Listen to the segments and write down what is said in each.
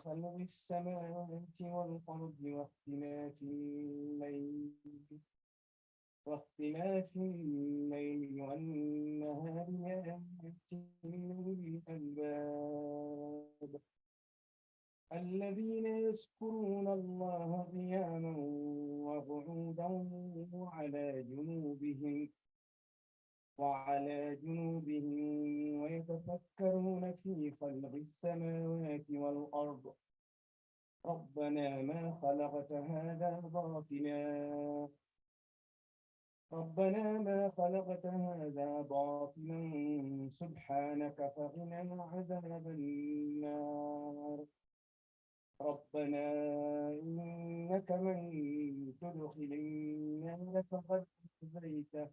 خلق السماوات والأرض واختلاف الليل والنهار لآيات لأولي الألباب الذين يذكرون الله قياما وقعودا وعلى جنوبهم ويتفكرون في خلق السماوات والأرض ربنا ما خلقت هذا باطلا سبحانك فقنا عذاب النار ربنا إنك من تدخل النار فقد أخزيته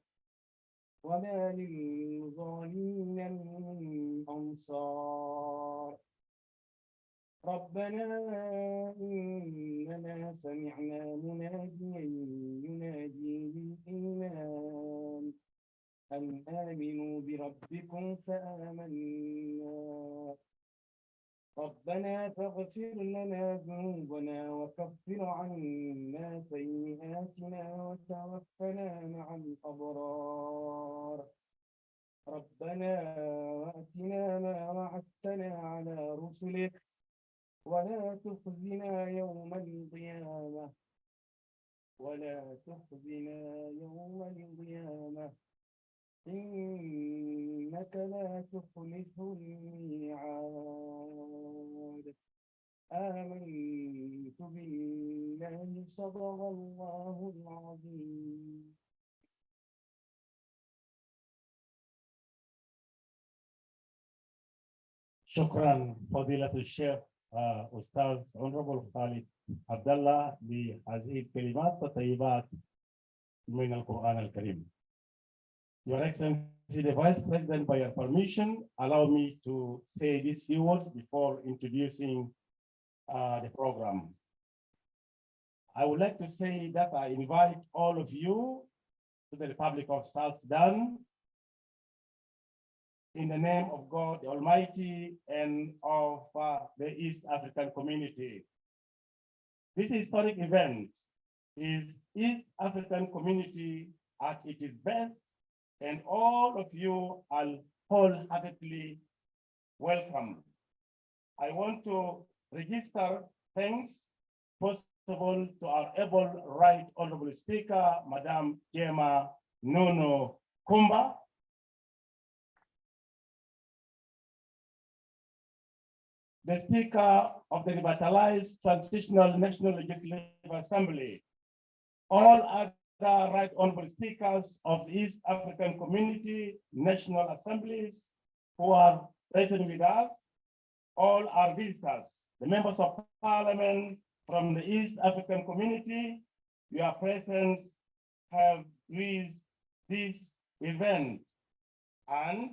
وما للظالمين من أنصار ربنا إننا سمعنا مناديا ينادي بالإيمان أن آمنوا بربكم فآمنا ربنا فاغفر لنا ذنوبنا وكفر عنا سيئاتنا وتوفنا مع الأبرار ربنا وآتنا ما وعدتنا على رسلك ولا تخزنا يوم القيامة إنك لا تخلف الميعاد آمنت بالله صدق الله العظيم. شكرا فضيلة الشيخ أستاذ Honorable خالد عبد الله بهذه الكلمات الطيبات من القرآن الكريم. Your Excellency, the Vice President, by your permission, allow me to say these few words before introducing the program. I would like to say that I invite all of you to the Republic of South Sudan in the name of God the Almighty and of the East African community. This historic event is East African community at its best, and all of you are wholeheartedly welcome. I want to register thanks, first of all, to our able Right Honorable Speaker, Madam Jema Nono Kumba, the Speaker of the Revitalized Transitional National Legislative Assembly, all other Right Honorable Speakers of the East African Community National Assemblies who are present with us, all our visitors, the members of Parliament from the East African Community, your presence have graced this event. And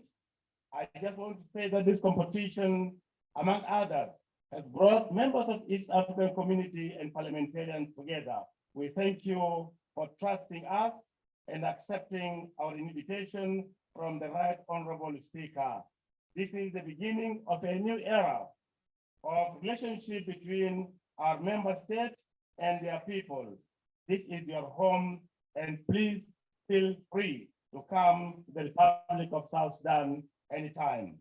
I just want to say that this competition, among others, has brought members of East African community and parliamentarians together. We thank you for trusting us and accepting our invitation from the Right Honorable Speaker. This is the beginning of a new era of relationship between our member states and their people. This is your home, and please feel free to come to the Republic of South Sudan anytime.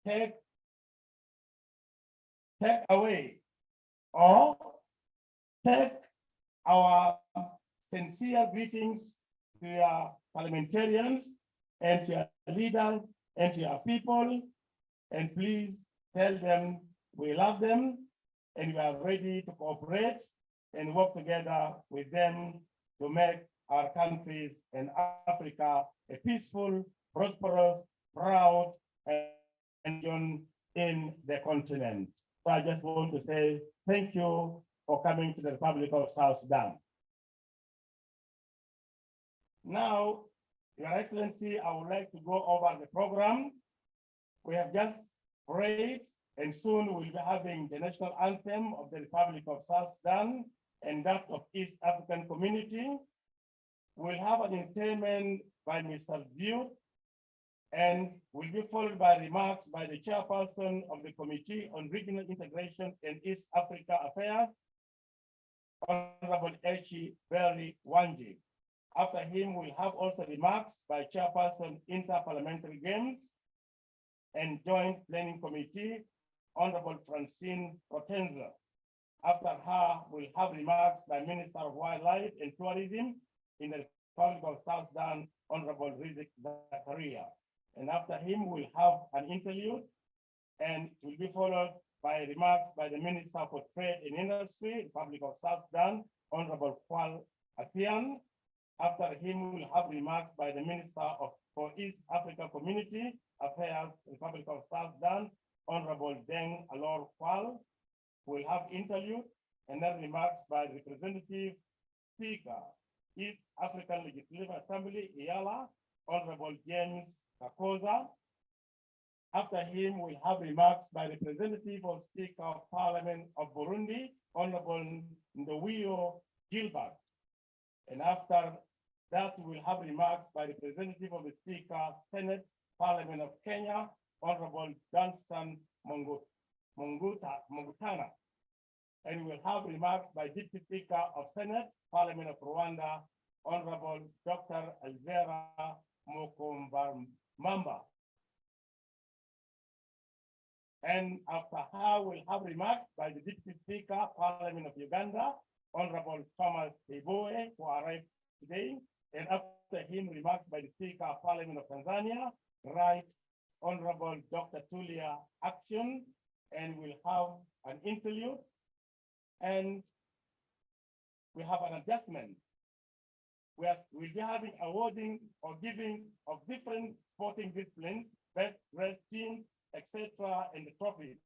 Take away or take our sincere greetings to your parliamentarians and to your leaders and to your people, and please tell them we love them and we are ready to cooperate and work together with them to make our countries and Africa a peaceful, prosperous, proud, and in the continent. So I just want to say thank you for coming to the Republic of South Sudan. Now, Your Excellency, I would like to go over the program. We have just prayed, and soon we'll be having the national anthem of the Republic of South Sudan and that of East African community. We'll have an entertainment by Mr. View, and will be followed by remarks by the chairperson of the Committee on Regional Integration and East Africa Affairs, Honorable Echi Berry Wanji. After him, we'll have also remarks by chairperson Inter-Parliamentary Games and Joint Planning Committee, Honorable Francine Potenza. After her, we'll have remarks by Minister of Wildlife and Tourism in the Republic of South Sudan, Honorable Rizik Zakaria. And after him, we'll have an interlude, and it will be followed by remarks by the Minister for Trade and Industry, Republic of South Sudan, Honorable Kwal Atian. After him, we'll have remarks by the Minister for East Africa Community Affairs, Republic of South Sudan, Honorable Deng Alor Kwal. We'll have interlude and then remarks by the Representative Speaker, East African Legislative Assembly, EALA, Honorable James Kakoza. After him, we'll have remarks by Representative of Speaker of Parliament of Burundi, Honorable Ndowiyo Gilbert. And after that, we'll have remarks by Representative of the Speaker, Senate, Parliament of Kenya, Honorable Dunstan Mungutana. And we'll have remarks by Deputy Speaker of Senate, Parliament of Rwanda, Honorable Dr. Alvera Mokombamamba. And after her, we'll have remarks by the Deputy Speaker, Parliament of Uganda, Honorable Thomas Eboe, who arrived today. And after him, remarks by the Speaker of Parliament of Tanzania, Right Honorable Dr. Tulia Action. And we'll have an interlude. And we have an adjustment. We'll be having awarding or giving of different sporting disciplines, best dressed teams, etc., and the trophies.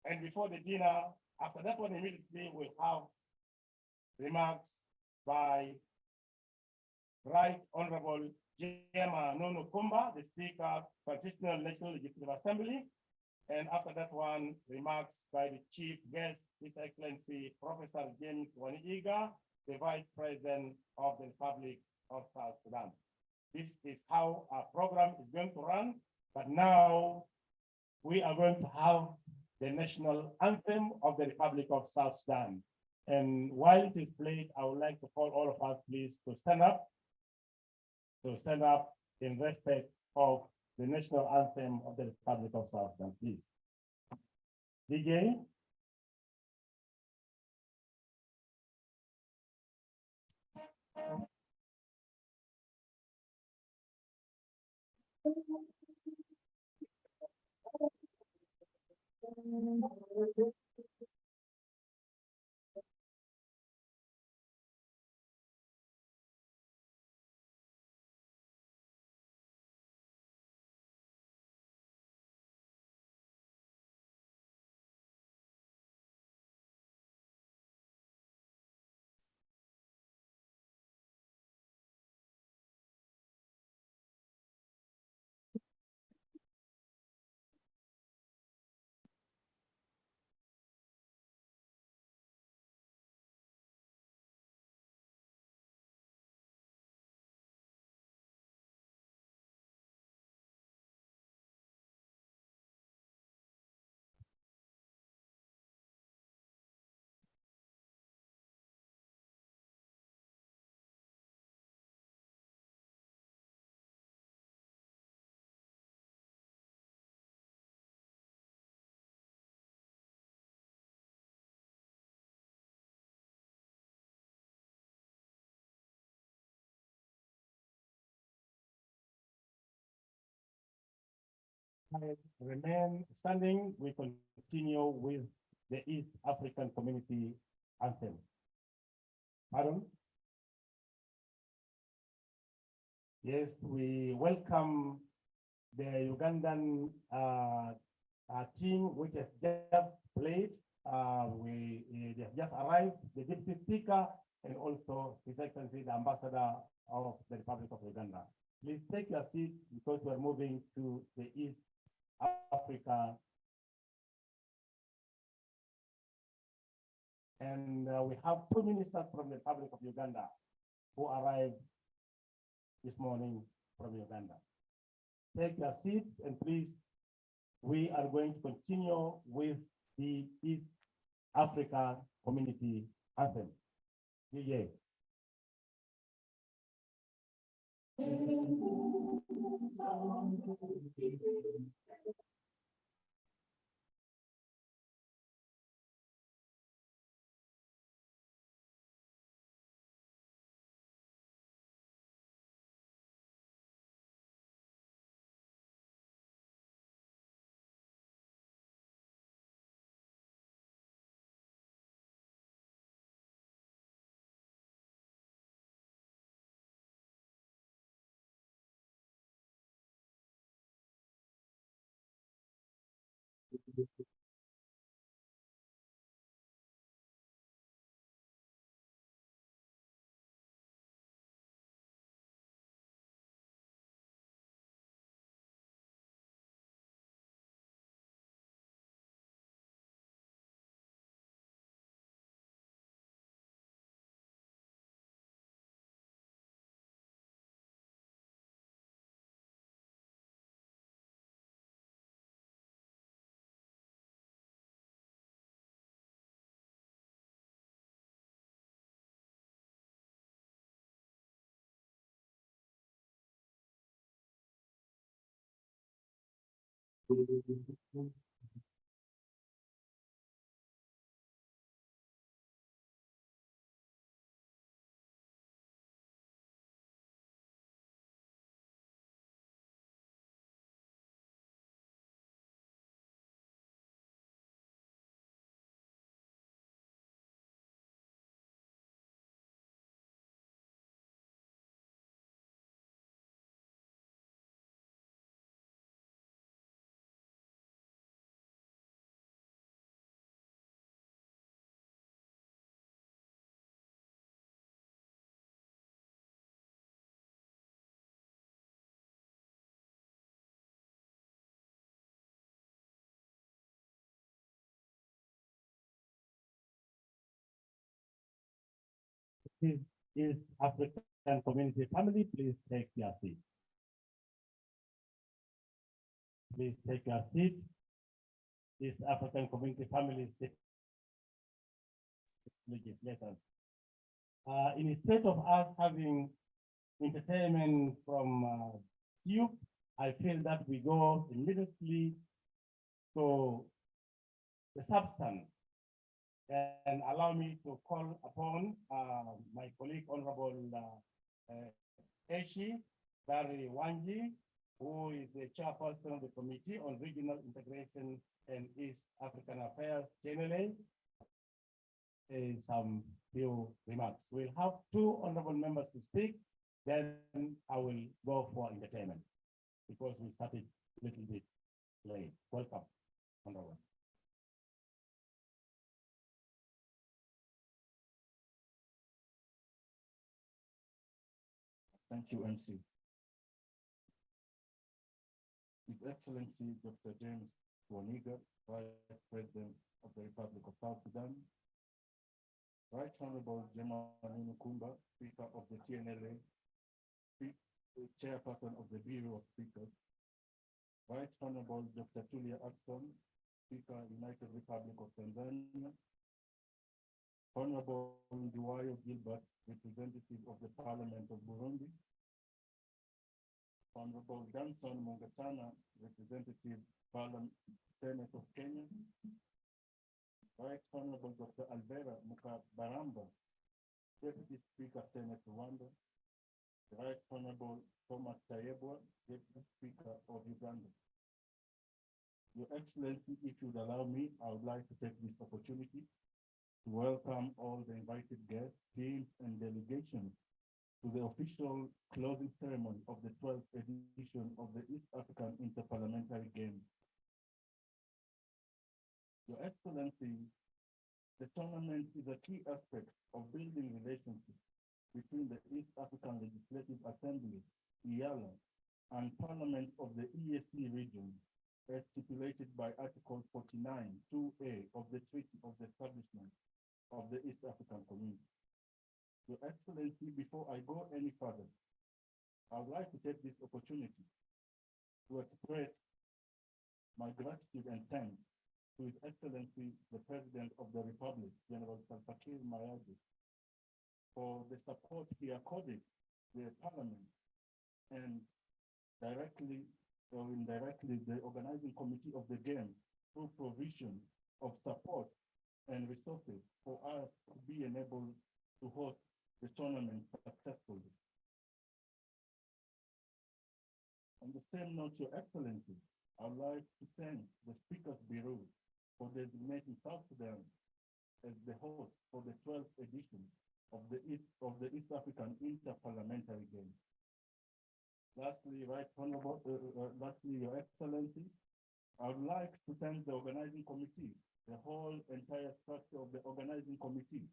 And before the dinner, after that one immediately, we'll have remarks by Right Honorable Jema Nono Kumba, the Speaker, Constitutional National Legislative Assembly. And after that one, remarks by the Chief Guest, His Excellency, Professor James Waniiga, the Vice President of the Republic of South Sudan. This is how our program is going to run. But now we are going to have the national anthem of the Republic of South Sudan. And while it is played, I would like to call all of us, please, to stand up in respect of the national anthem of the Republic of South Sudan, please. DJ. Remain standing. We continue with the East African Community Anthem. Madam? Yes, we welcome the Ugandan team which has just played. They have just arrived, the Deputy Speaker, and also His Excellency, the Ambassador of the Republic of Uganda. Please take your seat because we're moving to the East Africa. And we have two ministers from the Republic of Uganda who arrived this morning from Uganda. take your seats and please, we are going to continue with the East Africa Community Anthem. Yeah. Is African Community Family, please take your seat. Please take your seats. East African Community Family legislators. Instead of us having entertainment from Tube, I feel that we go immediately to the substance. And allow me to call upon my colleague, Honorable Eshi Barry Wanji, who is the chairperson of the Committee on Regional Integration and East African Affairs generally, some few remarks. We'll have two honorable members to speak, then I will go for entertainment because we started a little bit late. Welcome, honorable. Thank you, MC. His Excellency Dr. James Waniga, Vice President of the Republic of South Sudan, Right Honorable Jemaninu Kumba, Speaker of the TNLA, Chairperson of the Bureau of Speakers, Right Honorable Dr. Tulia Ackson, Speaker, United Republic of Tanzania, Honorable Nduwayo Gilbert, Representative of the Parliament of Burundi, Honorable Danson Mungatana, Representative Senate of Kenya, Right Honorable Dr. Alvera Mukabaramba, Deputy Speaker, Senate Rwanda, Right Honorable Thomas Tayebwa, Deputy Speaker of Uganda. Your Excellency, if you'd allow me, I would like to take this opportunity to welcome all the invited guests, teams, and delegations to the official closing ceremony of the 12th edition of the East African Inter-Parliamentary Games. Your Excellency, the tournament is a key aspect of building relationships between the East African Legislative Assembly, EALA, and parliaments of the EAC region, as stipulated by Article 49, 2A of the Treaty of the Establishment of the East African Community. Your Excellency, before I go any further, I would like to take this opportunity to express my gratitude and thanks to His Excellency, the President of the Republic, General Salva Kiir Mayardit, for the support he accorded the Parliament and directly or indirectly the organizing committee of the game through provision of support and resources for us to be enabled to host the tournament successfully. On the same note, Your Excellency, I would like to thank the Speaker's Bureau for designating South Sudan as the host for the 12th edition of the East African Inter-Parliamentary Games. Lastly, lastly, Your Excellency, I would like to thank the organizing committee, the whole entire structure of the organizing committee.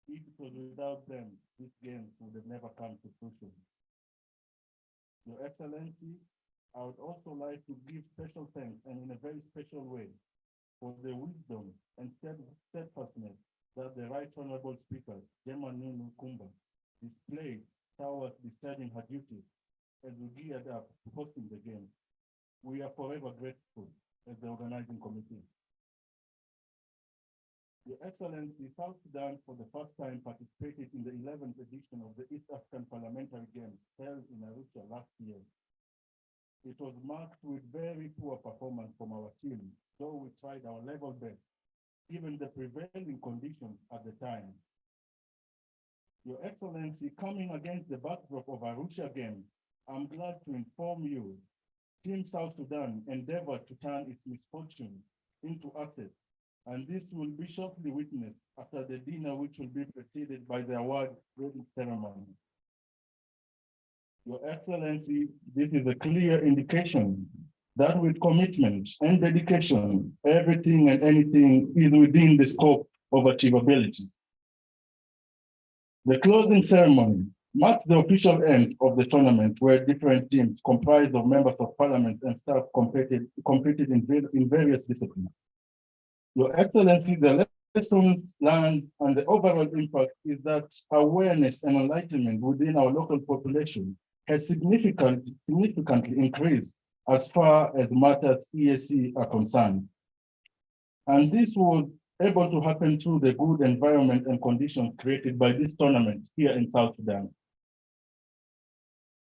If it was without them, these games would have never come to fruition. Your Excellency, I would also like to give special thanks and in a very special way for the wisdom and steadfastness that the Right Honorable Speaker, Gemma Nunu Kumba, displayed towards discharging her duties as we geared up to hosting the game. We are forever grateful as the organizing committee. Your Excellency, South Sudan for the first time participated in the 11th edition of the East African Parliamentary Games held in Arusha last year. It was marked with very poor performance from our team, though we tried our level best, given the prevailing conditions at the time. Your Excellency, coming against the backdrop of Arusha Games, I'm glad to inform you, Team South Sudan endeavored to turn its misfortunes into assets, and this will be shortly witnessed after the dinner, which will be preceded by the award-giving ceremony. Your Excellency, this is a clear indication that with commitment and dedication, everything and anything is within the scope of achievability. The closing ceremony marks the official end of the tournament, where different teams comprised of members of parliament and staff competed in various disciplines. Your Excellency, the lessons learned and the overall impact is that awareness and enlightenment within our local population has significantly increased as far as matters EAC are concerned. And this was able to happen through the good environment and conditions created by this tournament here in South Sudan.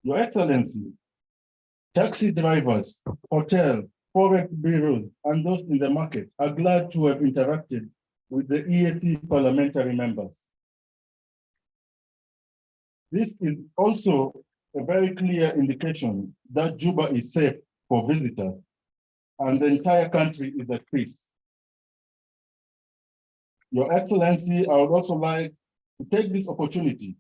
Your Excellency, taxi drivers, hotel, forex bureaus, and those in the market are glad to have interacted with the EAC parliamentary members. This is also a very clear indication that Juba is safe for visitors and the entire country is at peace. Your Excellency, I would also like to take this opportunity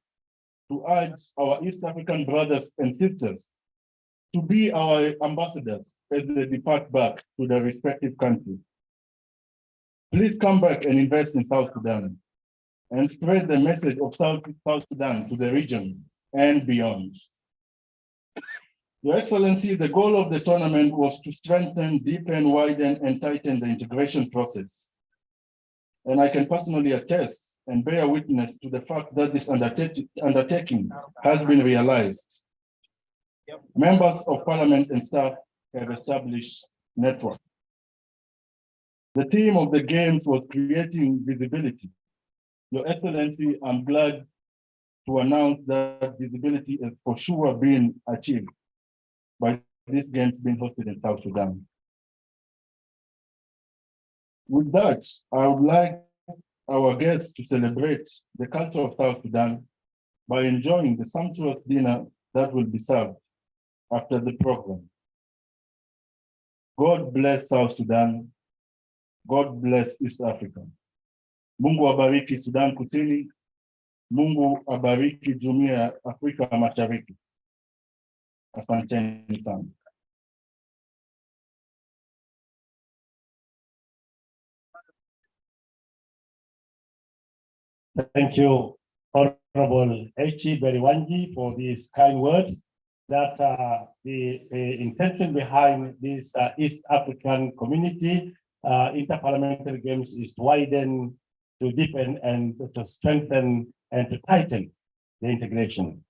to urge our East African brothers and sisters to be our ambassadors as they depart back to their respective countries. Please come back and invest in South Sudan and spread the message of South Sudan to the region and beyond. Your Excellency, the goal of the tournament was to strengthen, deepen, widen, and tighten the integration process. And I can personally attest and bear witness to the fact that this undertaking has been realized. Members of Parliament and staff have established network. The theme of the games was creating visibility. Your Excellency, I'm glad to announce that visibility is for sure being achieved by these games being hosted in South Sudan. With that, I would like our guests to celebrate the culture of South Sudan by enjoying the sumptuous dinner that will be served after the program. God bless South Sudan. God bless East Africa. Mungu abariki Sudan Kusini. Mungu abariki Jumuiya ya Afrika Mashariki. Asanteni sana. Thank you, Honorable H.E. Beriwanji, for these kind words. That the intention behind this East African community Inter-Parliamentary Games is to widen, to deepen, and to strengthen and to tighten the integration.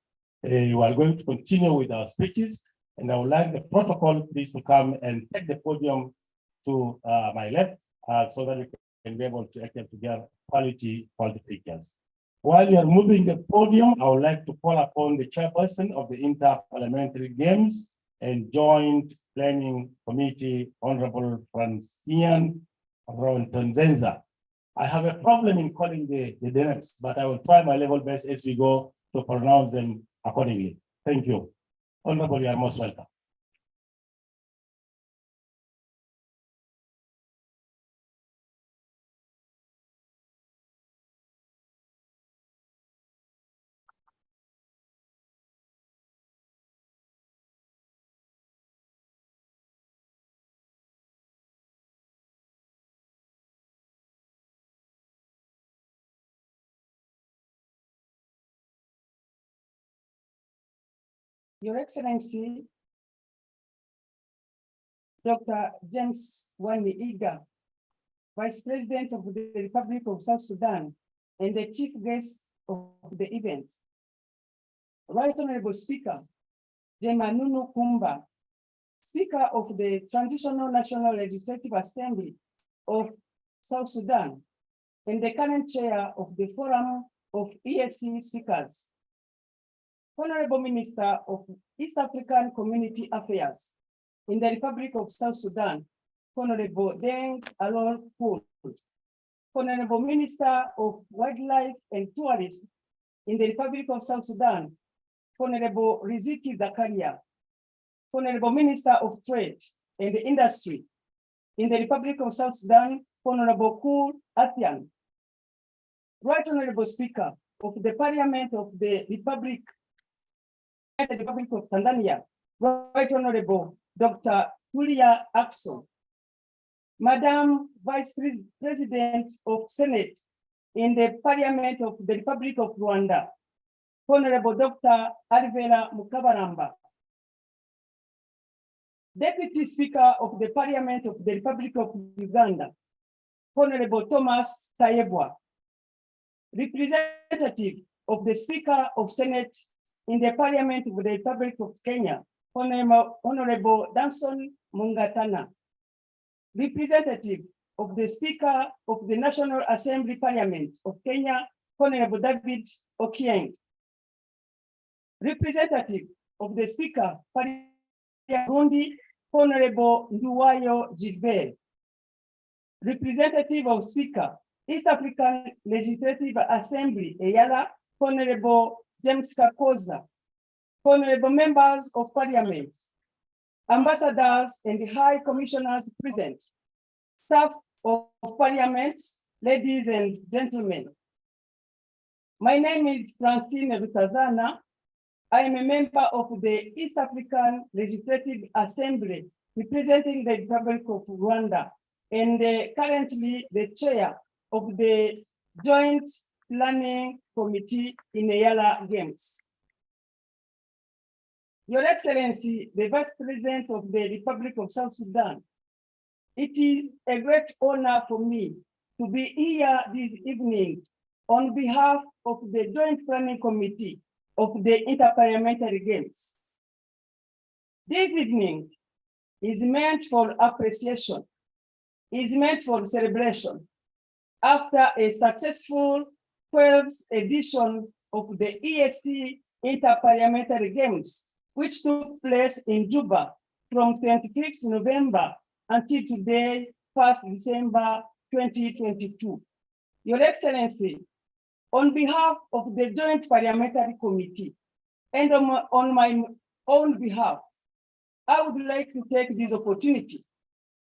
We are going to continue with our speeches, And I would like the protocol please to come and take the podium to my left so that we can be able to actually get quality pictures. While you are moving the podium, I would like to call upon the chairperson of the Inter-Parliamentary Games and Joint Planning Committee, Honorable Francian Rontonzenza. I have a problem in calling the names, but I will try my level best as we go to pronounce them accordingly. Thank you. Honorable, you are most welcome. Your Excellency, Dr. James Wani Iga, Vice President of the Republic of South Sudan and the chief guest of the event. Right Honorable Speaker, Jemanunu Kumba, Speaker of the Transitional National Legislative Assembly of South Sudan and the current chair of the Forum of EAC Speakers. Honorable Minister of East African Community Affairs in the Republic of South Sudan, Honorable Deng Alol Pool. Honorable Minister of Wildlife and Tourism in the Republic of South Sudan, Honorable Riziki Zakaria. Honorable Minister of Trade and Industry in the Republic of South Sudan, Honorable Kul Athian. Right Honorable Speaker of the Parliament of the Republic of Tanzania, Right Honorable Dr. Tulia Ackson. Madam Vice President of Senate in the Parliament of the Republic of Rwanda, Honorable Dr. Alvera Mukabaramba. Deputy Speaker of the Parliament of the Republic of Uganda, Honorable Thomas Tayebwa. Representative of the Speaker of Senate in the Parliament of the Republic of Kenya, Honorable Danson Mungatana. Representative of the Speaker of the National Assembly Parliament of Kenya, Honorable David Okieng. Representative of the Speaker, Burundi, Honorable Nduwayo Gilbert. Representative of Speaker, East African Legislative Assembly, EALA, Honorable James Kakoza. Honorable members of Parliament, ambassadors and high commissioners present, staff of Parliament, ladies and gentlemen. My name is Francine Rutazana. I am a member of the East African Legislative Assembly, representing the Republic of Rwanda, and currently the chair of the Joint Planning Committee in EALA Games. Your Excellency, the Vice President of the Republic of South Sudan, it is a great honor for me to be here this evening on behalf of the Joint Planning Committee of the Inter-Parliamentary Games. This evening is meant for appreciation, is meant for celebration after a successful 12th edition of the EAC Inter-Parliamentary Games, which took place in Juba from 25th November until today, 1st December 2022. Your Excellency, on behalf of the Joint Parliamentary Committee and on my own behalf, I would like to take this opportunity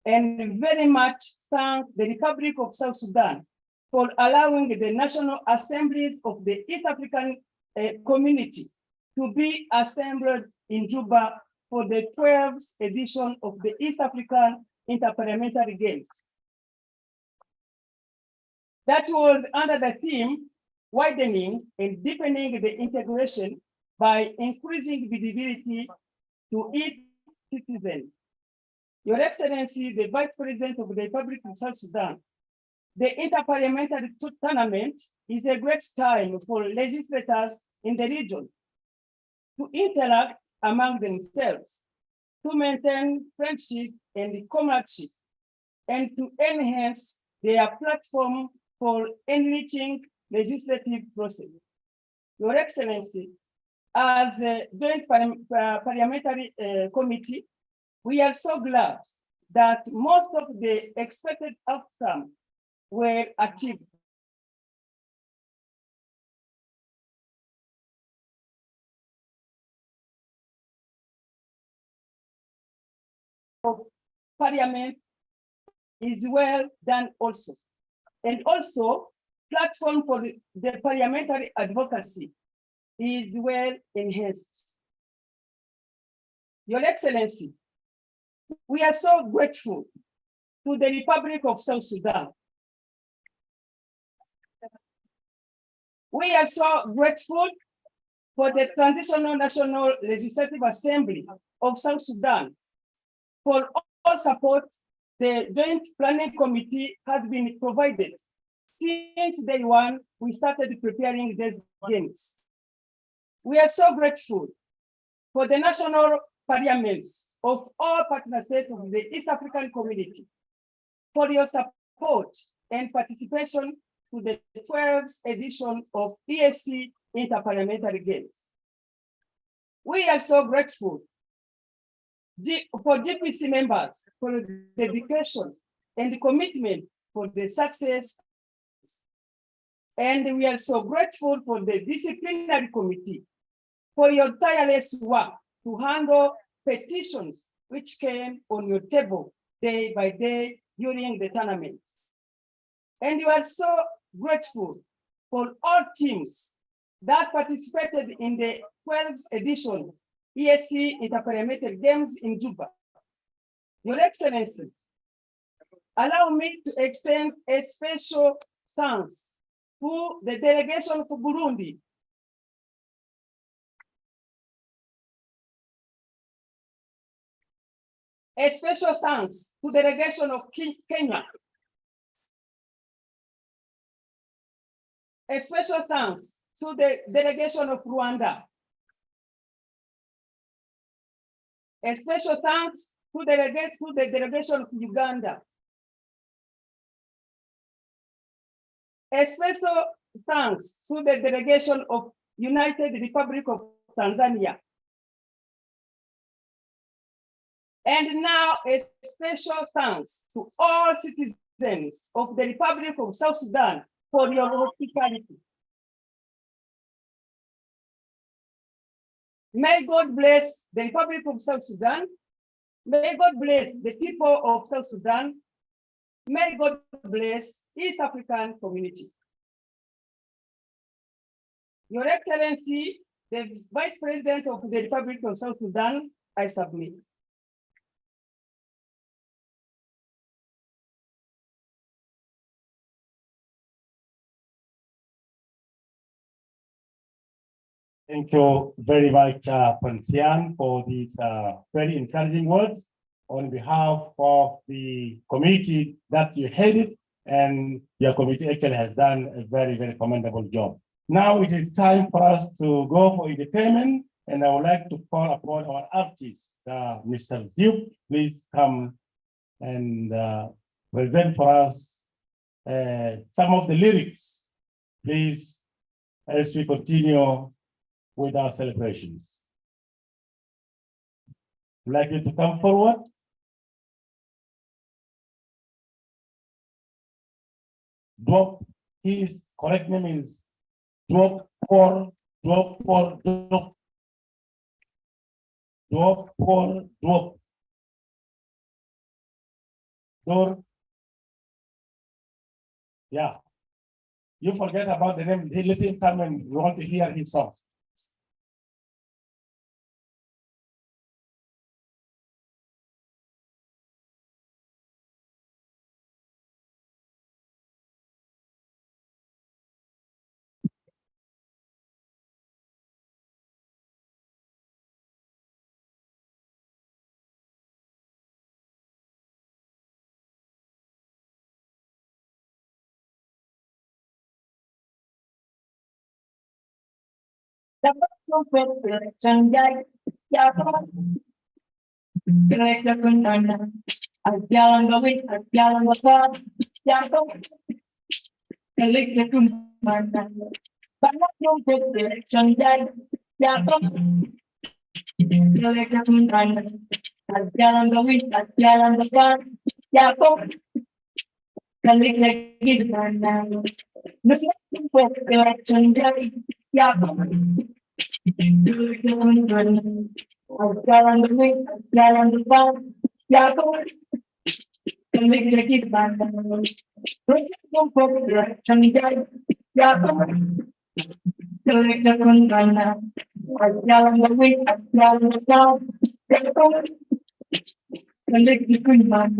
and very much thank the Republic of South Sudan for allowing the National Assemblies of the East African community to be assembled in Juba for the 12th edition of the East African Inter-Parliamentary Games. That was under the theme, widening and deepening the integration by increasing visibility to each citizen. Your Excellency, the Vice President of the Republic of South Sudan, the Inter-Parliamentary Tournament is a great time for legislators in the region to interact among themselves to maintain friendship and comradeship, and to enhance their platform for enriching legislative process. Your Excellency, as a joint parliamentary committee, we are so glad that most of the expected outcomes were achieved. Parliament is well done also. And also, platform for the parliamentary advocacy is well enhanced. Your Excellency, we are so grateful to the Republic of South Sudan. We are so grateful for the Transitional National Legislative Assembly of South Sudan for all support the Joint Planning Committee has been provided since day one we started preparing these games. We are so grateful for the national parliaments of all partner states of the East African community for your support and participation to the 12th edition of EAC Inter-Parliamentary Games. We are so grateful for GPC members for the dedication and the commitment for the success. And we are so grateful for the disciplinary committee for your tireless work to handle petitions which came on your table day by day during the tournament. And we are so grateful for all teams that participated in the 12th edition EAC Inter-Parliamentary Games in Juba. Your Excellency, allow me to extend a special thanks to the delegation for Burundi. A special thanks to the delegation of Kenya. A special thanks to the delegation of Rwanda. A special thanks to the delegation of Uganda. A special thanks to the delegation of United Republic of Tanzania. And now a special thanks to all citizens of the Republic of South Sudan for your hospitality. May God bless the Republic of South Sudan. May God bless the people of South Sudan. May God bless East African community. Your Excellency, the Vice President of the Republic of South Sudan, I submit. Thank you very much, Francian, for these very encouraging words on behalf of the committee that you headed, and your committee actually has done a very, very commendable job. Now it is time for us to go for entertainment, and I would like to call upon our artist, Mr. Duke. Please come and present for us some of the lyrics, please, as we continue with our celebrations. I'd like you to come forward. Drop, his correct name is drop for drop. Door. Yeah. You forget about the name. Let him come and we want to hear his song. Dapat Jalan gawin at jalan wasap, jalan kalik na kumanda. Banyak yung election day, jalan kalik na kumanda. At jalan gawin at jalan wasap, jalan kalik na kumanda. Banyak yung election day, jalan kalik na kumanda. At jalan gawin at jalan wasap, jalan kalik na kumanda. Yung population guide, Collector Kundana, Jalan Lawin, Jalan Lawin, Collector Kundana.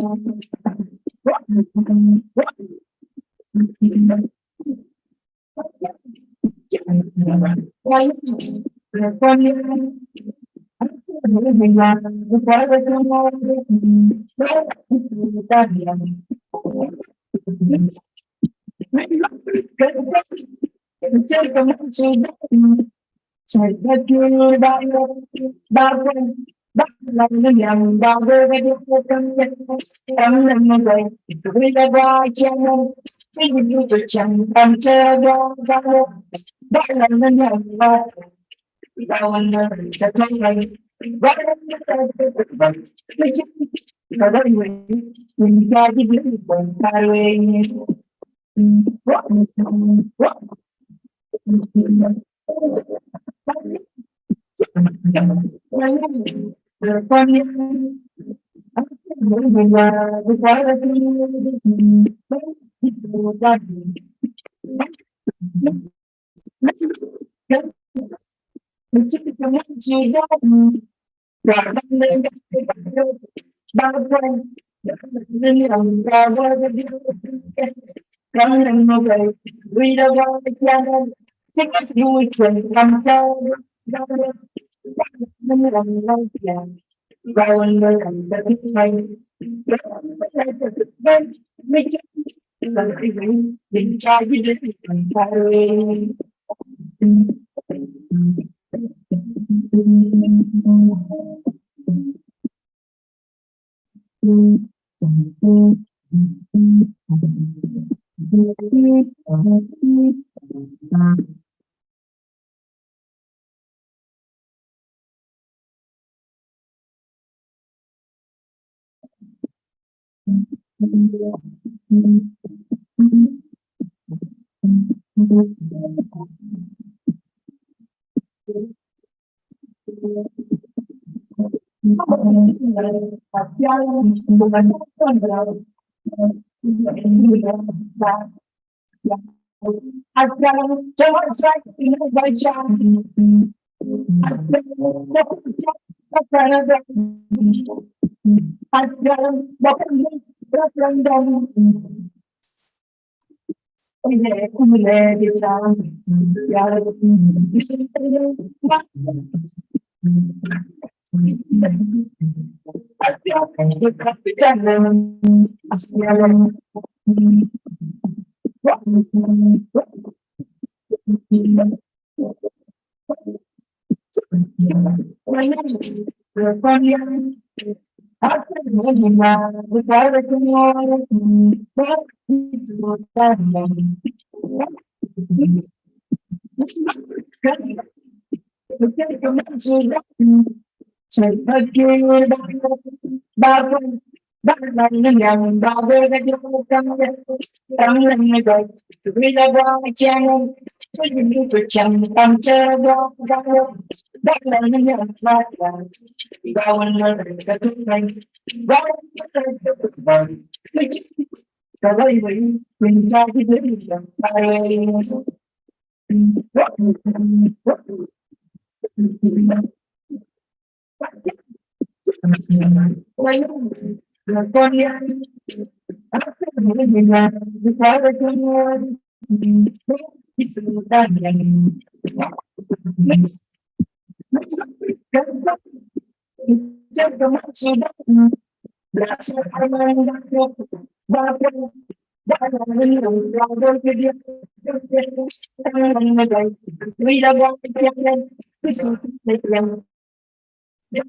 Thank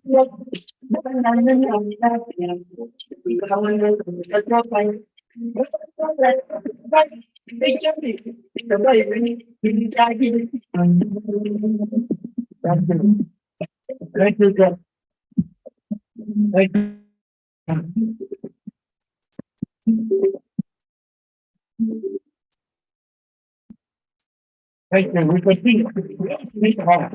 you, sir. Thank you. Thank you. We continue. Mr. Hall.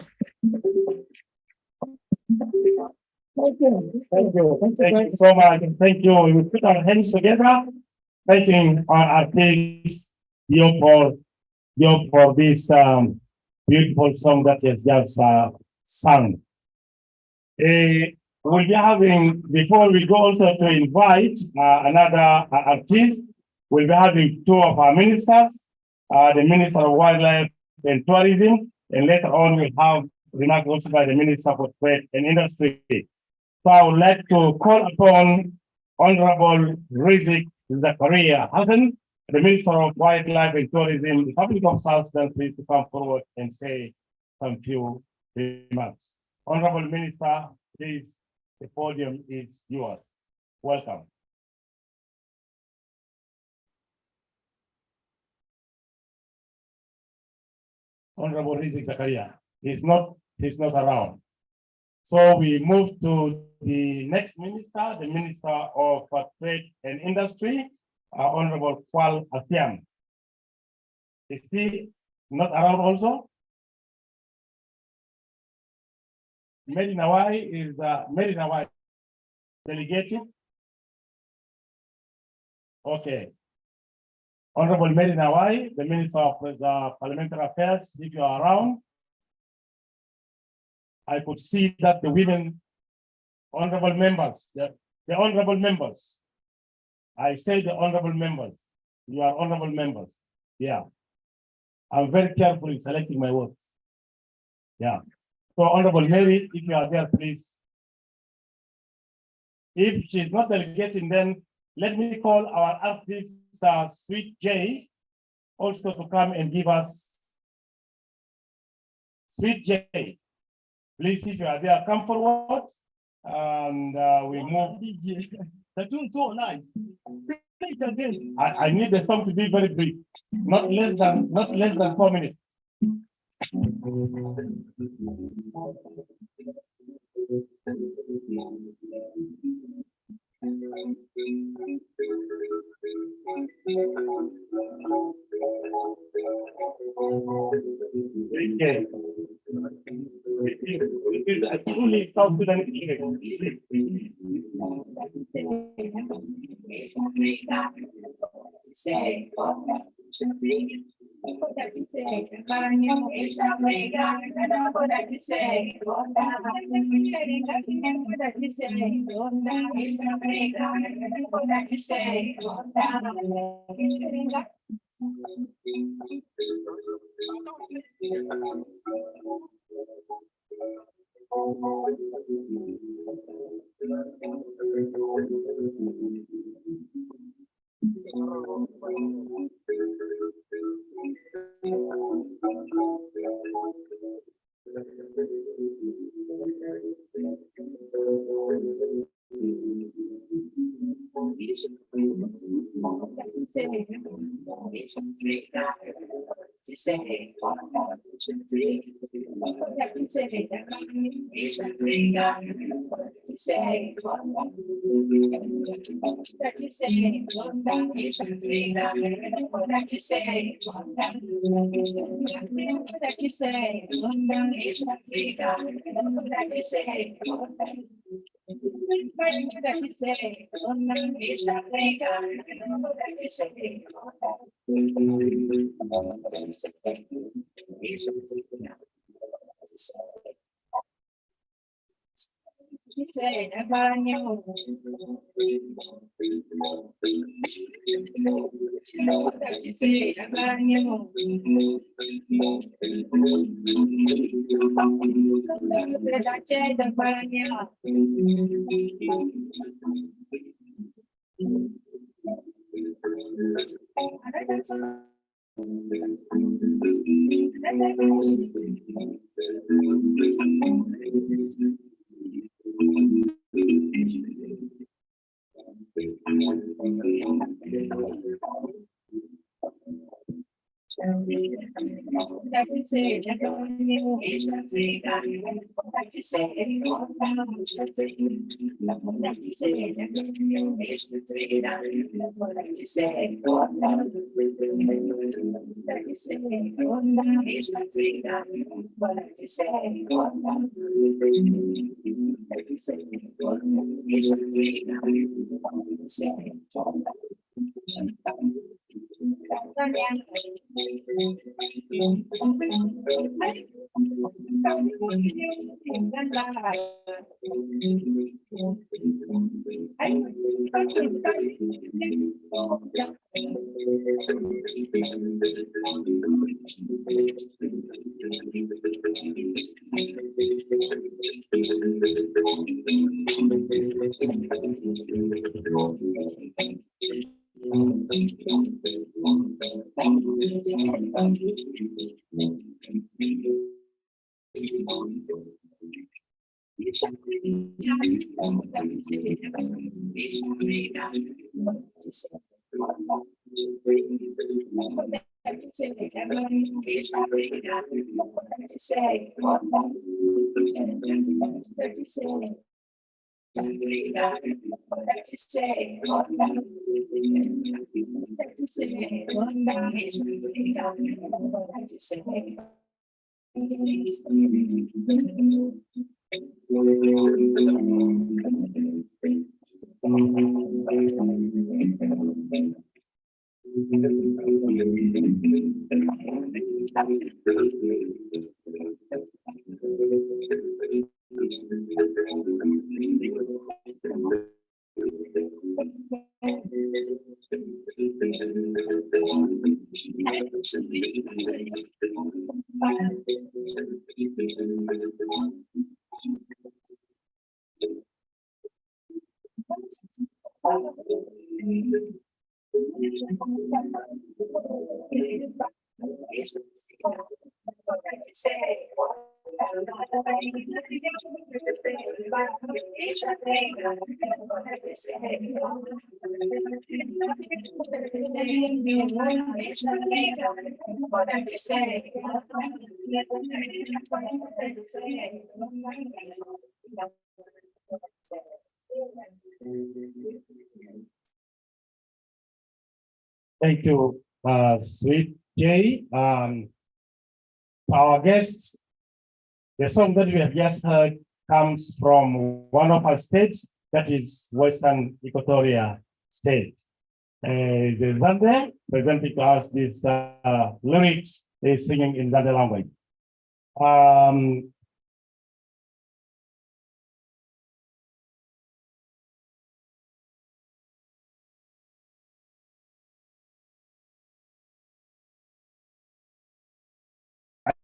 Thank you. Thank you. Thank you so much. Thank you. We put our hands together, thanking our artists, for this beautiful song that has just sung. We'll be having, before we go also to invite another artist, we'll be having two of our ministers, the Minister of Wildlife and Tourism, and later on we'll have remarks also by the Minister for Trade and Industry. So I would like to call upon Honorable Rizik Zakaria Hassan, the Minister of Wildlife and Tourism, Republic of South Sudan, please to come forward and say some few remarks. Honorable Minister, please, the podium is yours. Welcome. Honorable Rizik Zakaria, he's not around. So we move to the next minister, the Minister of Trade and Industry, Honorable Kwal Atiam. Is he not around also? Mary Nawai is delegated. Okay. Honorable Mary Nawai, the Minister of Parliamentary Affairs, if you are around. I could see that the women, honorable members, the honorable members. I say the honorable members. You are honorable members. Yeah. I'm very careful in selecting my words. Yeah. So Honorable Mary, if you are there, please. If she's not delegating, then let me call our artist, Sweet J, also to come and give us. Sweet J, please, if you are there, come forward, and we move. The tune so nice. I need the song to be very brief, not less than 4 minutes. Okay. I truly South Sudan. Thank you, Sweet Jay. Our guests, the song that we have just heard comes from one of our states, that is Western Equatoria State. The Zande presenting to us this lyrics is singing in Zande language.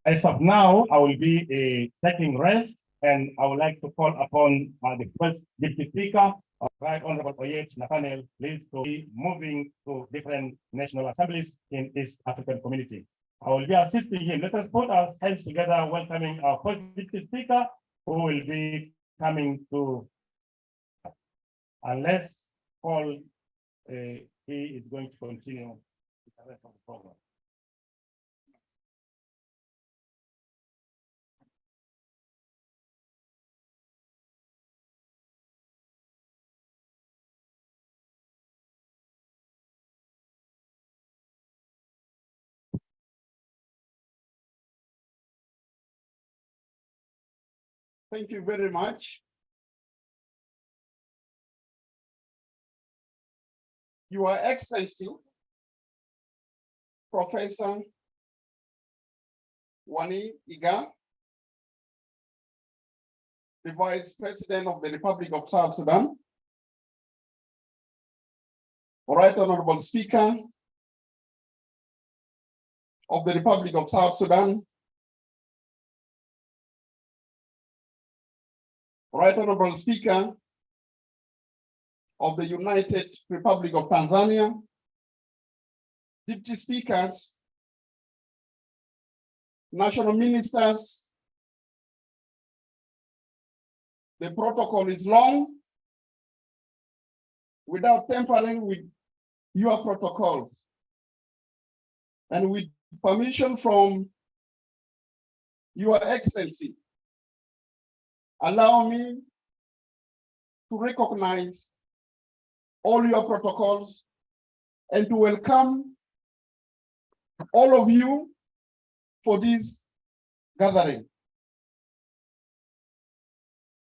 As of now, I will be taking rest, and I would like to call upon the first deputy speaker, Right Honorable Oyet Nathaniel, please to be moving to different national assemblies in East African community. I will be assisting him. Let us put our hands together, welcoming our first deputy speaker, who will be coming to, unless Paul, he is going to continue with the rest of the program. Thank you very much. Your Excellency, Professor Wani Iga, the Vice President of the Republic of South Sudan, Right Honorable Speaker of the Republic of South Sudan, Right Honorable Speaker of the United Republic of Tanzania, Deputy Speakers, National Ministers, The protocol is long without tampering with your protocols. And with permission from Your Excellency, allow me to recognize all your protocols and to welcome all of you for this gathering.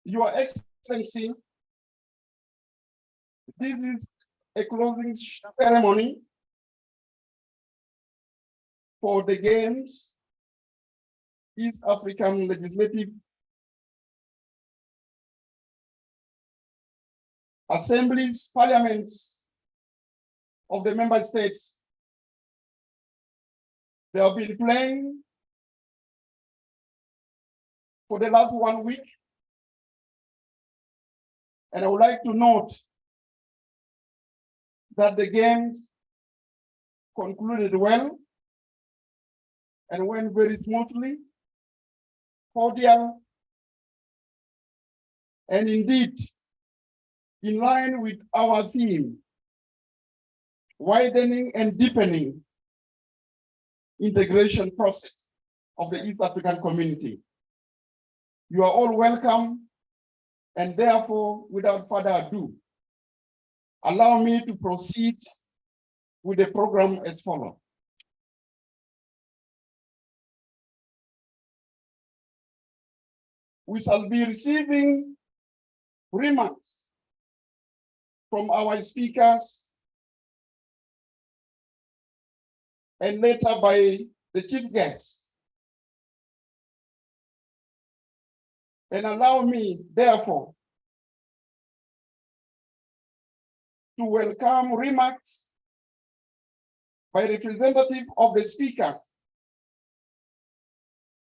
Your Excellency, this is a closing ceremony for the Games East African Legislative Assemblies, parliaments of the member states. They have been playing for the last 1 week. And I would like to note that the games concluded well and went very smoothly, cordial, and indeed in line with our theme, widening and deepening integration process of the East African community. You are all welcome, and therefore, without further ado, allow me to proceed with the program as follows. We shall be receiving remarks from our speakers and later by the chief guest. And allow me, therefore, to welcome remarks by representative of the Speaker,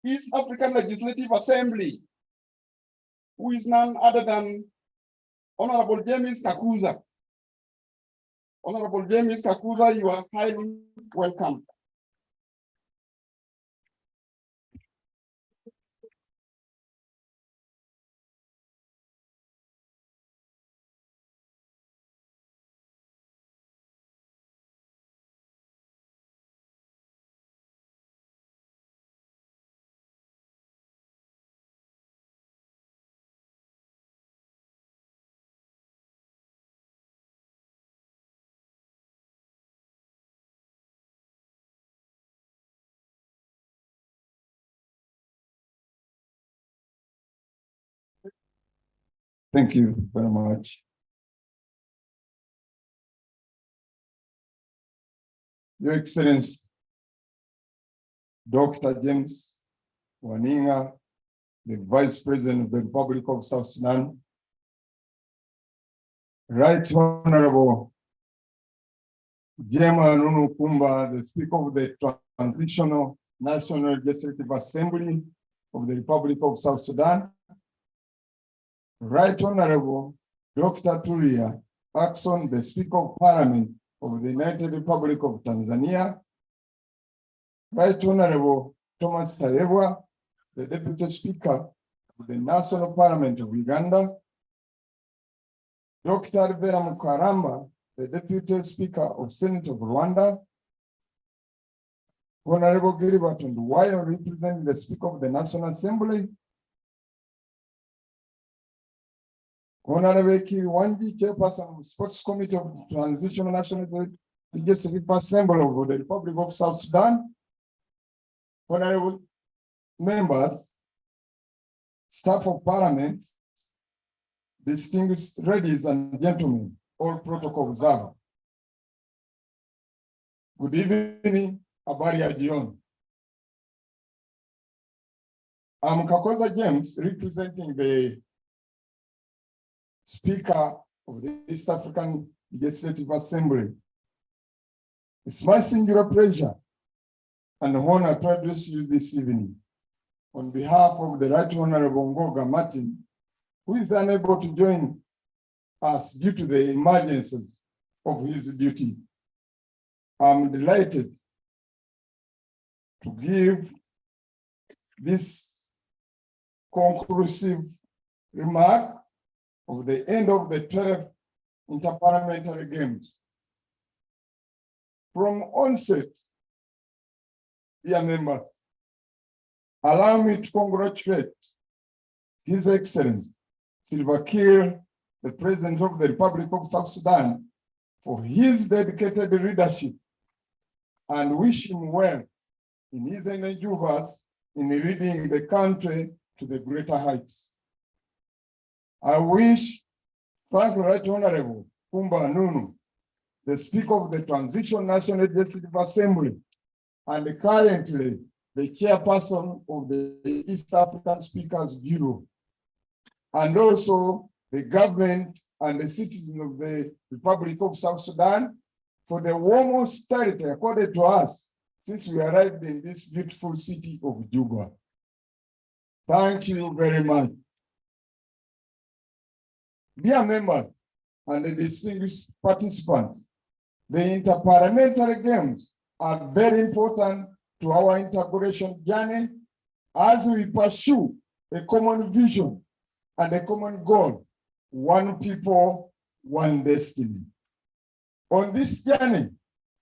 East African Legislative Assembly, who is none other than Honorable James Kakuza. Honorable James Kakuza, you are highly welcome. Thank you very much. Your Excellency, Dr. James Waninga, the Vice President of the Republic of South Sudan, Right Honorable Jema Nunu Kumba, the Speaker of the Transitional National Legislative Assembly of the Republic of South Sudan, Right Honorable Dr. Tulia Ackson, the Speaker of Parliament of the United Republic of Tanzania, Right Honorable Thomas Tarebwa, the Deputy Speaker of the National Parliament of Uganda, Dr. Vera Mukaramba, the Deputy Speaker of Senate of Rwanda, Honorable Gilbert Nduwayo, representing the Speaker of the National Assembly, Honorable Kiwanji, Chairperson of Sports Committee of the Transitional National Legislative Assembly of the Republic of South Sudan, honorable members, staff of Parliament, distinguished ladies and gentlemen, all protocol observed. Good evening, habari ya jioni. I'm Kakoza James, representing the Speaker of the East African Legislative Assembly. It's my singular pleasure and honor to address you this evening on behalf of the Right Honorable Ngoga Martin, who is unable to join us due to the emergencies of his duty. I'm delighted to give this conclusive remark of the end of the 12th Inter-Parliamentary Games. From onset, dear members, allow me to congratulate His Excellency Salva Kiir, the President of the Republic of South Sudan, for his dedicated leadership and wish him well in his endeavors in leading the country to the greater heights. I wish thank Right Honorable Kumba Nunu, the Speaker of the Transitional National Legislative Assembly, and currently the Chairperson of the East African Speakers Bureau, and also the government and the citizens of the Republic of South Sudan for the warm hospitality accorded to us since we arrived in this beautiful city of Juba. Thank you very much. Dear members and the distinguished participants, the Inter-Parliamentary Games are very important to our integration journey as we pursue a common vision and a common goal, one people, one destiny. On this journey,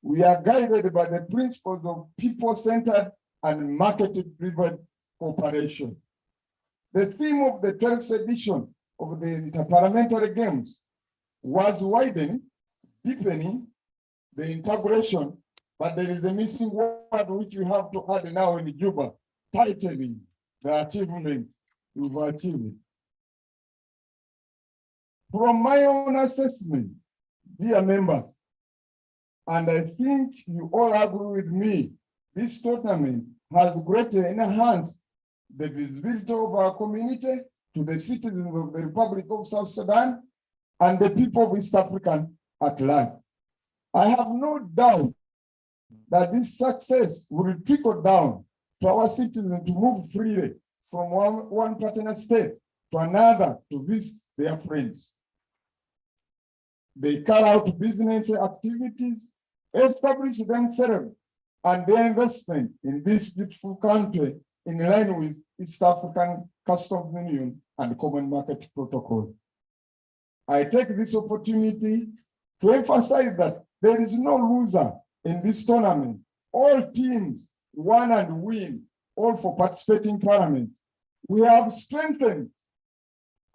we are guided by the principles of people-centered and market-driven cooperation. The theme of the 12th edition of the Inter-Parliamentary Games was widening, deepening the integration, but there is a missing word which we have to add now in Juba, tightening the achievement we've achieved. From my own assessment, dear members, and I think you all agree with me, this tournament has greatly enhanced the visibility of our community to the citizens of the Republic of South Sudan and the people of East Africa at large. I have no doubt that this success will trickle down to our citizens to move freely from one partner state to another to visit their friends. They carry out business activities, establish themselves and their investment in this beautiful country in line with East African Customs Union and Common Market Protocol. I take this opportunity to emphasize that there is no loser in this tournament. All teams won and win, all for participating parliament. We have strengthened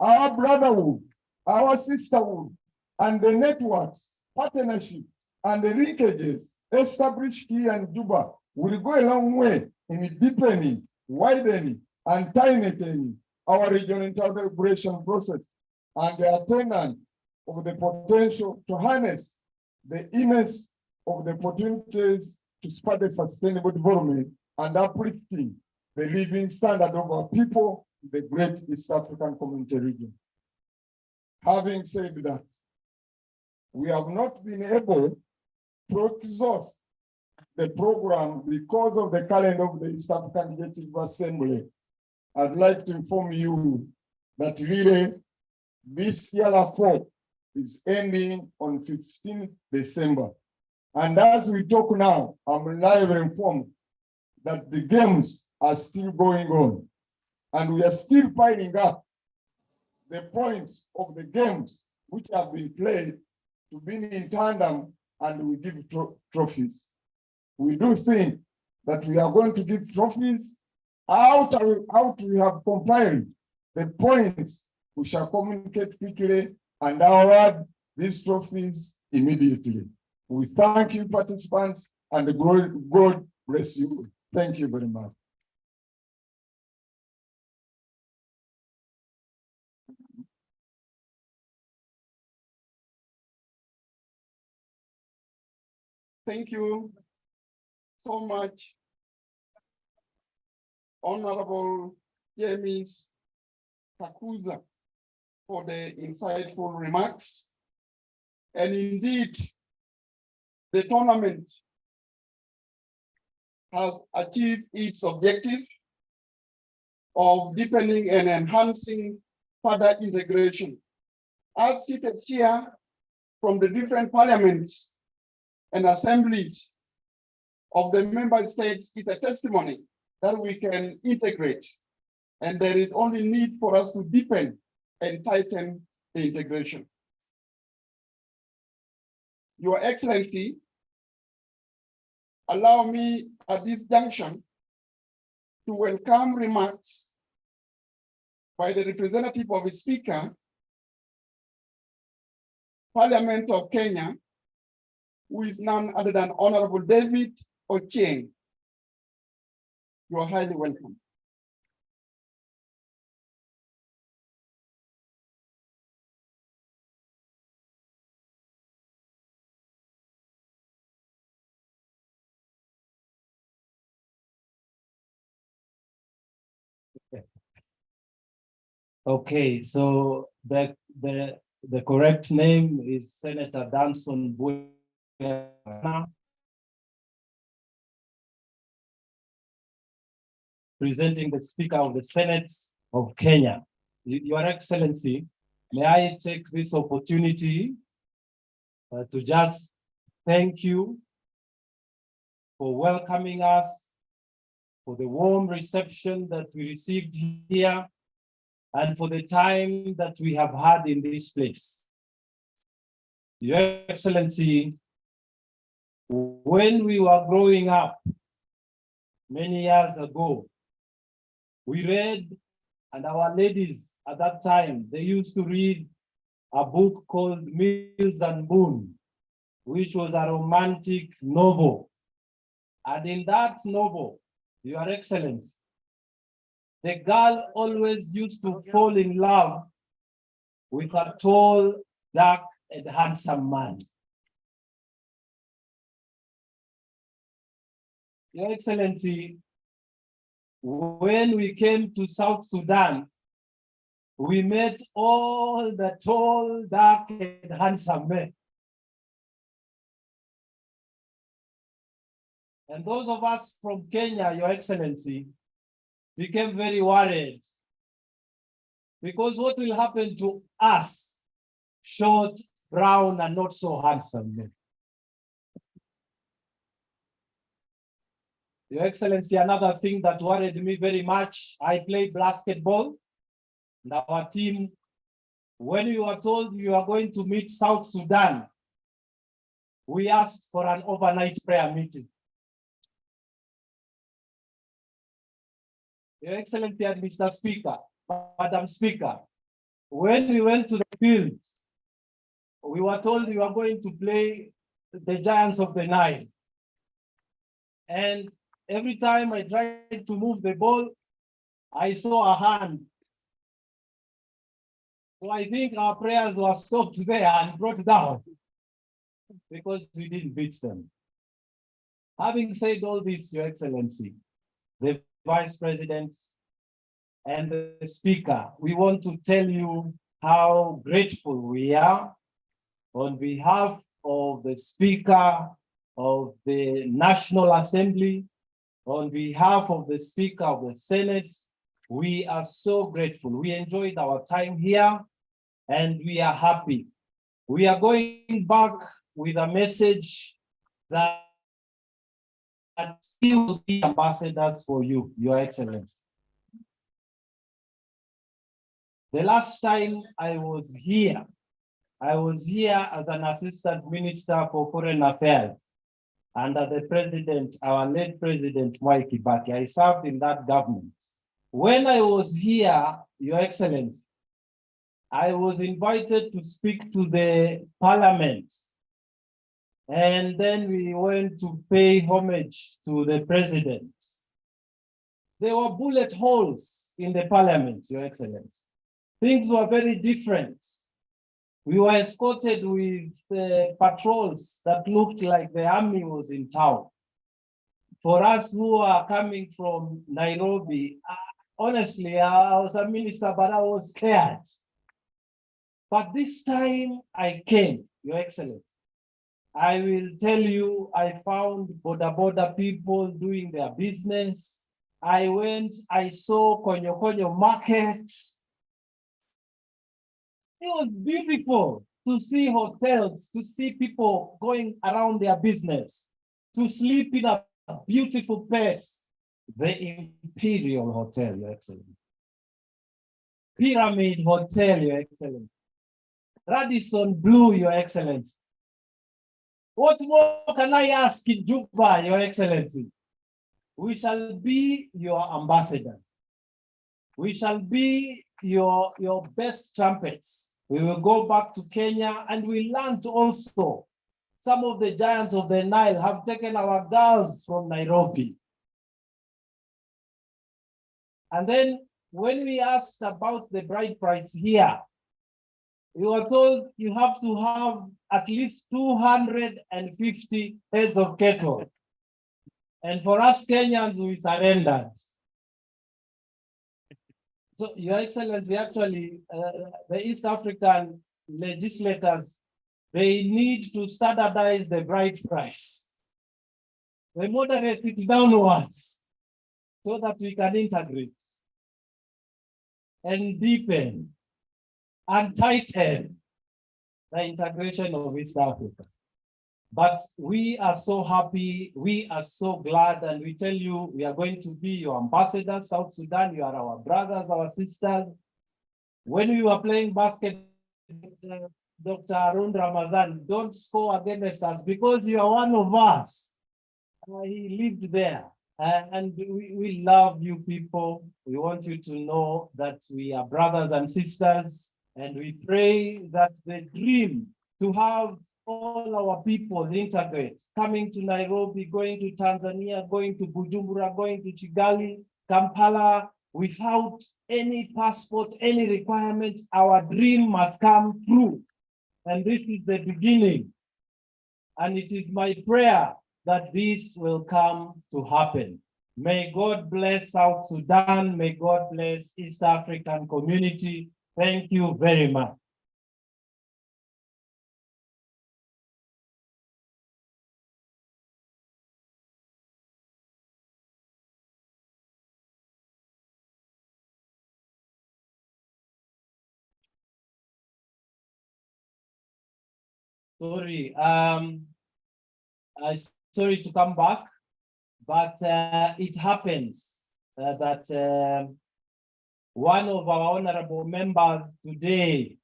our brotherhood, our sisterhood, and the networks, partnerships, and the linkages established here in Juba will go a long way in deepening, widening, and tightening our regional integration process and the attainment of the potential to harness the immense of the opportunities to spread the sustainable development and uplifting the living standard of our people in the great East African community region. Having said that, we have not been able to exhaust the program because of the calendar of the East African Legislative Assembly. I'd like to inform you that really this year fall is ending on 15th December. And as we talk now, I'm live informed that the games are still going on. And we are still piling up the points of the games which have been played to be in tandem, and we give trophies. We do think that we are going to give trophies out we have compiled the points. We shall communicate quickly and award these trophies immediately. We thank you, participants, and God bless you. Thank you very much. Thank you so much, Honorable James Kakuza, for the insightful remarks. And indeed, the tournament has achieved its objective of deepening and enhancing further integration. As seated here from the different parliaments and assemblies of the member states is a testimony that we can integrate. And there is only need for us to deepen and tighten the integration. Your Excellency, allow me at this junction to welcome remarks by the representative of the Speaker, Parliament of Kenya, who is none other than Honorable David Ochieng. You are highly welcome. Okay, so the correct name is Senator Danson Buena, presenting the Speaker of the Senate of Kenya. Your Excellency, may I take this opportunity to just thank you for welcoming us, for the warm reception that we received here, and for the time that we have had in this place. Your Excellency, when we were growing up many years ago, we read, and our ladies at that time, they used to read a book called Mills and Boon, which was a romantic novel. And in that novel, Your Excellency, the girl always used to fall in love with a tall, dark, and handsome man. Your Excellency, when we came to South Sudan, we met all the tall, dark, and handsome men. And those of us from Kenya, Your Excellency, became very worried, because what will happen to us, short, brown, and not so handsome men? Your Excellency, another thing that worried me very much, I played basketball, and our team, when we were told we were going to meet South Sudan, we asked for an overnight prayer meeting. Your Excellency and Mr. Speaker, Madam Speaker, when we went to the fields, we were told we were going to play the Giants of the Nile. And every time I tried to move the ball, I saw a hand. So I think our prayers were stopped there and brought down because we didn't beat them. Having said all this, Your Excellency, the Vice President and the Speaker, we want to tell you how grateful we are on behalf of the Speaker of the National Assembly, on behalf of the Speaker of the Senate. We are so grateful. We enjoyed our time here and we are happy. We are going back with a message that we will be ambassadors for you, Your Excellency. The last time I was here as an Assistant Minister for Foreign Affairs under the President, our late President, Mwai Kibaki. I served in that government. When I was here, Your Excellency, I was invited to speak to the Parliament. And then we went to pay homage to the President. There were bullet holes in the Parliament, Your Excellency. Things were very different. We were escorted with patrols that looked like the army was in town. For us who are coming from Nairobi, honestly, I was a minister, but I was scared. But this time I came, Your Excellency. I will tell you, I found border people doing their business. I went, I saw Konyo markets. It was beautiful to see hotels, to see people going around their business, to sleep in a beautiful place, the Imperial Hotel, Your Excellency. Pyramid Hotel, Your Excellency. Radisson Blue, Your Excellency. What more can I ask in Juba, Your Excellency? We shall be your ambassadors. We shall be your best trumpets. We will go back to Kenya and we learned also some of the giants of the Nile have taken our girls from Nairobi. And then when we asked about the bride price here, we were told you have to have at least 250 heads of cattle. And for us Kenyans, we surrendered. So, Your Excellency, actually, the East African legislators, they need to standardize the bride price. They moderate it downwards so that we can integrate and deepen and tighten the integration of East Africa. But we are so happy, we are so glad, and we tell you we are going to be your ambassadors, South Sudan. You are our brothers, our sisters. When we were playing basketball, Dr. Arun Ramadan, don't score against us because you are one of us. He lived there. And we love you people. We want you to know that we are brothers and sisters. And we pray that the dream to have all our people integrate, coming to Nairobi, going to Tanzania, going to Bujumbura, going to Kigali, Kampala, without any passport, any requirement, our dream must come true. And this is the beginning. And it is my prayer that this will come to happen. May God bless South Sudan. May God bless East African community. Thank you very much. Sorry, sorry to come back, but it happens that one of our honorable members today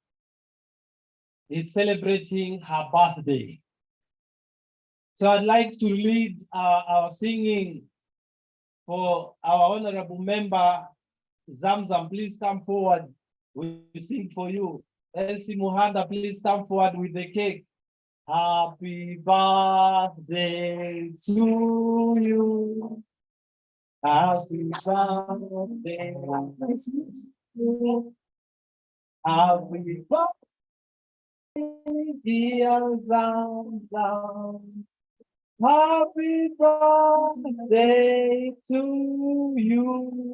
is celebrating her birthday. So I'd like to lead our singing for our honorable member, Zamzam. Please come forward. We sing for you. Elsie Muhanda, please come forward with the cake. Happy birthday to you. Happy birthday. Happy birthday, dear Zamzam. Happy birthday to you.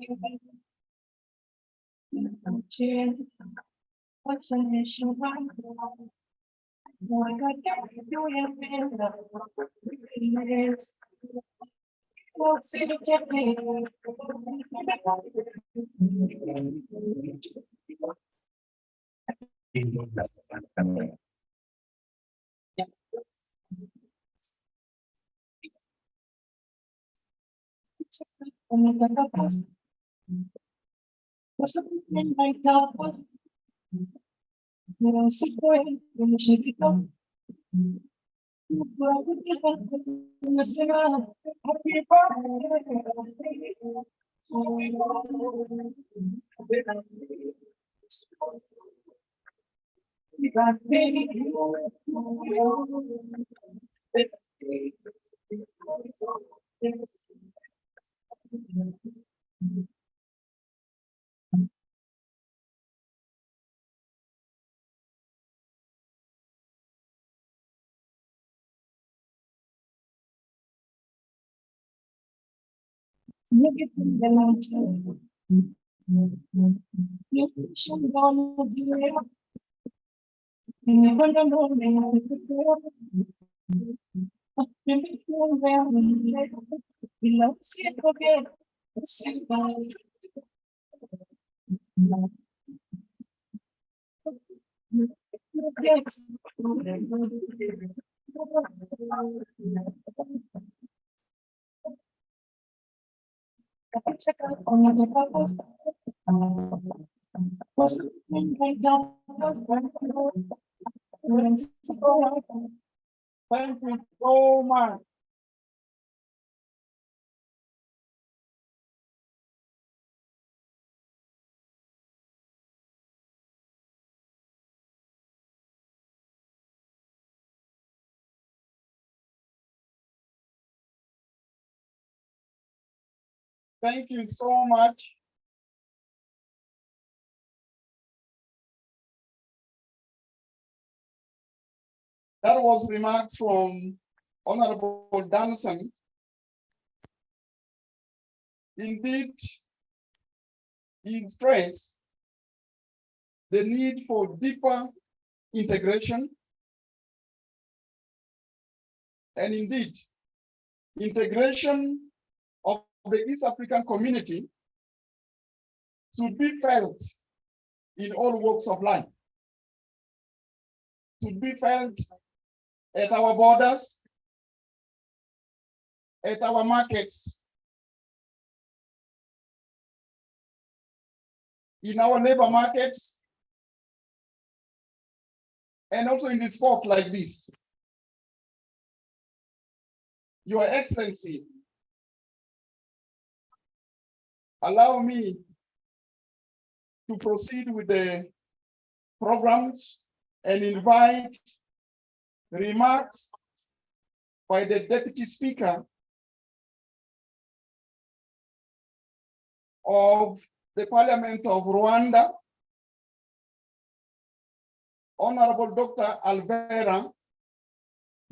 Thank you so much. Thank you so much. That was remarks from Honorable Danson. Indeed, he expressed the need for deeper integration. And indeed, integration of the East African community should be felt in all walks of life. Should be felt at our borders, at our markets, in our labor markets, and also in the sport like this. Your Excellency, allow me to proceed with the programs and invite remarks by the Deputy Speaker of the Parliament of Rwanda, Honorable Dr. Alvera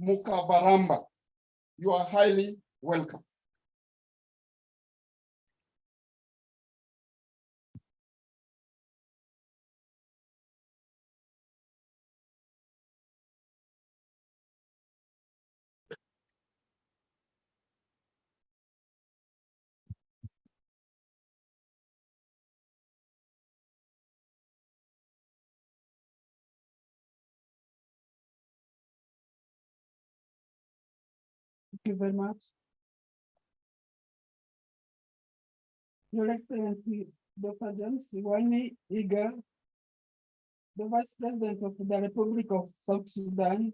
Mukabaramba. You are highly welcome. Thank you very much. Your Excellency, Dr. James Iwani Iga, the Vice President of the Republic of South Sudan,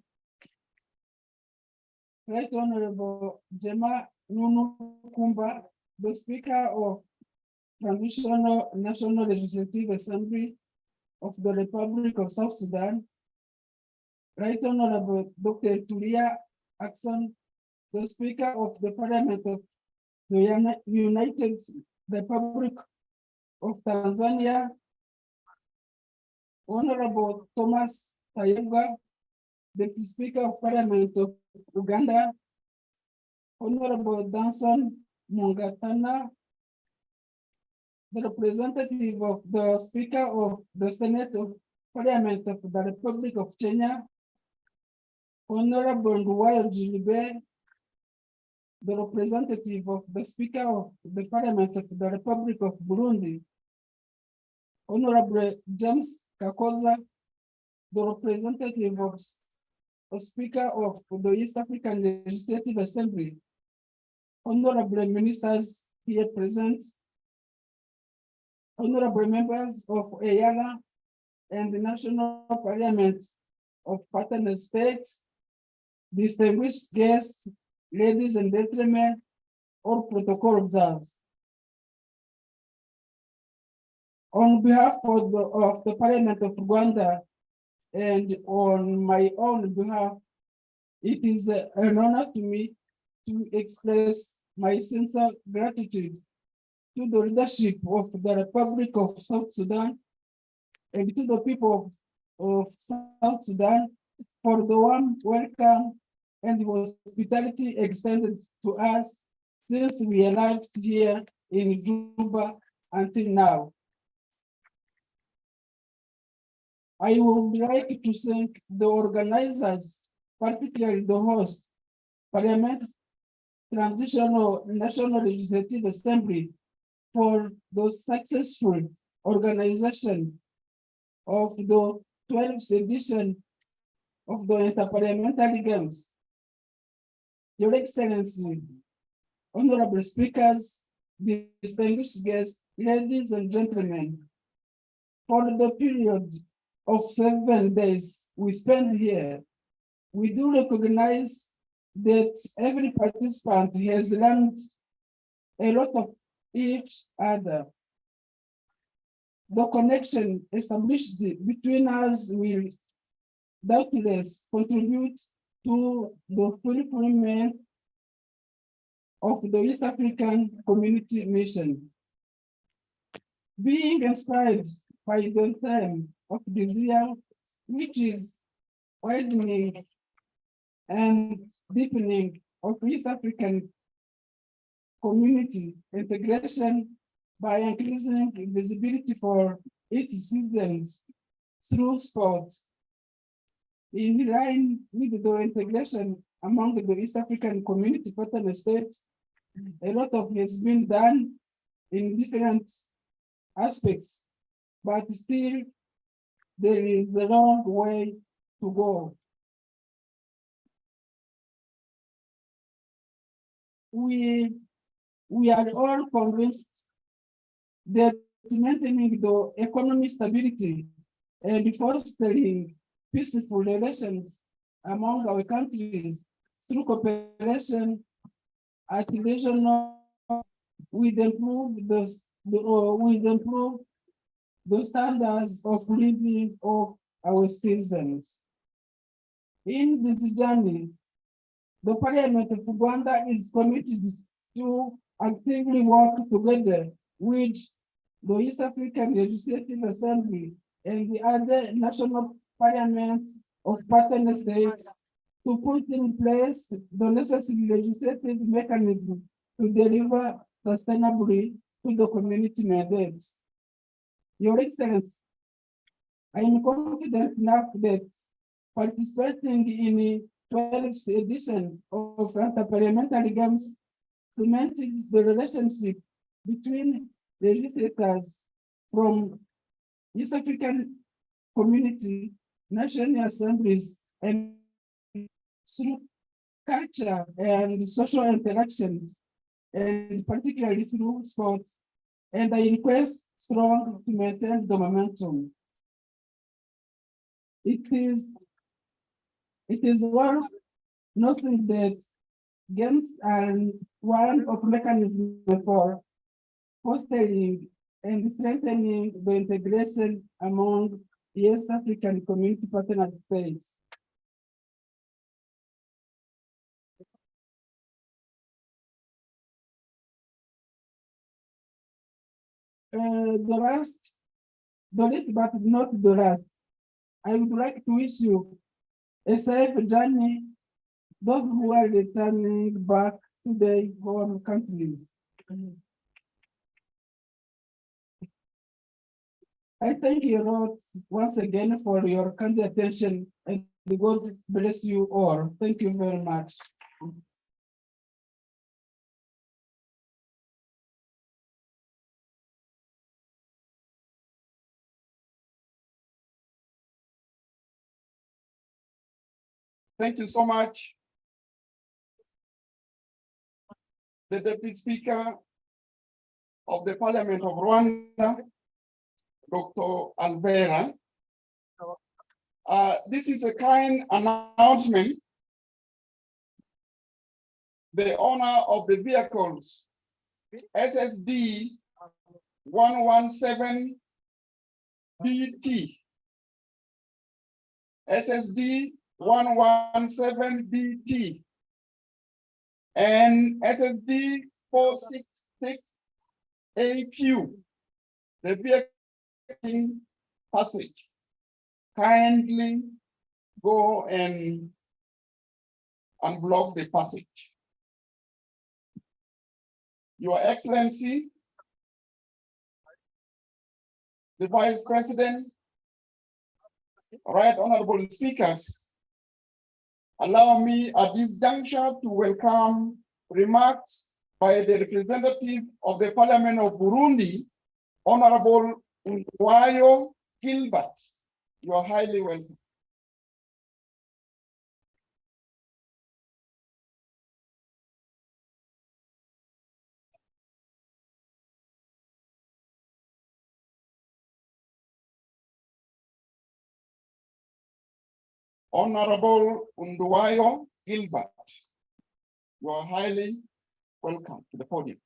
Right Honorable Jema Nunu Kumba, the Speaker of Transitional National Legislative Assembly of the Republic of South Sudan, Right Honorable Dr. Tulia Ackson, the Speaker of the Parliament of the United Republic of Tanzania, Honorable Thomas Tayebwa, the Speaker of Parliament of Uganda, Honorable Danson Mungatana, the representative of the Speaker of the Senate of Parliament of the Republic of Kenya, Honorable Nduwayo Gilbert, the representative of the Speaker of the Parliament of the Republic of Burundi, Honorable James Kakoza, the representative of the Speaker of the East African Legislative Assembly, Honorable Ministers here present, Honorable members of EAC and the National Parliament of partner states, distinguished guests, ladies and gentlemen, all protocol observers. On behalf of the Parliament of Rwanda and on my own behalf, it is an honor to me to express my sincere gratitude to the leadership of the Republic of South Sudan and to the people of South Sudan for the warm welcome and hospitality extended to us since we arrived here in Juba until now. I would like to thank the organizers, particularly the host, Parliament Transitional National Legislative Assembly, for the successful organization of the 12th edition of the Inter-Parliamentary Games. Your Excellency, honorable speakers, distinguished guests, ladies and gentlemen, for the period of 7 days we spend here, we do recognize that every participant has learned a lot of each other. The connection established between us will doubtless contribute to the fulfillment of the East African Community Mission. Being inspired by the theme of this year, which is widening and deepening of East African community integration by increasing visibility for its citizens through sports. In line with the integration among the East African community partner states, a lot of has been done in different aspects, but still there is a long way to go. We are all convinced that maintaining the economic stability and fostering peaceful relations among our countries through cooperation at regional will improve the standards of living of our citizens. In this journey, the Parliament of Uganda is committed to actively work together with the East African Legislative Assembly and the other national parliaments of partner states to put in place the necessary legislative mechanism to deliver sustainably to the community mandates. Your Excellency, I am confident enough that participating in the 12th edition of Inter-Parliamentary Games cemented the relationship between legislators from East African community, national assemblies, and through culture and social interactions, and particularly through sports. And I request strong to maintain the momentum. It is worth noting that games are one of mechanisms for fostering and strengthening the integration among East African community partner states. The least but not the last, I would like to wish you a safe journey, those who are returning back to their home countries. I thank you all once again for your kind attention, and God bless you all. Thank you very much. Thank you so much. The Deputy Speaker of the Parliament of Rwanda, Dr. Alvera. This is a kind announcement. The owner of the vehicles, SSD 117 BT, SSD 117 BT, and SSD 466 AQ, the vehicle passage. Kindly go and unblock the passage. Your Excellency, the Vice President, Right Honorable Speakers, allow me at this juncture to welcome remarks by the representative of the Parliament of Burundi, Honorable Ngwayo Gilbert. You are highly welcome. Honorable Unduwayo Gilbert, you are highly welcome to the podium.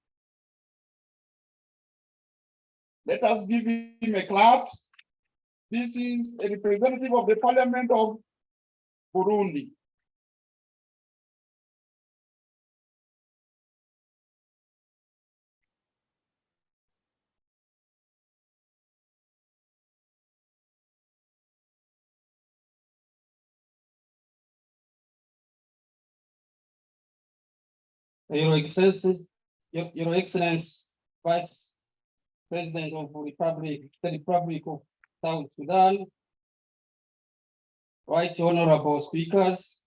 Let us give him a clap. This is a representative of the Parliament of Burundi. Your Excellency, Your Excellence, Vice President of the Republic of South Sudan, Right Honorable Speakers,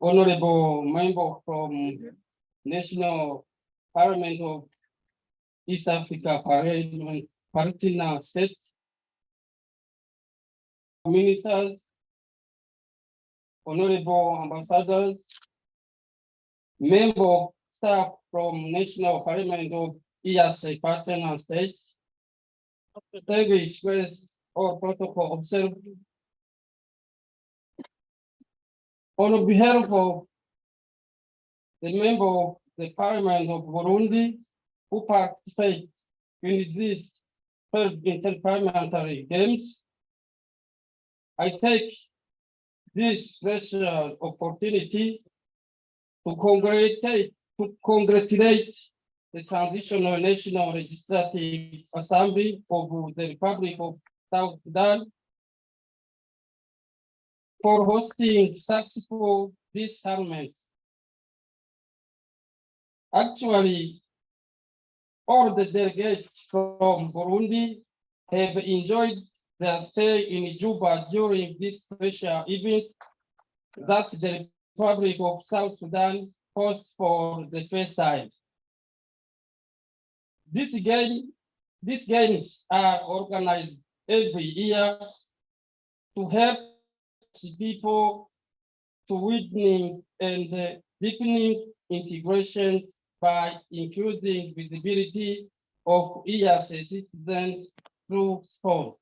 Honorable Member from National Parliament of East Africa Partner State, Ministers, Honorable Ambassadors, Member staff from National Parliament of EAC Partner States, distinguished guests or protocol observed. On behalf of the member of the Parliament of Burundi who participate in these third Inter-Parliamentary Games, I take this special opportunity to congratulate the Transitional National Legislative Assembly of the Republic of South Sudan for hosting successful this tournament. Actually, all the delegates from Burundi have enjoyed their stay in Juba during this special event that the Republic of South Sudan hosts for the first time. These games are organized every year to help people to witness and deepening integration by increasing visibility of EAC citizens through sport.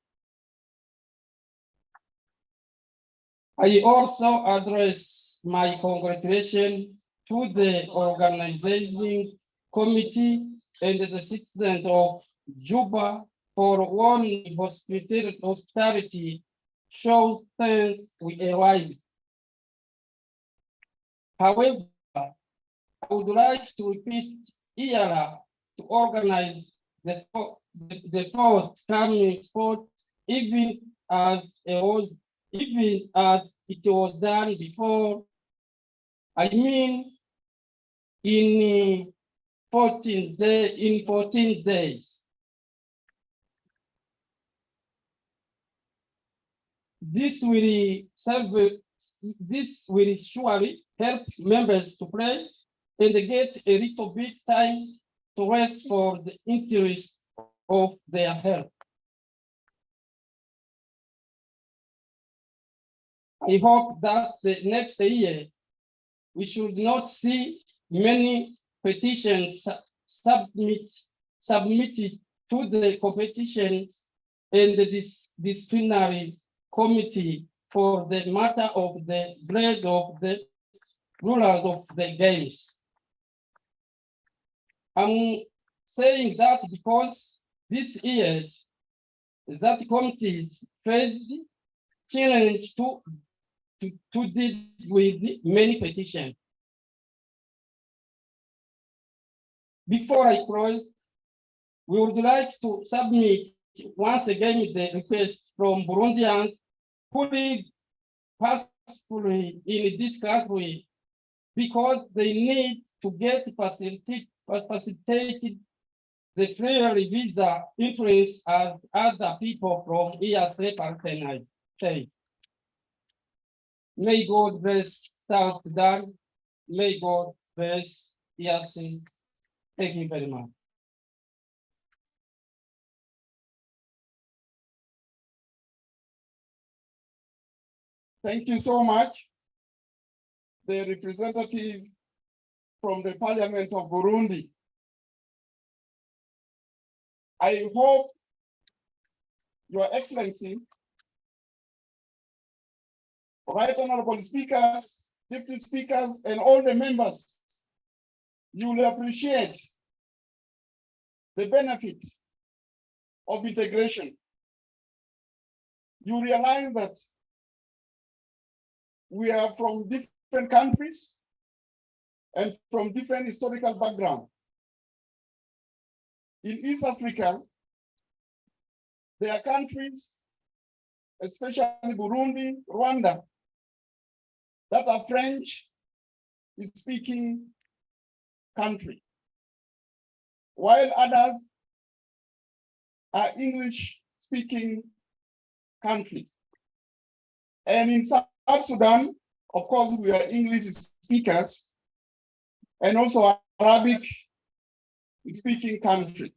I also address my congratulations to the organizing committee and the citizens of Juba for one hospitality show since we arrived. However, I would like to request EAC to organize the forthcoming sport even as it was done before. I mean, in 14 days. This will surely help members to play and get a little bit time to rest for the interest of their health. I hope that the next year we should not see many petitions submitted to the competitions and the disciplinary committee for the matter of the grade of the rulers of the games. I'm saying that because this year that committees faced challenge to deal with many petitions. Before I close, we would like to submit once again the request from Burundians who live peacefully in this country because they need to get facilitated the free visa entrance as other people from EAC partner states. May God bless South Sudan. May God bless EAC. Thank you very much. Thank you so much. The representative from the Parliament of Burundi. I hope, Your Excellency, Right Honorable Speakers, Deputy Speakers, and all the members, you will appreciate the benefit of integration. You realize that we are from different countries and from different historical backgrounds. In East Africa, there are countries, especially Burundi, Rwanda, that are French-speaking country, while others are English-speaking country. And in South Sudan, of course, we are English speakers and also Arabic-speaking country.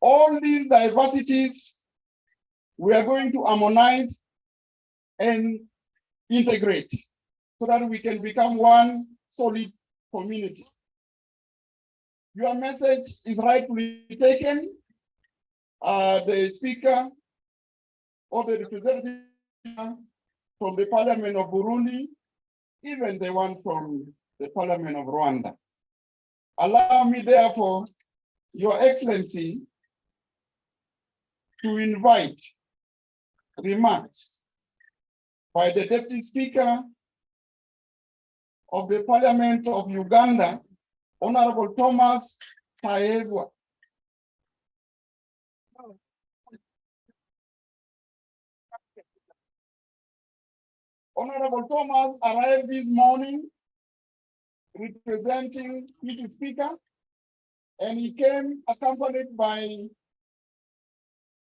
All these diversities, we are going to harmonize and integrate so that we can become one solid community. Your message is rightfully taken. The speaker or the representative from the Parliament of Burundi, even the one from the Parliament of Rwanda. Allow me, therefore, Your Excellency, to invite remarks by the Deputy Speaker of the Parliament of Uganda, Honorable Thomas Taegwa. Honorable Thomas arrived this morning representing Mr. Speaker, and he came accompanied by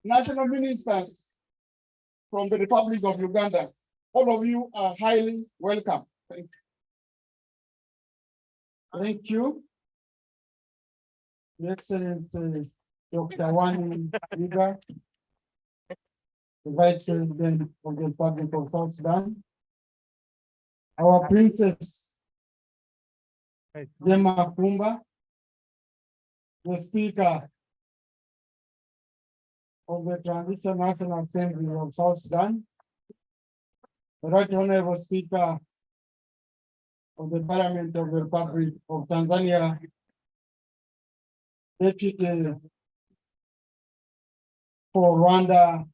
national ministers from the Republic of Uganda. All of you are highly welcome. Thank you. Thank you. Your Excellency Dr. Wani Iga, the Vice President of the Republic of South Sudan. Our Princess Jema Kumba, the Speaker of the Transitional National Assembly of South Sudan, the Right Honorable Speaker of the Parliament of the Republic of Tanzania, Deputy for Rwanda,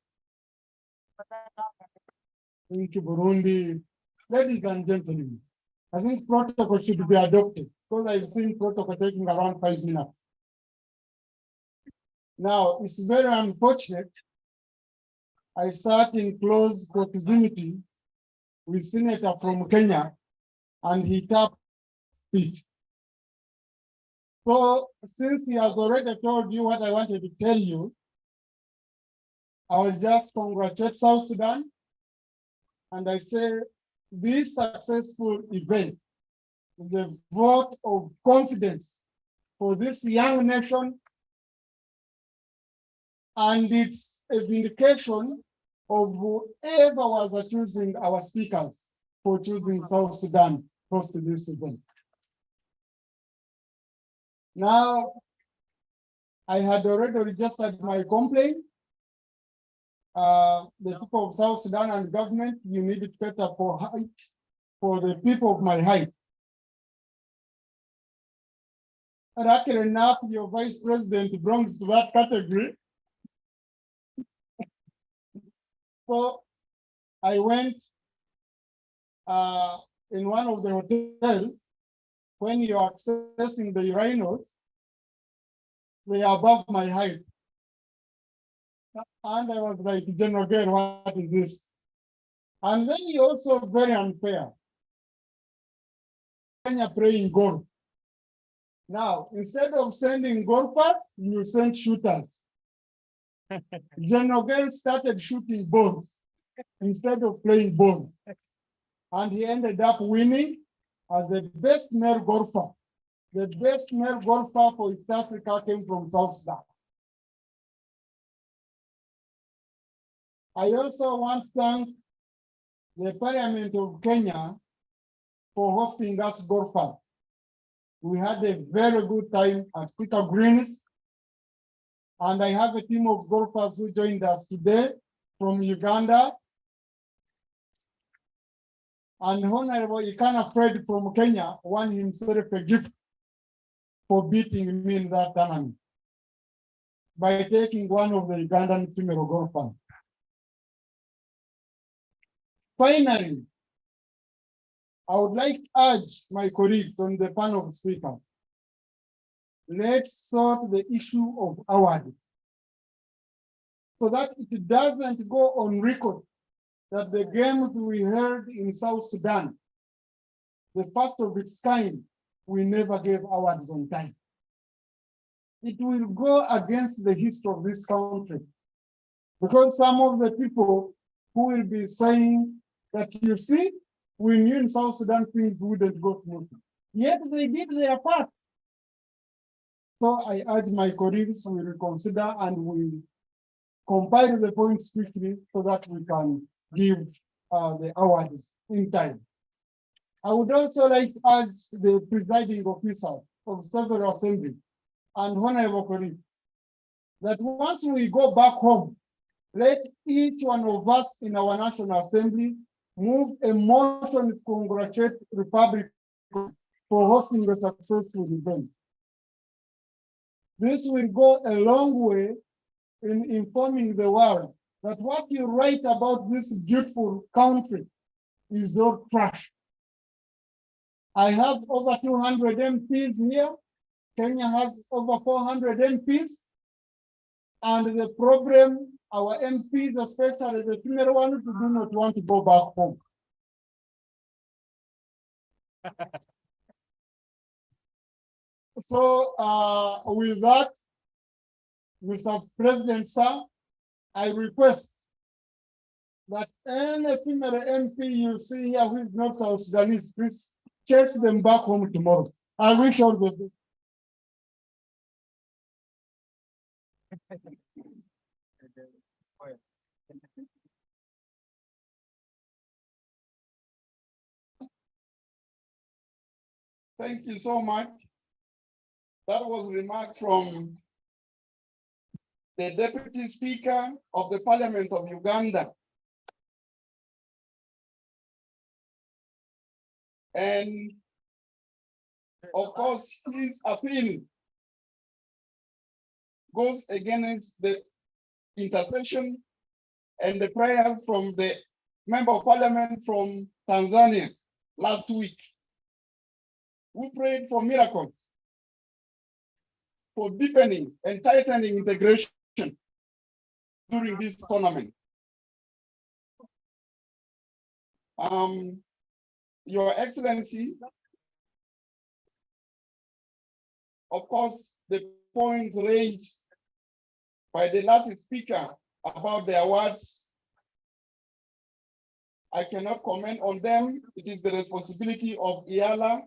thank you, Burundi. Ladies and gentlemen, I think protocol should be adopted because I've seen protocol taking around 5 minutes. Now, it's very unfortunate. I sat in close proximity with Senator from Kenya, and he tapped it. So since he has already told you what I wanted to tell you, I will just congratulate South Sudan. And I say this successful event is a vote of confidence for this young nation. And it's a vindication of whoever was choosing our speakers for choosing South Sudan host to this event. Now, I had already registered my complaint. The people of South Sudan and government, you need it better for height, for the people of my height. Luckily enough, your vice president belongs to that category. So I went in one of the hotels. When you're accessing the urinals, they are above my height. And I was like, General Gain, what is this? And then you're also very unfair. When you're playing golf. Now, instead of sending golfers, you send shooters. General Gain started shooting balls instead of playing balls. And he ended up winning as the best male golfer. The best male golfer for East Africa came from South Sudan. I also want to thank the Parliament of Kenya for hosting us golfers. We had a very good time at Speaker Greens. And I have a team of golfers who joined us today from Uganda, And Honorable Ikana Fred from Kenya won himself a gift for beating me in that tournament by taking one of the Ugandan female golfers. Finally, I would like to urge my colleagues on the panel of speakers, let's sort the issue of awards so that it doesn't go on record that the games we held in South Sudan, the first of its kind, we never gave awards on time. It will go against the history of this country because some of the people who will be saying that, you see, we knew in South Sudan things wouldn't go smoothly. Yet they did their part. So I urge my colleagues, we reconsider and we compile the points quickly so that we can give the awards in time. I would also like to urge the presiding officer of several assemblies and honorable colleagues that once we go back home, let each one of us in our National Assembly move a motion to congratulate the Republic for hosting a successful event. This will go a long way in informing the world that what you write about this beautiful country is all trash. I have over 200 MPs here. Kenya has over 400 MPs. And the problem, our MPs, especially the female ones, do not want to go back home. So with that, Mr. President, sir, I request that any female MP you see here who is not South Sudanese, please chase them back home tomorrow. I wish all the best. Thank you so much. That was remarks from the Deputy Speaker of the Parliament of Uganda. And of course, his appeal goes against the intercession and the prayers from the Member of Parliament from Tanzania last week, who prayed for miracles, for deepening and tightening integration during this tournament. Your Excellency, of course, the points raised by the last speaker about the awards, I cannot comment on them. It is the responsibility of EALA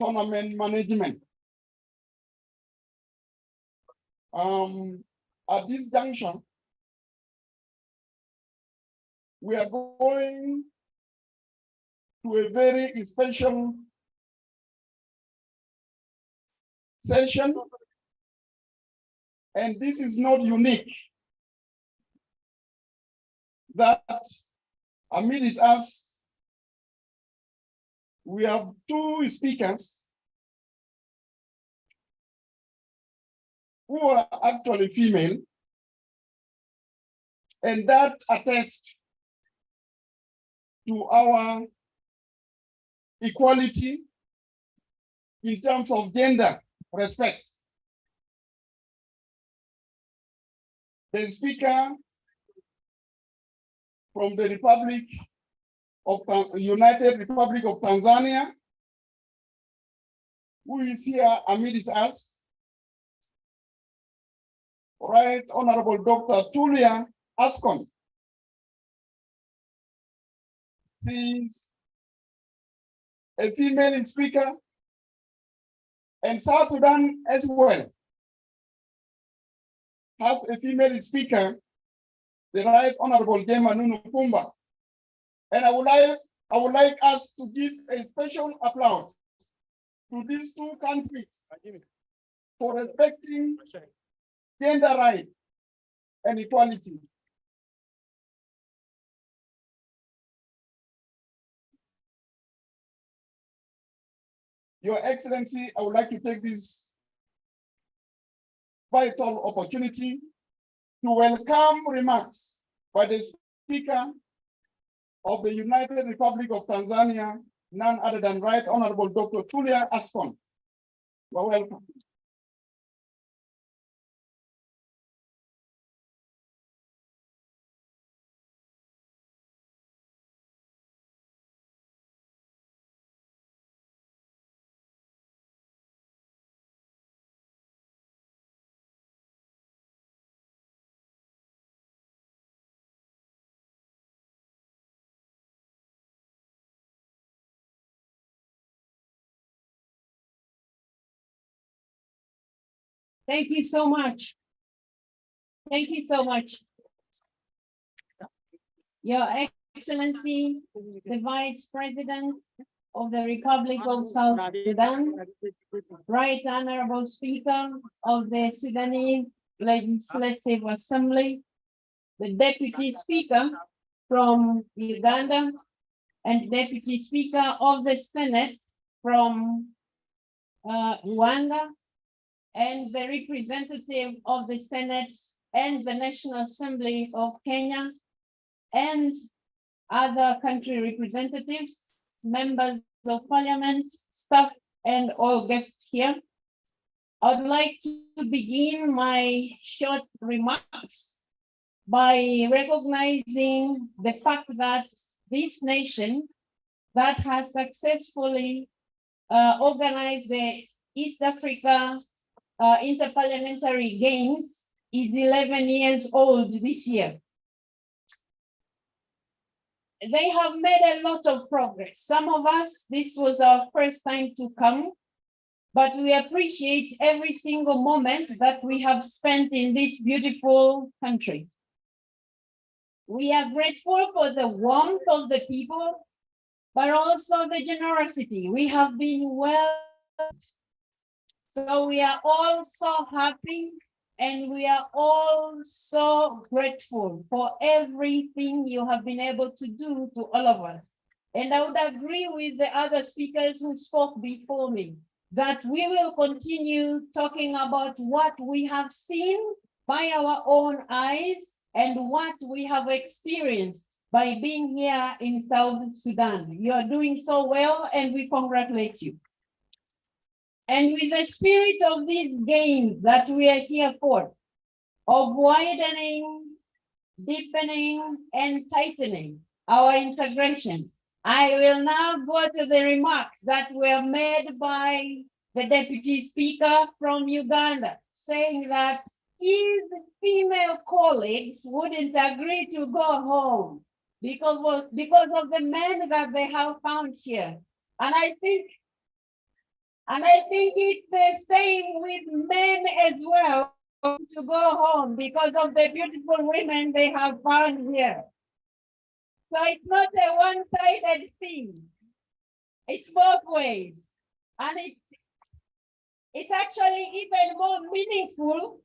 tournament management. At this junction, we are going to a very special session, and this is not unique. That amidst us, we have two speakers who are actually female, and that attests to our equality in terms of gender respect. The speaker from the United Republic of Tanzania, who is here amidst us, Right Honorable Dr. Tulia Askon. She's a female speaker, and South Sudan as well has a female speaker, the Right Honorable Jema Nunu Pumba. And I would like us to give a special applause to these two countries for respecting gender rights and equality. Your Excellency, I would like to take this vital opportunity to welcome remarks by the Speaker of the United Republic of Tanzania, none other than Right Honorable Dr. Tulia Askon. You are welcome. Thank you so much. Thank you so much. Your Excellency, the Vice President of the Republic of South Sudan, Right Honorable Speaker of the Sudanese Legislative Assembly, the Deputy Speaker from Uganda, and Deputy Speaker of the Senate from Rwanda, and the representative of the Senate and the National Assembly of Kenya, and other country representatives, members of parliament, staff, and all guests here. I'd like to begin my short remarks by recognizing the fact that this nation that has successfully organized the East Africa Inter-Parliamentary Games is 11 years old this year. They have made a lot of progress. Some of us, this was our first time to come, but we appreciate every single moment that we have spent in this beautiful country. We are grateful for the warmth of the people, but also the generosity. We have been well. So we are all so happy, and we are all so grateful for everything you have been able to do to all of us. And I would agree with the other speakers who spoke before me that we will continue talking about what we have seen by our own eyes and what we have experienced by being here in South Sudan. You are doing so well, and we congratulate you. And with the spirit of these games that we are here for, of widening, deepening, and tightening our integration, I will now go to the remarks that were made by the Deputy Speaker from Uganda, saying that his female colleagues wouldn't agree to go home because of the men that they have found here. And I think it's the same with men as well, to go home because of the beautiful women they have found here. So it's not a one-sided thing. It's both ways. And it's actually even more meaningful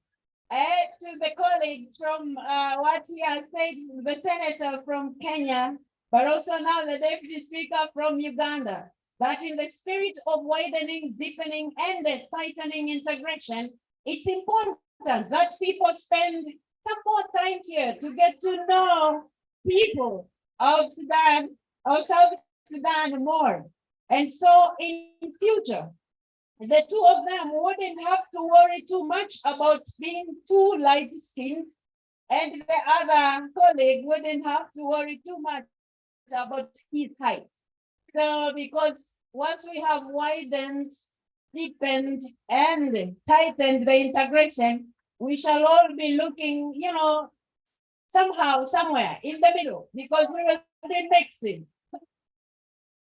to the colleagues from what he has said, the senator from Kenya, but also now the deputy speaker from Uganda, that in the spirit of widening, deepening, and the tightening integration, it's important that people spend some more time here to get to know people of Sudan, of South Sudan more. And so in future, the two of them wouldn't have to worry too much about being too light-skinned, and the other colleague wouldn't have to worry too much about his height. So because once we have widened, deepened, and tightened the integration, we shall all be looking, somehow, somewhere in the middle, because we will be mixing.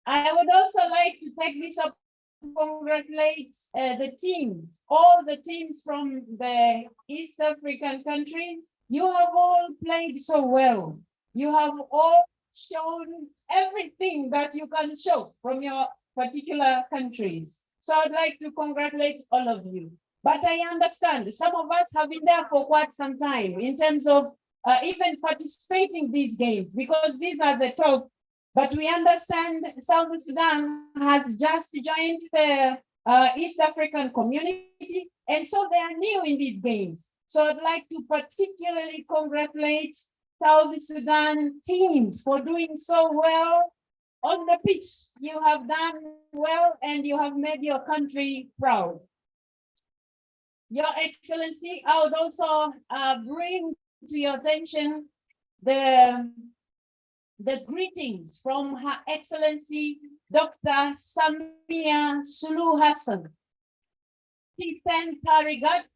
I would also like to take this up to congratulate the teams, all the teams from the East African countries. You have all played so well. You have all shown everything that you can show from your particular countries. So I'd like to congratulate all of you. But I understand some of us have been there for quite some time in terms of even participating in these games, because these are the 12th But we understand South Sudan has just joined the East African community, and so they are new in these games. So I'd like to particularly congratulate South Sudan teams for doing so well on the pitch. You have done well and you have made your country proud. Your Excellency, I would also bring to your attention the greetings from Her Excellency Dr. Samia Suluhu Hassan. He sent her regards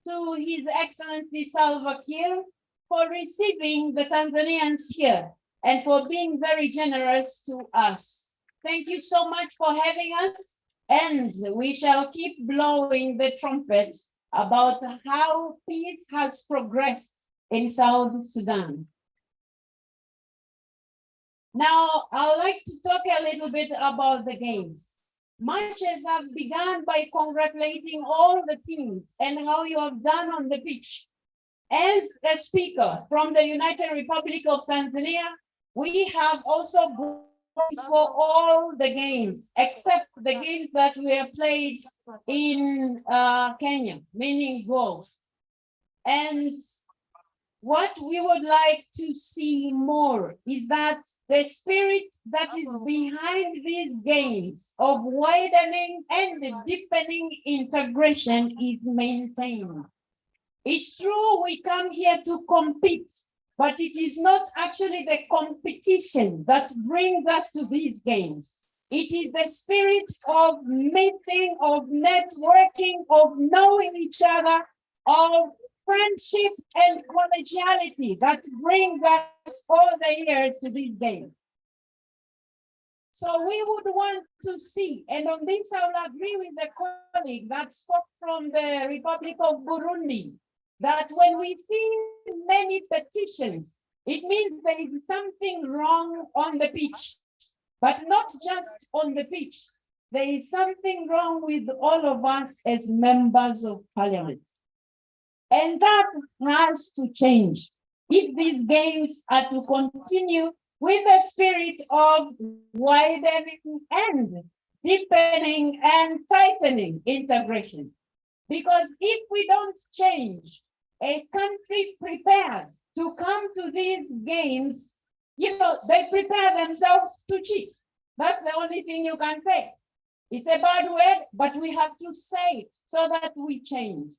to His Excellency Salva Kiir for receiving the Tanzanians here and for being very generous to us. Thank you so much for having us, and we shall keep blowing the trumpet about how peace has progressed in South Sudan. Now, I would like to talk a little bit about the games. Much as I've begun by congratulating all the teams and how you have done on the pitch. As a speaker from the United Republic of Tanzania, we have also votes for all the games, except the games that were played in Kenya, meaning golf. And what we would like to see more is that the spirit that is behind these games of widening and deepening integration is maintained. It's true we come here to compete, but it is not actually the competition that brings us to these games. It is the spirit of meeting, of networking, of knowing each other, of friendship and collegiality that brings us all the years to these games. So we would want to see, and on this I will agree with the colleague that spoke from the Republic of Burundi, that when we see many petitions, it means there is something wrong on the pitch, but not just on the pitch. There is something wrong with all of us as members of parliament. And that has to change if these games are to continue with the spirit of widening and deepening and tightening integration. Because if we don't change, a country prepares to come to these games, they prepare themselves to cheat. That's the only thing you can say. It's a bad word, but we have to say it so that we change.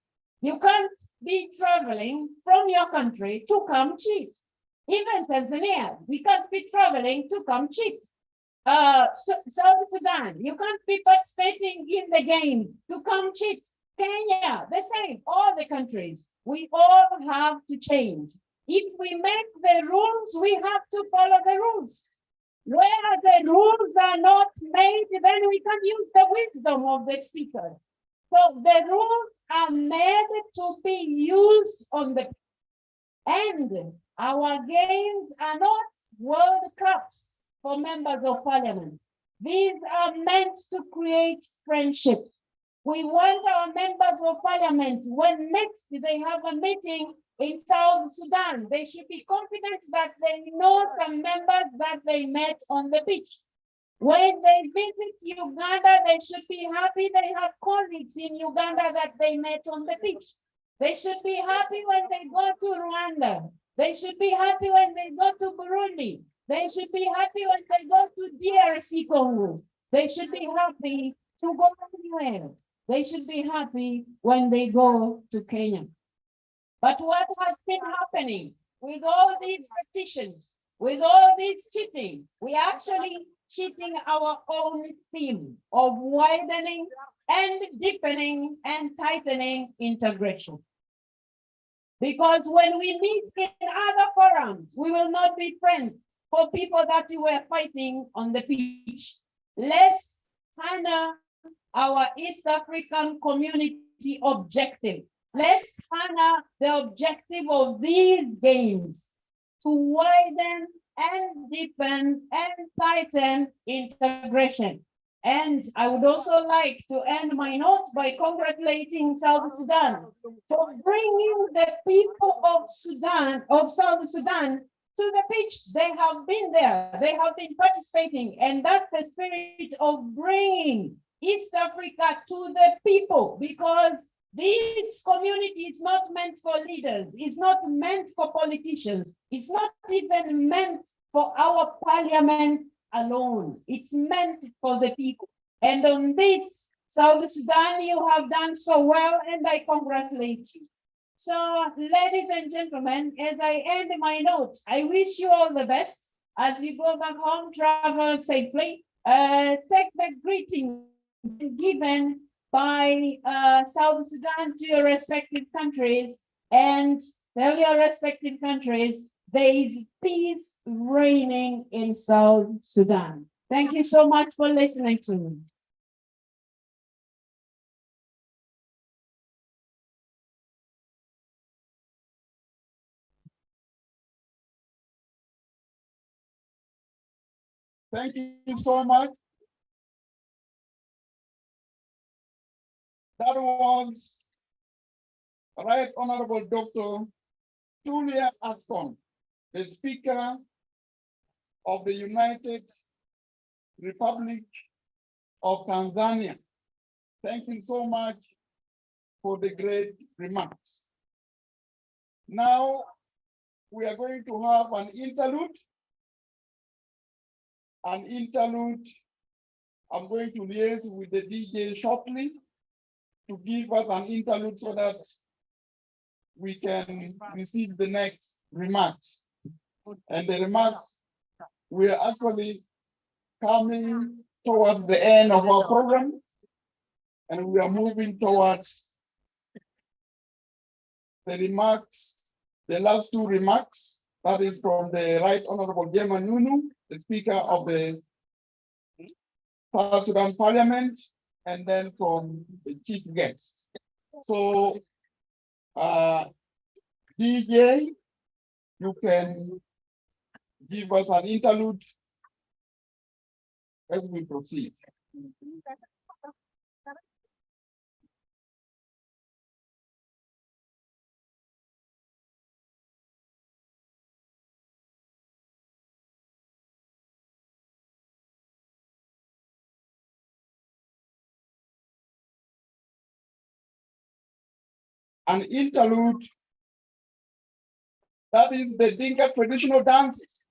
You can't be traveling from your country to come cheat. Even Tanzania, we can't be traveling to come cheat. South Sudan, you can't be participating in the games to come cheat. Kenya, the same, all the countries. We all have to change. If we make the rules, we have to follow the rules. Where the rules are not made, then we can use the wisdom of the speakers. So the rules are made to be used on the, and our games are not World Cups for members of parliament. These are meant to create friendship. We want our members of parliament, when next they have a meeting in South Sudan, they should be confident that they know some members that they met on the pitch. When they visit Uganda, they should be happy they have colleagues in Uganda that they met on the pitch. They should be happy when they go to Rwanda. They should be happy when they go to Burundi. They should be happy when they go to DRC Congo. They should be happy to go anywhere. They should be happy when they go to Kenya. But what has been happening with all these petitions, with all this cheating, we actually cheating our own theme of widening and deepening and tightening integration. Because when we meet in other forums, we will not be friends for people that were fighting on the pitch. Let's honor our East African community objective. Let's honor the objective of these games to widen and deepen and tighten integration. And I would also like to end my note by congratulating South Sudan for bringing the people of South Sudan to the pitch. They have been there, they have been participating, and that's the spirit of bringing East Africa to the people, because this community is not meant for leaders, it's not meant for politicians, it's not even meant for our parliament alone, it's meant for the people. And on this, South Sudan, you have done so well, and I congratulate you. So, ladies and gentlemen, as I end my note, I wish you all the best. As you go back home, travel safely. Take the greeting given by South Sudan to your respective countries, and tell your respective countries there is peace reigning in South Sudan. Thank you so much for listening to me. Thank you so much. That was Right Honorable Dr. Julia Ascon, the Speaker of the United Republic of Tanzania. Thank you so much for the great remarks. Now, we are going to have an interlude. I'm going to liaise with the DJ shortly to give us an interlude so that we can receive the next remarks. And the remarks, we are actually coming towards the end of our program, and we are moving towards the remarks, the last two remarks, that is from the Right Honorable Jema Nunu, the Speaker of the South Sudan Parliament, and then from the chief guest. So, DJ, you can give us an interlude as we proceed. An interlude, that is the Dinka traditional dances.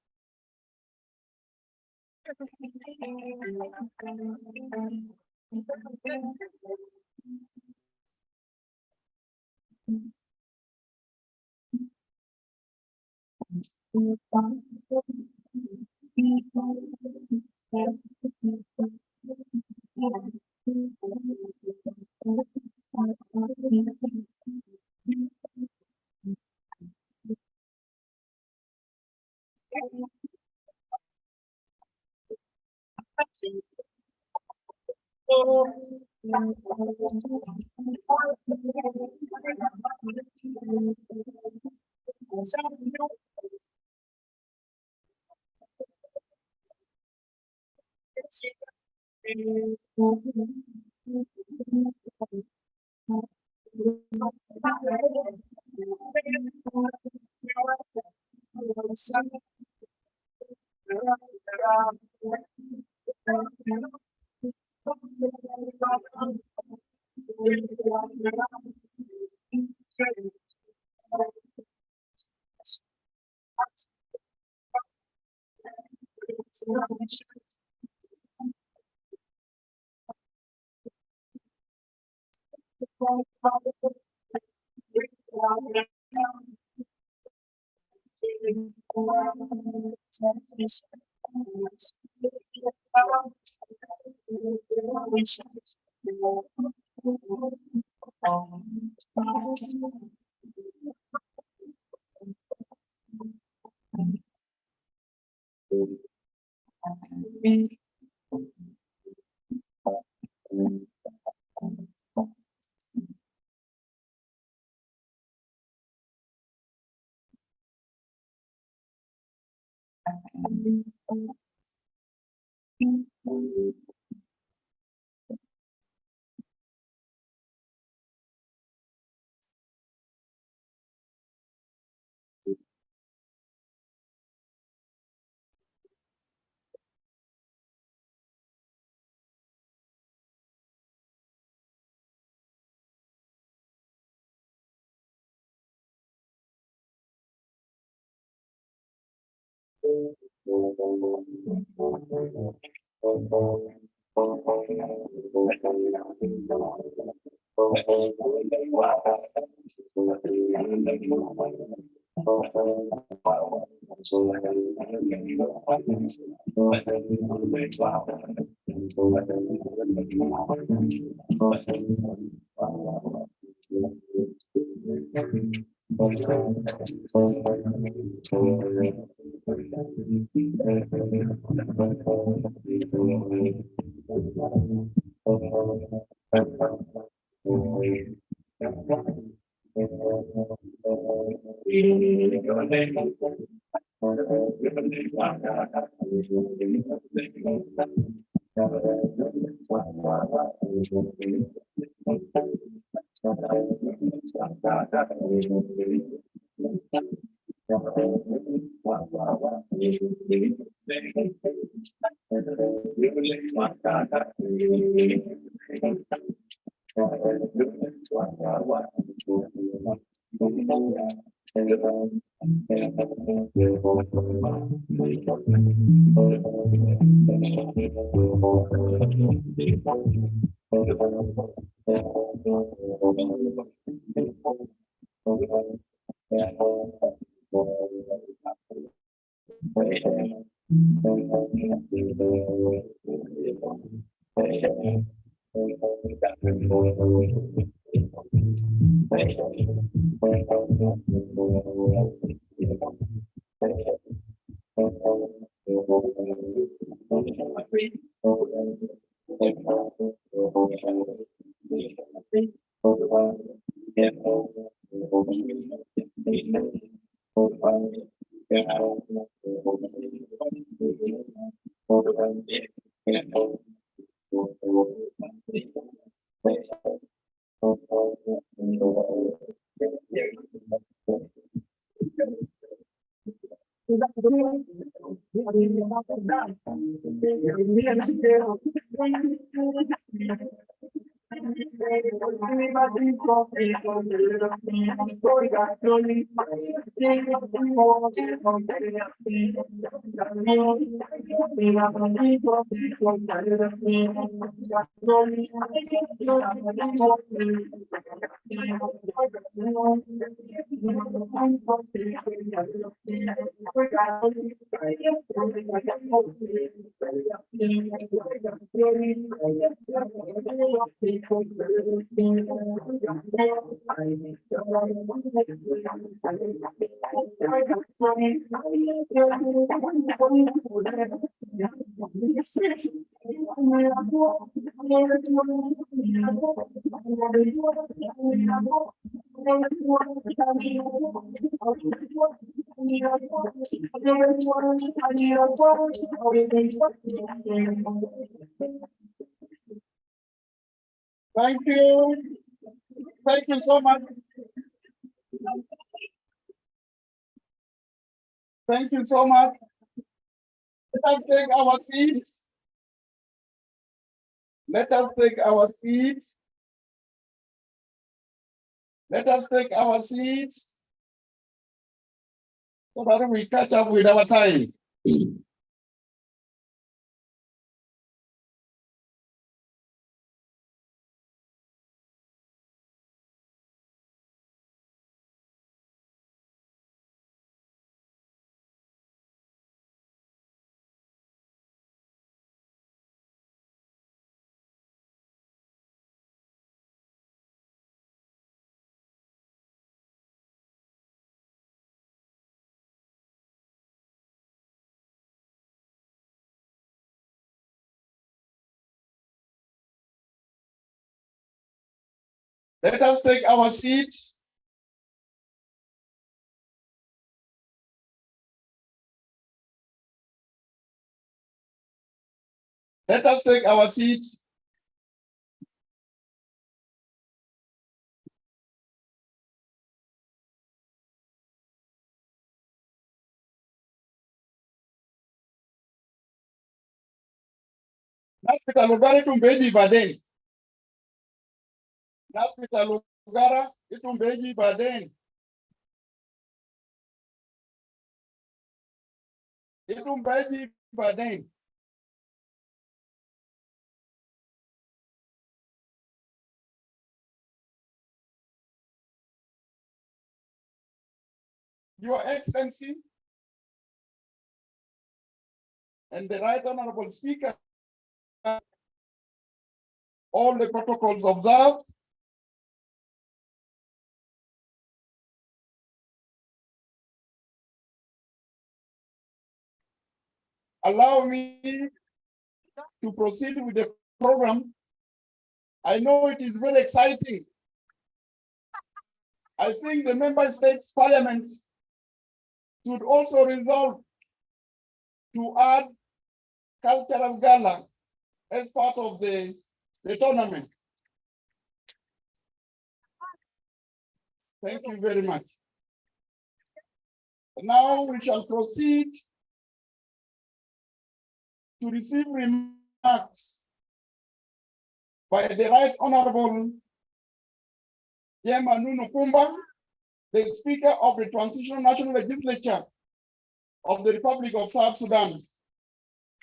Thank you. Thank you so much. Thank you so much. Let us take our seats. Let us take our seats. Let us take our seats so that we catch up with our time. Let us take our seats. Let us take our seats. Naspita Lugara itumbeji baden. Naspita Lugara itumbeji baden. Itumbaji baadaye. Your Excellency and the Right Honorable Speaker, all the protocols observed. Allow me to proceed with the program. I know it is very exciting. I think the member states parliament should also resolve to add cultural gala as part of the tournament. Thank you very much. Now we shall proceed to receive remarks by the Right Honorable Jema Nunu Kumba, the Speaker of the Transitional National Legislature of the Republic of South Sudan.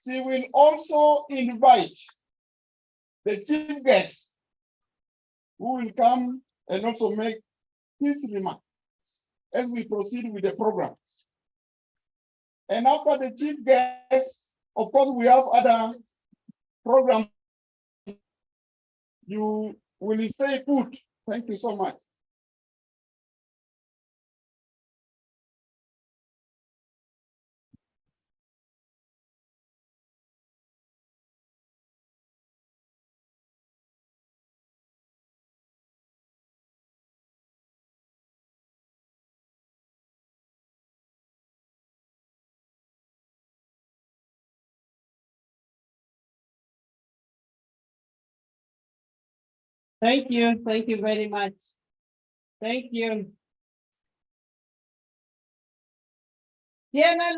She will also invite the chief guest who will come and also make his remarks as we proceed with the program. And after the chief guest, of course, we have other programs. You will stay put. Thank you so much. Thank you very much. Thank you. General,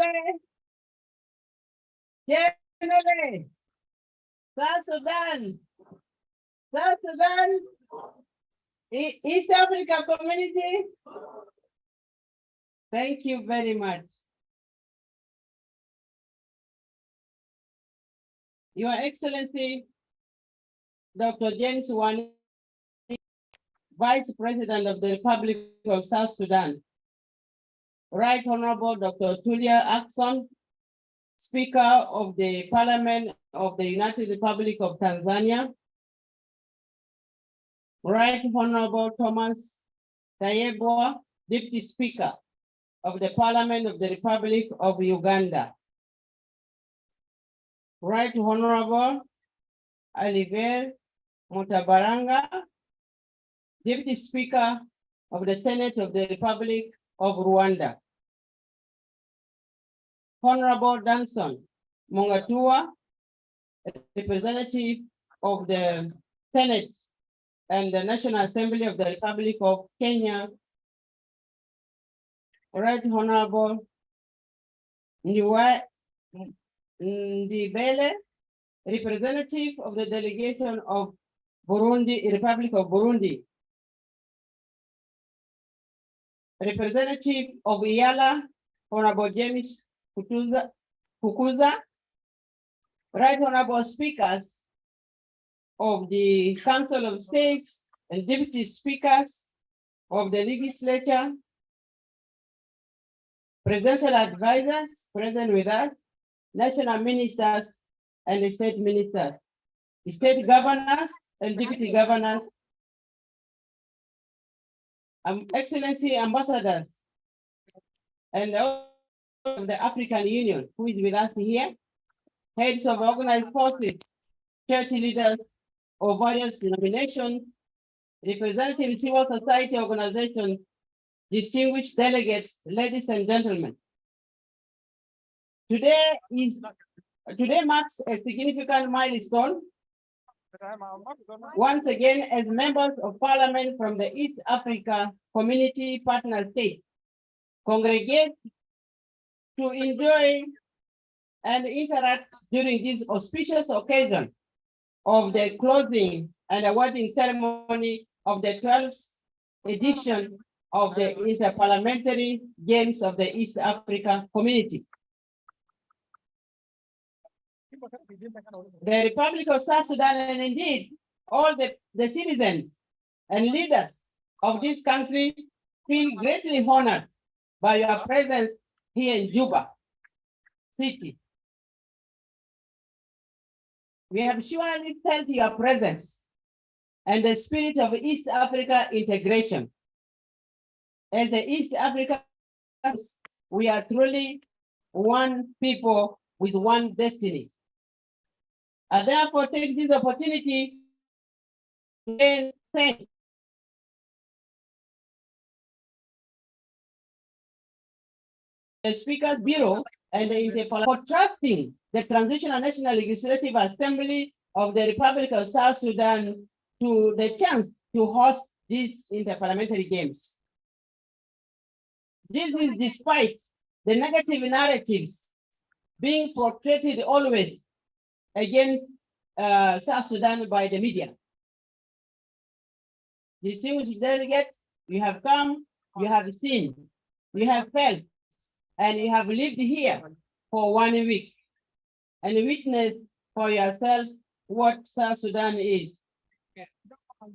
South Sudan, East Africa Community. Thank you very much. Your Excellency, Dr. James Wani, Vice President of the Republic of South Sudan. Right Honorable Dr. Tulia Ackson, Speaker of the Parliament of the United Republic of Tanzania. Right Honorable Thomas Tayebwa, Deputy Speaker of the Parliament of the Republic of Uganda. Right Honorable Oliver Mutabaranga, Deputy Speaker of the Senate of the Republic of Rwanda. Honorable Danson Mungatua, representative of the Senate and the National Assembly of the Republic of Kenya. Right Honorable Ndibele, representative of the delegation of Burundi, Republic of Burundi. Representative of Iyala, Honorable James Kukuza. Right Honorable Speakers of the Council of States and Deputy Speakers of the Legislature, Presidential Advisors present with us, National Ministers and State Ministers, State Governors and Deputy Governors, Excellency Ambassadors, and all of the African Union who is with us here, heads of organized forces, church leaders of various denominations, representative civil society organizations, distinguished delegates, ladies and gentlemen. Today marks a significant milestone. Once again, as members of parliament from the East Africa Community Partner States congregate to enjoy and interact during this auspicious occasion of the closing and awarding ceremony of the 12th edition of the Inter-Parliamentary Games of the East Africa Community. the Republic of South Sudan, and indeed all the citizens and leaders of this country feel greatly honored by your presence here in Juba city. We have surely felt your presence and the spirit of East Africa integration. As the East Africa, we are truly one people with one destiny. I therefore take this opportunity to thank the Speaker's Bureau and the Inter-Parliamentary for trusting the Transitional National Legislative Assembly of the Republic of South Sudan to the chance to host these Inter-Parliamentary Games. This is despite the negative narratives being portrayed always against South Sudan by the media. Distinguished delegates, you have come, you have seen, you have felt, and you have lived here for 1 week and witnessed for yourself what South Sudan is.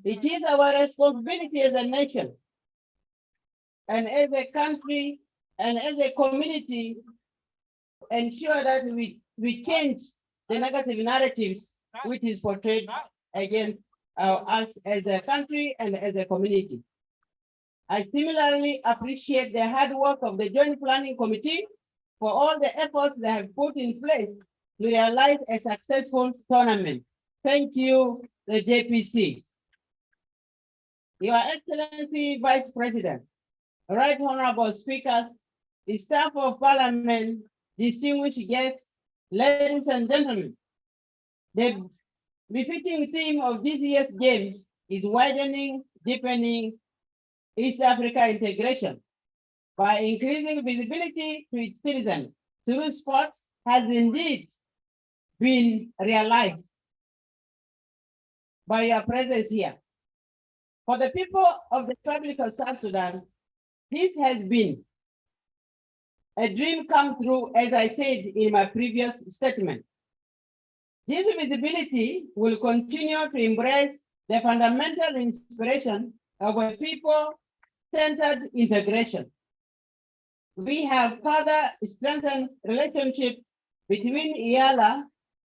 It is our responsibility as a nation and as a country and as a community ensure that we change the negative narratives which is portrayed against us as a country and as a community. I similarly appreciate the hard work of the Joint Planning Committee for all the efforts they have put in place to realize a successful tournament. Thank you, the JPC. Your Excellency Vice President, Right Honorable Speakers, the staff of Parliament, distinguished guests, ladies and gentlemen, the befitting theme of this year's game is widening, deepening East Africa integration by increasing visibility to its citizens through sports has indeed been realized by your presence here. For the people of the Republic of South Sudan, this has been a dream come true, as I said in my previous statement. This visibility will continue to embrace the fundamental inspiration of a people-centered integration. We have further strengthened relationship between EALA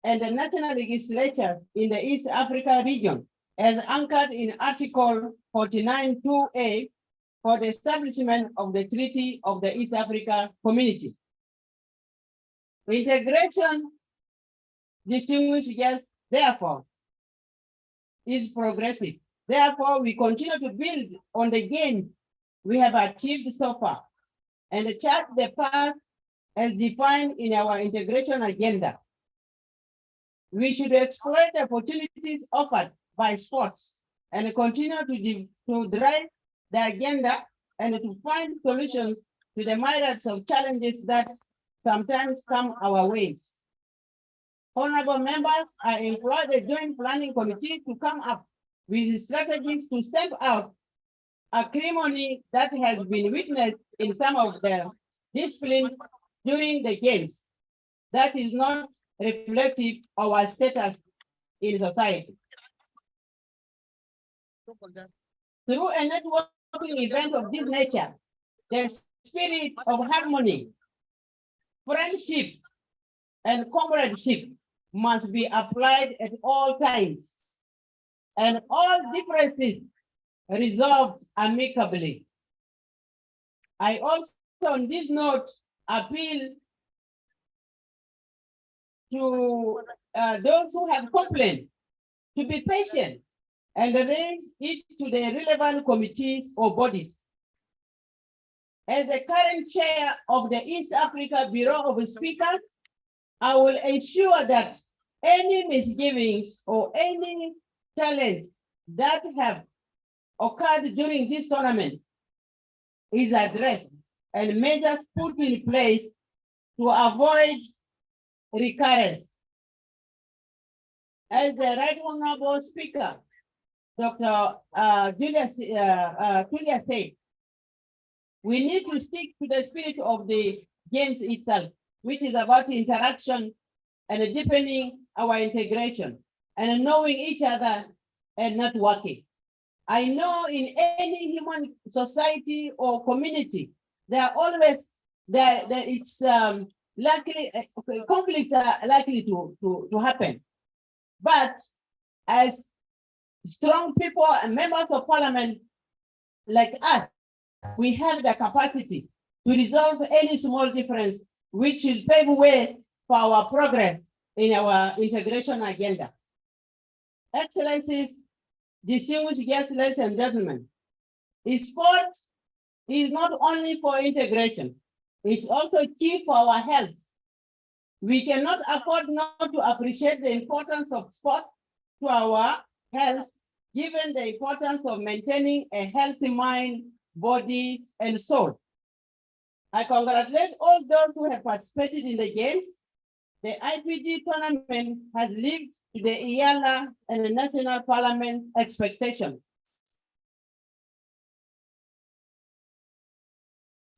and the national legislatures in the East Africa region, as anchored in Article 49(2)(a) for the establishment of the Treaty of the East Africa Community. Integration, distinguished guests, therefore, is progressive. Therefore, we continue to build on the gains we have achieved so far and chart the path as defined in our integration agenda. We should exploit the opportunities offered by sports and continue to drive the agenda and to find solutions to the myriads of challenges that sometimes come our ways. Honorable members, I implore the Joint Planning Committee to come up with strategies to stamp out acrimony that has been witnessed in some of the disciplines during the games that is not reflective of our status in society. Through a networking event of this nature, the spirit of harmony, friendship, and comradeship must be applied at all times, and all differences resolved amicably. I also, on this note, appeal to those who have complained to be patient and raise it to the relevant committees or bodies. As the current chair of the East Africa Bureau of Speakers, I will ensure that any misgivings or any challenge that have occurred during this tournament is addressed and measures put in place to avoid recurrence. As the Right Honorable Speaker, Dr. Julia said, we need to stick to the spirit of the games itself, which is about interaction and deepening our integration and knowing each other and networking. I know in any human society or community, there are always it's likely conflicts are likely to happen. But as strong people and members of parliament like us, we have the capacity to resolve any small difference, which will pave way for our progress in our integration agenda. Excellencies, distinguished guests, ladies and gentlemen, sport is not only for integration, it's also key for our health. We cannot afford not to appreciate the importance of sport to our health, given the importance of maintaining a healthy mind, body, and soul. I congratulate all those who have participated in the games. The IPG tournament has lived to the EALA and the National Parliament expectation.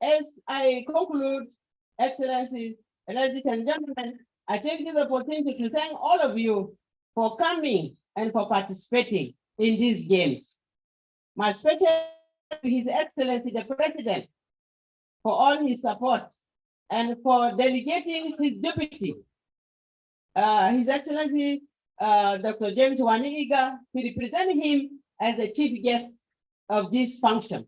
As I conclude, Excellencies, ladies and gentlemen, I take this opportunity to thank all of you for coming and for participating in these games. My special thanks to His Excellency, the President, for all his support and for delegating his deputy, His Excellency, Dr. James Waniiga, to represent him as the chief guest of this function.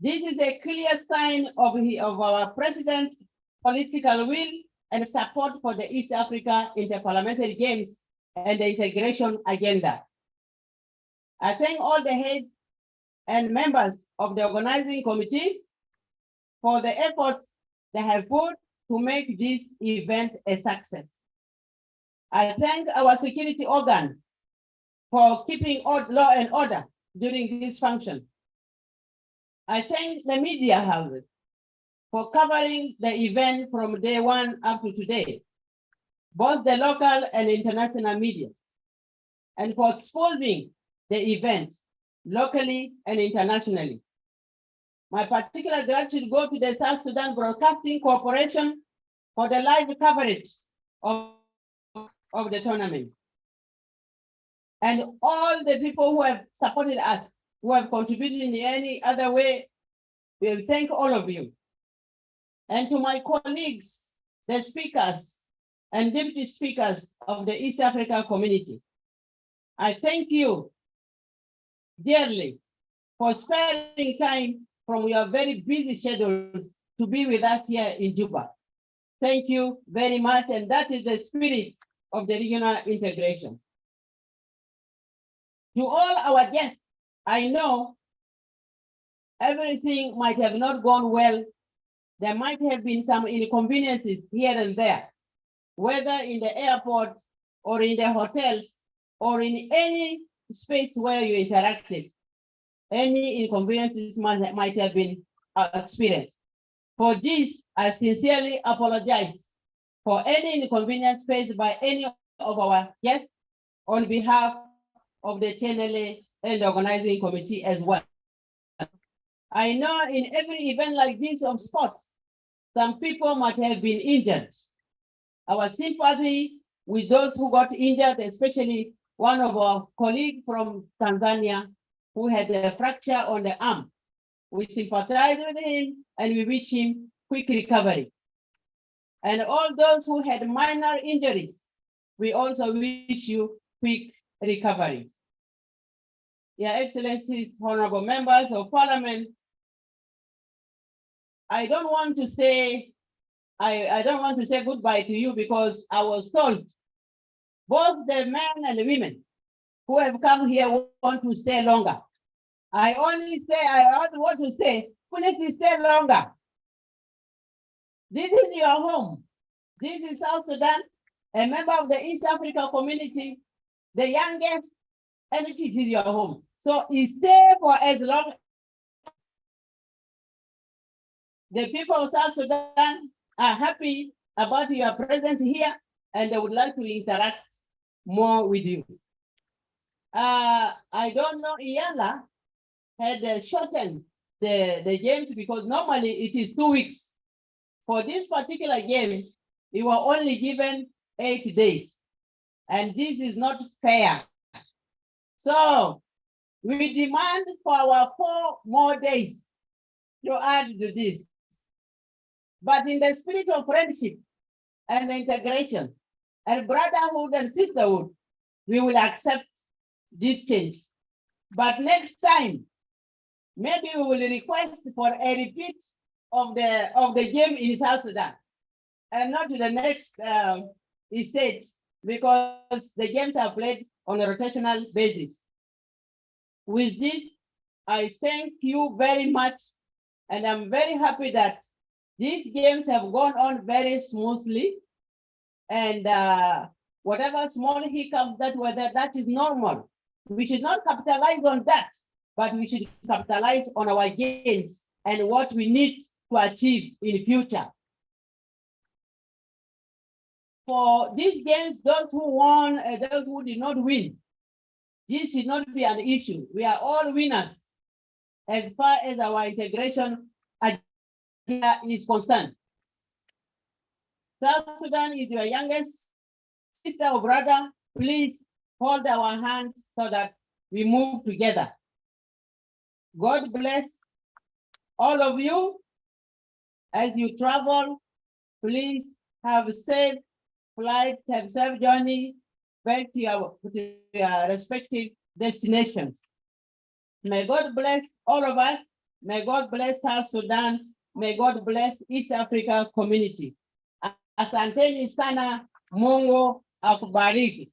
This is a clear sign of our president's political will and support for the East Africa Inter-Parliamentary Games and the integration agenda. I thank all the heads and members of the organizing committees for the efforts they have put to make this event a success. I thank our security organ for keeping law and order during this function. I thank the media houses for covering the event from day one up to today, both the local and international media, and for exposing the event locally and internationally. My particular gratitude goes to the South Sudan Broadcasting Corporation for the live coverage of the tournament. And all the people who have supported us, who have contributed in any other way, we thank all of you. And to my colleagues, the speakers and deputy speakers of the East Africa community, I thank you dearly for sparing time from your very busy schedules to be with us here in Juba. Thank you very much, and that is the spirit of the regional integration. To all our guests, I know everything might have not gone well. There might have been some inconveniences here and there, whether in the airport or in the hotels or in any space where you interacted. Any inconveniences might have been experienced. For this, I sincerely apologize for any inconvenience faced by any of our guests on behalf of the TNLA and the organizing committee as well. I know in every event like this of sports, some people might have been injured. Our sympathy with those who got injured, especially one of our colleagues from Tanzania who had a fracture on the arm. We sympathize with him and we wish him quick recovery. And all those who had minor injuries, we also wish you quick recovery. Your Excellencies, honorable members of Parliament, I don't want to say goodbye to you because I was told both the men and the women who have come here want to stay longer. I want to say, please stay longer. This is your home. This is South Sudan, a member of the East Africa community, the youngest, and it is your home. So stay for as long. The people of South Sudan are happy about your presence here, and they would like to interact more with you. I don't know, EALA had shortened the games because normally it is 2 weeks. For this particular game, You were only given 8 days, and this is not fair. So we demand for our 4 more days to add to this. But in the spirit of friendship and integration and brotherhood and sisterhood, we will accept this change. But next time, maybe we will request for a repeat of the game in South Sudan and not to the next state, because the games are played on a rotational basis. With this, I thank you very much, and I'm very happy that these games have gone on very smoothly, and whatever small hiccups that were there, that is normal. We should not capitalize on that, but we should capitalize on our gains and what we need to achieve in the future. For these games, those who won and those who did not win, this should not be an issue. We are all winners as far as our integration agenda is concerned. South Sudan is your youngest sister or brother. Please hold our hands so that we move together. God bless all of you as you travel. Please have safe flights, have safe journey back to your respective destinations. May God bless all of us. May God bless South Sudan. May God bless East Africa community. Asanteni sana, Mungu akubariki.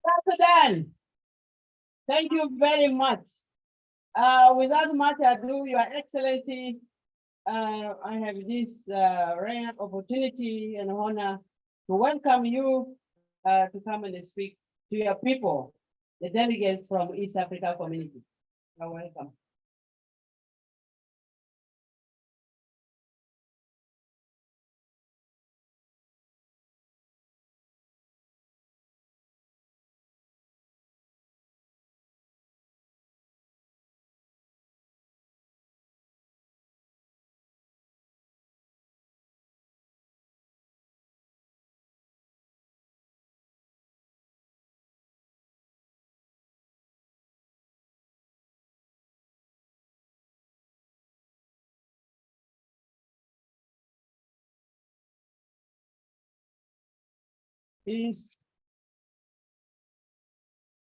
South Sudan, thank you very much. Without much ado, Your Excellency, I have this rare opportunity and honor to welcome you to come and speak to your people, the delegates from East Africa community. You're welcome.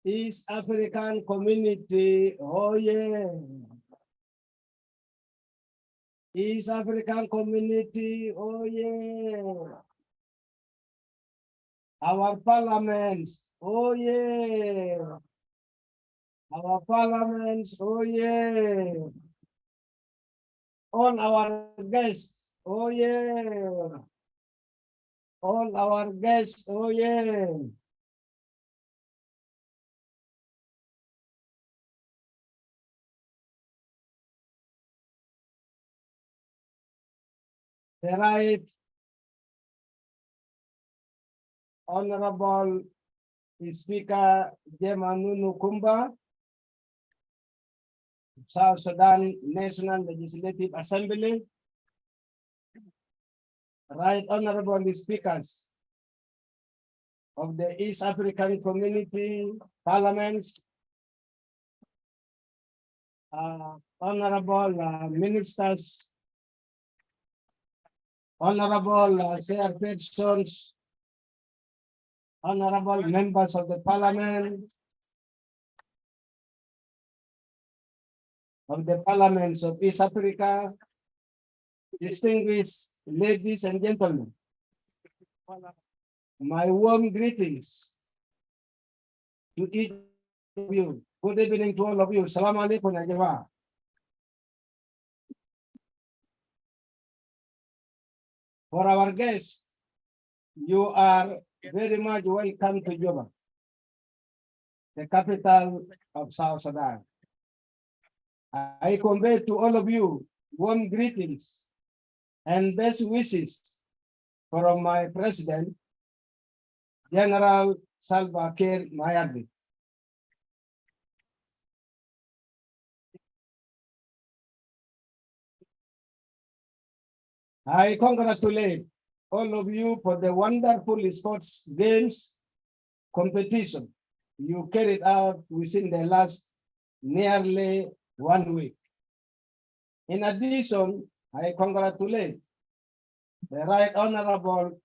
East African community, oh yeah. East African community, oh yeah. Our parliament, oh yeah. Our parliament, oh yeah. All our guests, oh yeah. All our guests, oh yeah. The right Honorable Speaker Jemanunu Kumba, South Sudan National Legislative Assembly, Right Honorable Speakers of the East African Community Parliaments, Honorable Ministers, Honorable chairpersons honorable members of the parliament, of the parliaments of East Africa, distinguished ladies and gentlemen, my warm greetings to each of you. Good evening to all of you. Assalamu alaikum ya jamaa. For our guests, you are very much welcome to Juba, the capital of South Sudan. I convey to all of you warm greetings and best wishes from my president, General Salva Kiir Mayardit. I congratulate all of you for the wonderful sports games competition you carried out within the last nearly 1 week. In addition, I congratulate the Right Honorable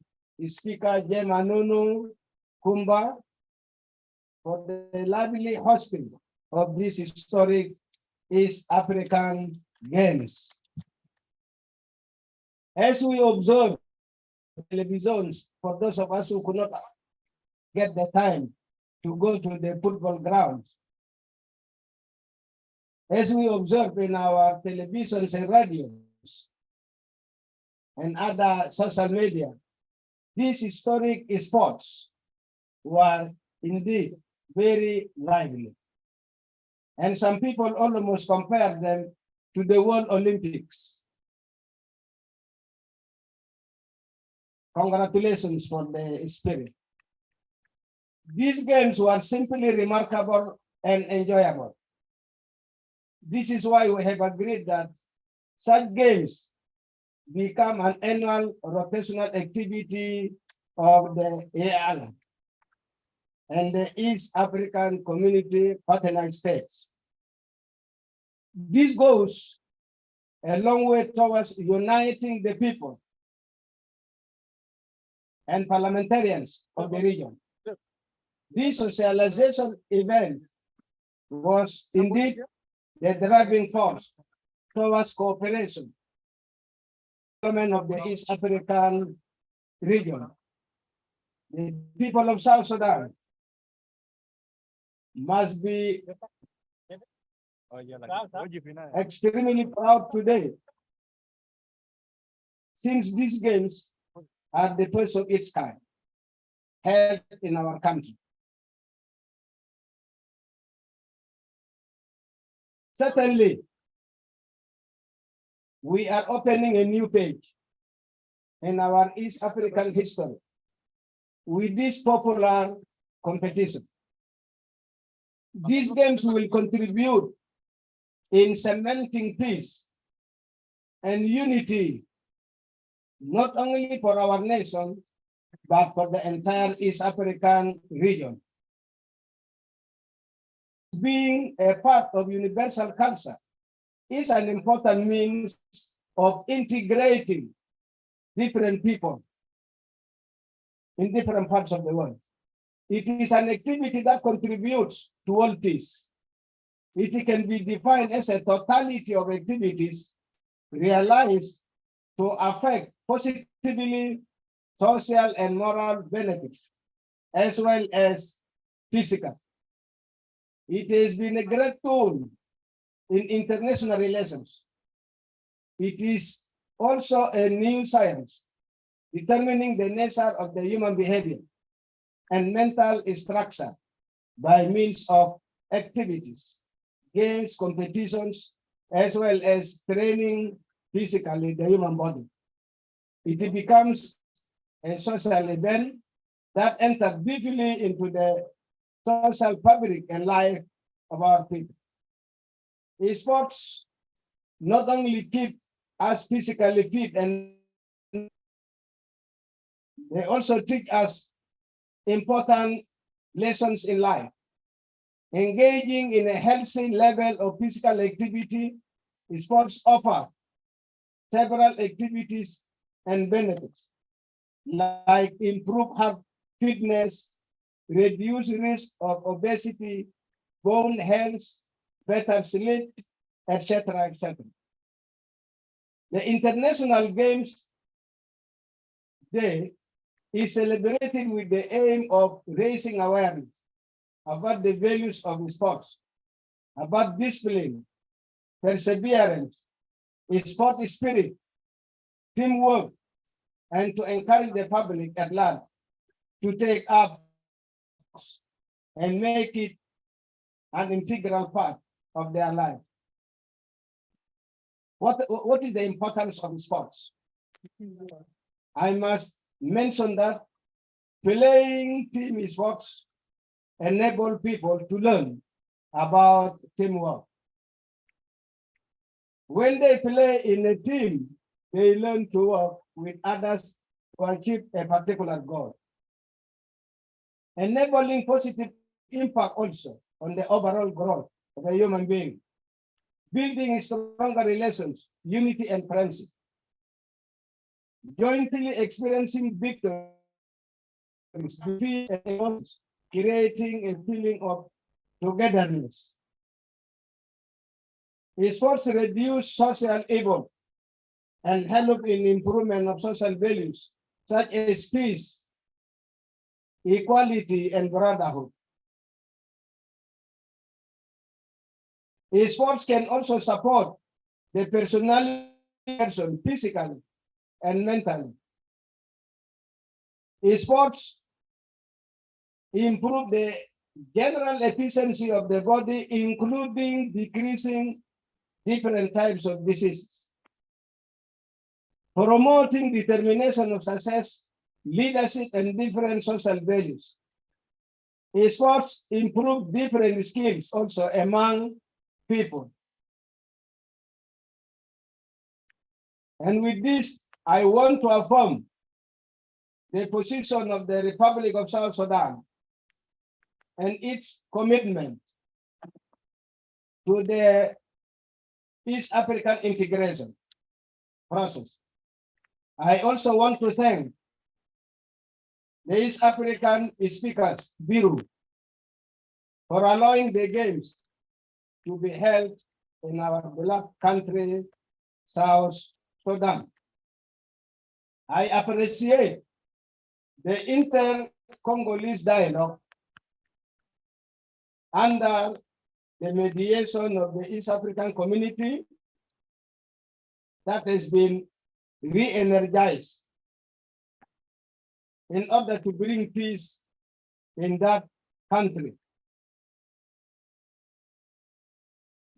Speaker Jemanunu Kumba for the lively hosting of this historic East African Games. As we observe televisions, for those of us who could not get the time to go to the football grounds, as we observe in our televisions and radios and other social media, these historic sports were indeed very lively. And some people almost compare them to the World Olympics. Congratulations for the spirit. These games were simply remarkable and enjoyable. This is why we have agreed that such games become an annual rotational activity of the EAC and the East African Community Partner States. This goes a long way towards uniting the people and parliamentarians of the region. This socialization event was indeed the driving force towards cooperation of the East African region. The people of South Sudan must be extremely proud today, since these games are the first of its kind held in our country. Certainly, we are opening a new page in our East African history with this popular competition. These games will contribute in cementing peace and unity, not only for our nation, but for the entire East African region. Being a part of universal culture is an important means of integrating different people in different parts of the world. It is an activity that contributes to world peace. It can be defined as a totality of activities realized to affect positively social and moral benefits, as well as physical. It has been a great tool in international relations. It is also a new science determining the nature of the human behavior and mental structure by means of activities, games, competitions, as well as training physically the human body. It becomes a social event that enters deeply into the social fabric and life of our people. Sports not only keep us physically fit, and they also teach us important lessons in life. Engaging in a healthy level of physical activity, sports offer several activities and benefits, like improved heart fitness, reduce risk of obesity, bone health, better sleep, etc., etc. The International Games Day is celebrated with the aim of raising awareness about the values of sports, about discipline, perseverance, sport spirit, teamwork, and to encourage the public at large to take up and make it an integral part of their life. What is the importance of sports? I must mention that playing team sports enable people to learn about teamwork. When they play in a team, they learn to work with others to achieve a particular goal, enabling positive impact also on the overall growth of a human being, building stronger relations, unity and friendship, jointly experiencing victories, peace and emotions, creating a feeling of togetherness. Sports reduce social evil and help in improvement of social values such as peace, equality, and brotherhood. Sports can also support the personality person physically and mentally. Sports improve the general efficiency of the body, including decreasing different types of diseases, promoting determination of success, leadership, and different social values. Sports improve different skills also among people. And with this, I want to affirm the position of the Republic of South Sudan and its commitment to the East African integration process. I also want to thank the East African Speakers Bureau for allowing the games to be held in our beloved country, South Sudan. I appreciate the inter-Congolese dialogue under the mediation of the East African community that has been re-energized in order to bring peace in that country.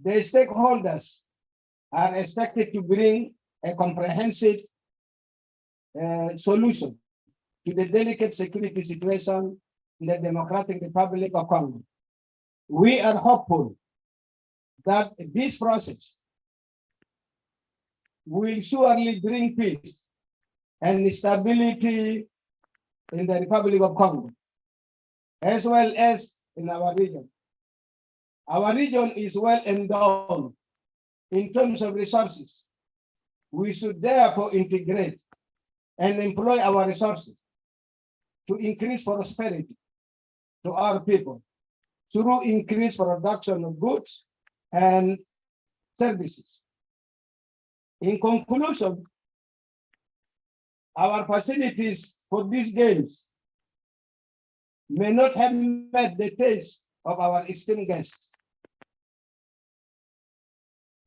The stakeholders are expected to bring a comprehensive solution to the delicate security situation in the Democratic Republic of Congo. We are hopeful that this process will surely bring peace and stability in the Republic of Congo, as well as in our region. Our region is well endowed in terms of resources. We should therefore integrate and employ our resources to increase prosperity to our people through increased production of goods and services. In conclusion, our facilities for these games may not have met the taste of our esteemed guests,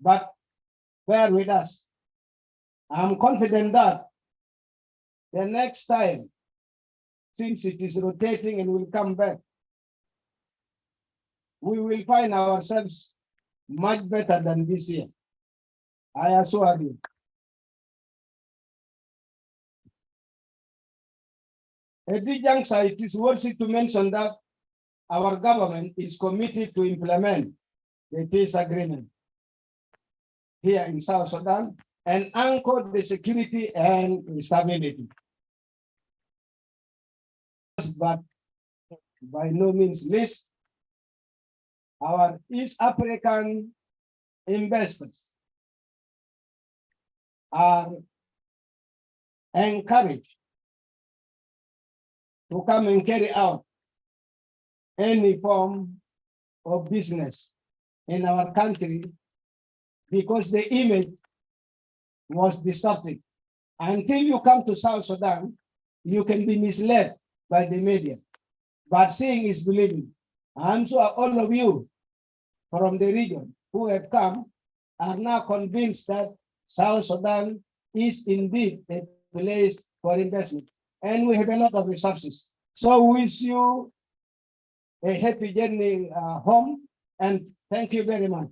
but bear with us. I'm confident that the next time, since it is rotating and will come back, we will find ourselves much better than this year. I assure you. At this juncture, it is worthy to mention that our government is committed to implement the peace agreement here in South Sudan and anchor the security and stability. But by no means least, our East African investors are encouraged to come and carry out any form of business in our country because the image was distorted. Until you come to South Sudan, you can be misled by the media, but seeing is believing. I'm sure all of you from the region who have come are now convinced that South Sudan is indeed a place for investment, and we have a lot of resources. So we wish you a happy journey home, and thank you very much.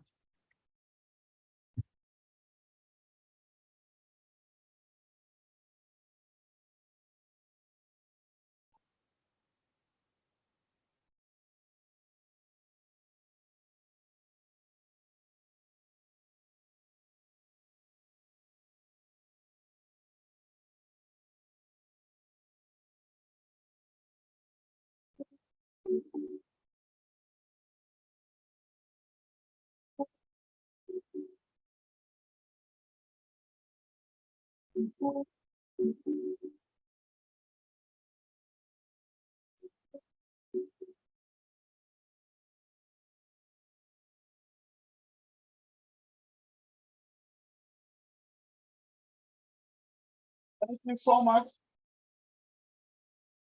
Thank you so much.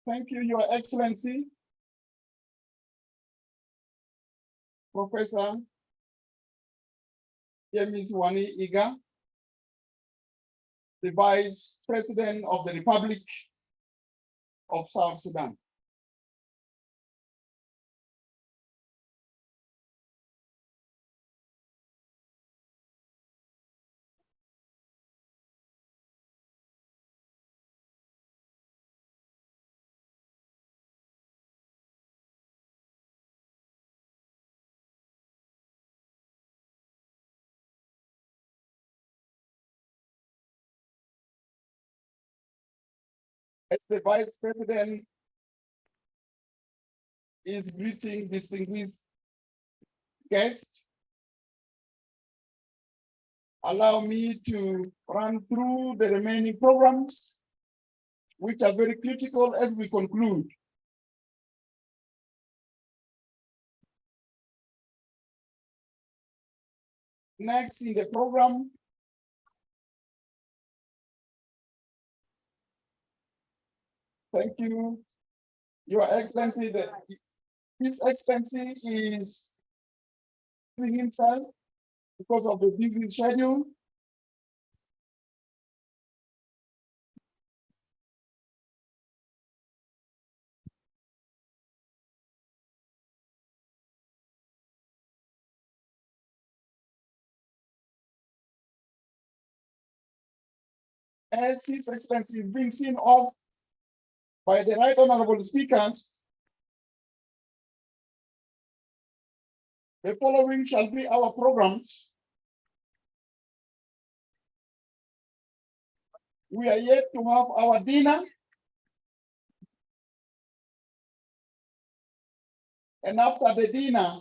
Thank you, Your Excellency, Professor James Wani Iga, the Vice President of the Republic of South Sudan. As the Vice President is greeting distinguished guests, allow me to run through the remaining programs, which are very critical as we conclude. Next in the program, thank you, Your Excellency. His Excellency is himself because of the busy schedule. As His Excellency is being seen off by the Right Honorable Speakers, the following shall be our programs. We are yet to have our dinner, and after the dinner,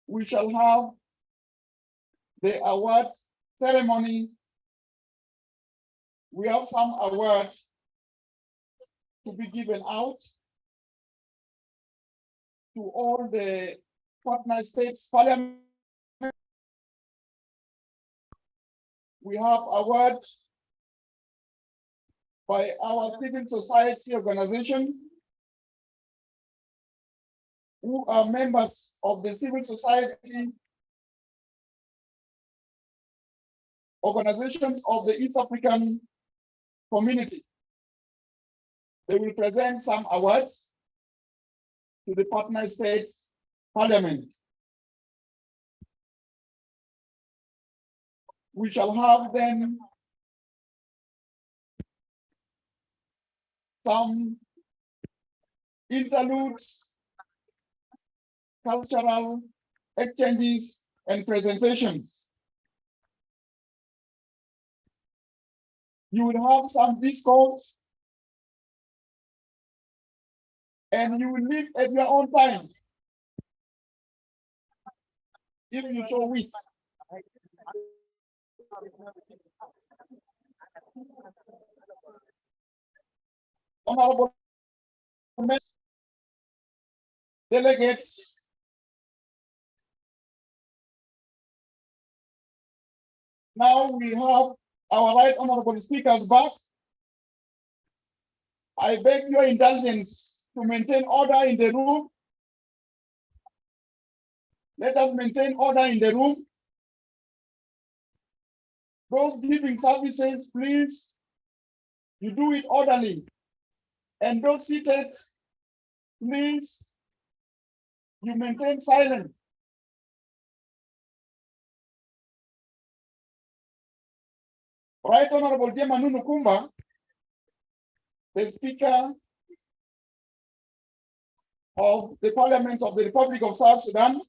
we shall have the award ceremony. We have some awards to be given out to all the partner states parliament. We have awards by our civil society organizations who are members of the civil society organizations of the East African community. They will present some awards to the partner states parliament. We shall have then some interludes, cultural exchanges, and presentations. You will have some discourse, and you will live at your own time, if you so wish. Honorable delegates, now we have our right honorable speakers back. I beg your indulgence to maintain order in the room. Let us maintain order in the room. Those giving services, please, you do it orderly. And those seated, please, you maintain silence. Right Honorable Jemanu Nukumba, the Speaker of the Parliament of the Republic of South Sudan,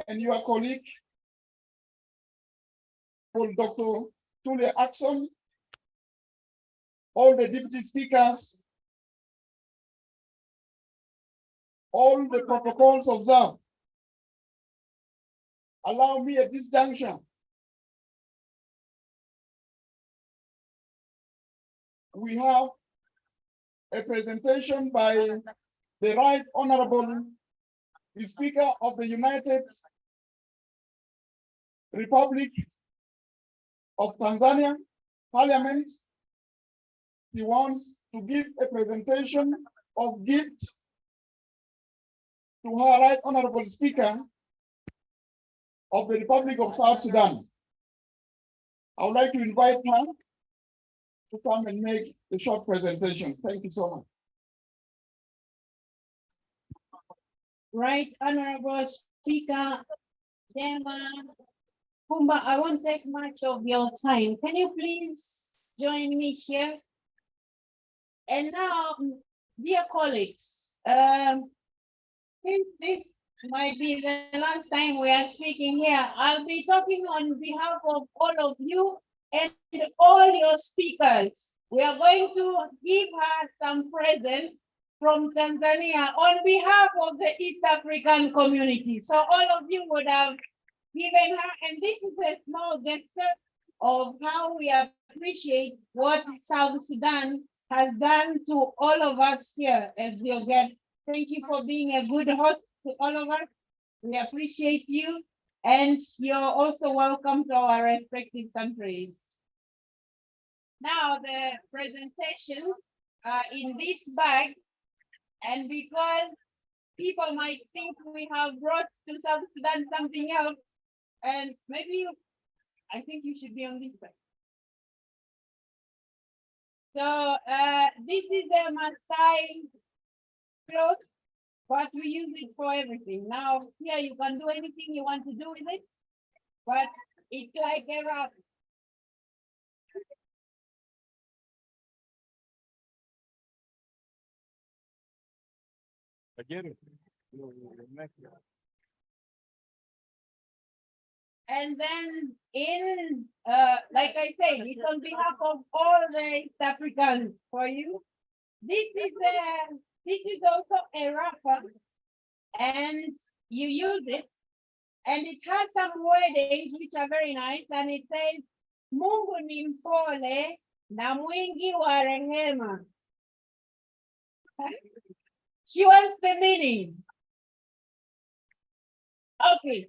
and your colleague, Dr. Tule Axon, all the deputy speakers, all the protocols observed. Allow me at this juncture we have a presentation by the Right Honorable Speaker of the United Republic of Tanzania Parliament. He wants to give a presentation of gift to her Right Honorable Speaker of the Republic of South Sudan. I would like to invite her to come and make a short presentation. Thank you so much. Right Honorable Speaker Jema Kumba, I won't take much of your time. Can you please join me here? And now, dear colleagues, since this might be the last time we are speaking here, I'll be talking on behalf of all of you and all your speakers. We are going to give her some presents from Tanzania on behalf of the East African community. So all of you would have given her, and this is a small gesture of how we appreciate what South Sudan has done to all of us here as your guest. Thank you for being a good host to all of us. We appreciate you, and you're also welcome to our respective countries. Now the presentation in this bag, and because people might think we have brought to South Sudan something else, and maybe I think you should be on this side. So this is a Maasai cloth, but we use it for everything. Now here you can do anything you want to do with it, but it's like a wrap. I get it. And then in, like I said, it's on behalf of all the East Africans for you. This is also a wrapper, and you use it, and it has some wordings which are very nice, and it says, Mungu ni mpole na mwingi wa rehema. She wants the meaning. Okay,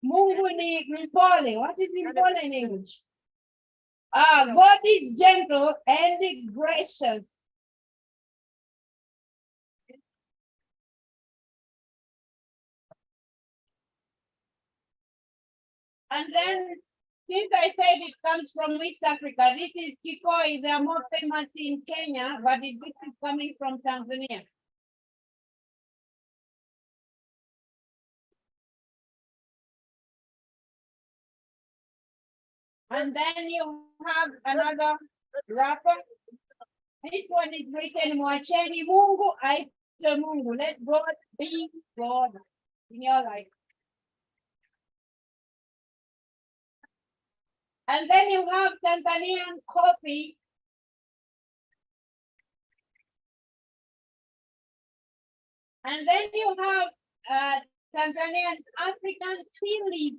Mungu ni mpole. What is mpole in English? God is gentle and gracious. And then, since I said it comes from East Africa, this is Kikoi. They are more famous in Kenya, but this is coming from Tanzania. And then you have another wrapper. This one is written, Mwacheni Mungu aite Mungu. Let God be God in your life. And then you have Tanzanian coffee. And then you have Tanzanian African tea leaf.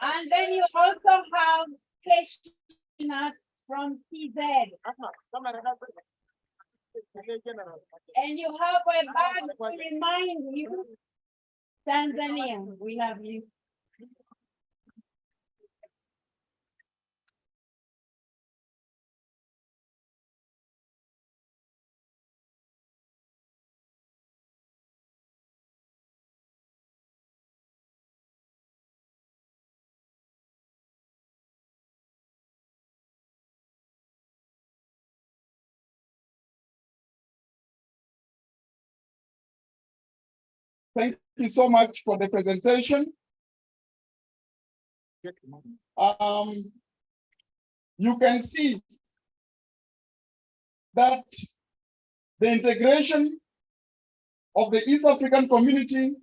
And then you also have cashew nut from TZ. And you have a bag to remind you, Tanzania, we love you. Thank you so much for the presentation. You can see that the integration of the East African community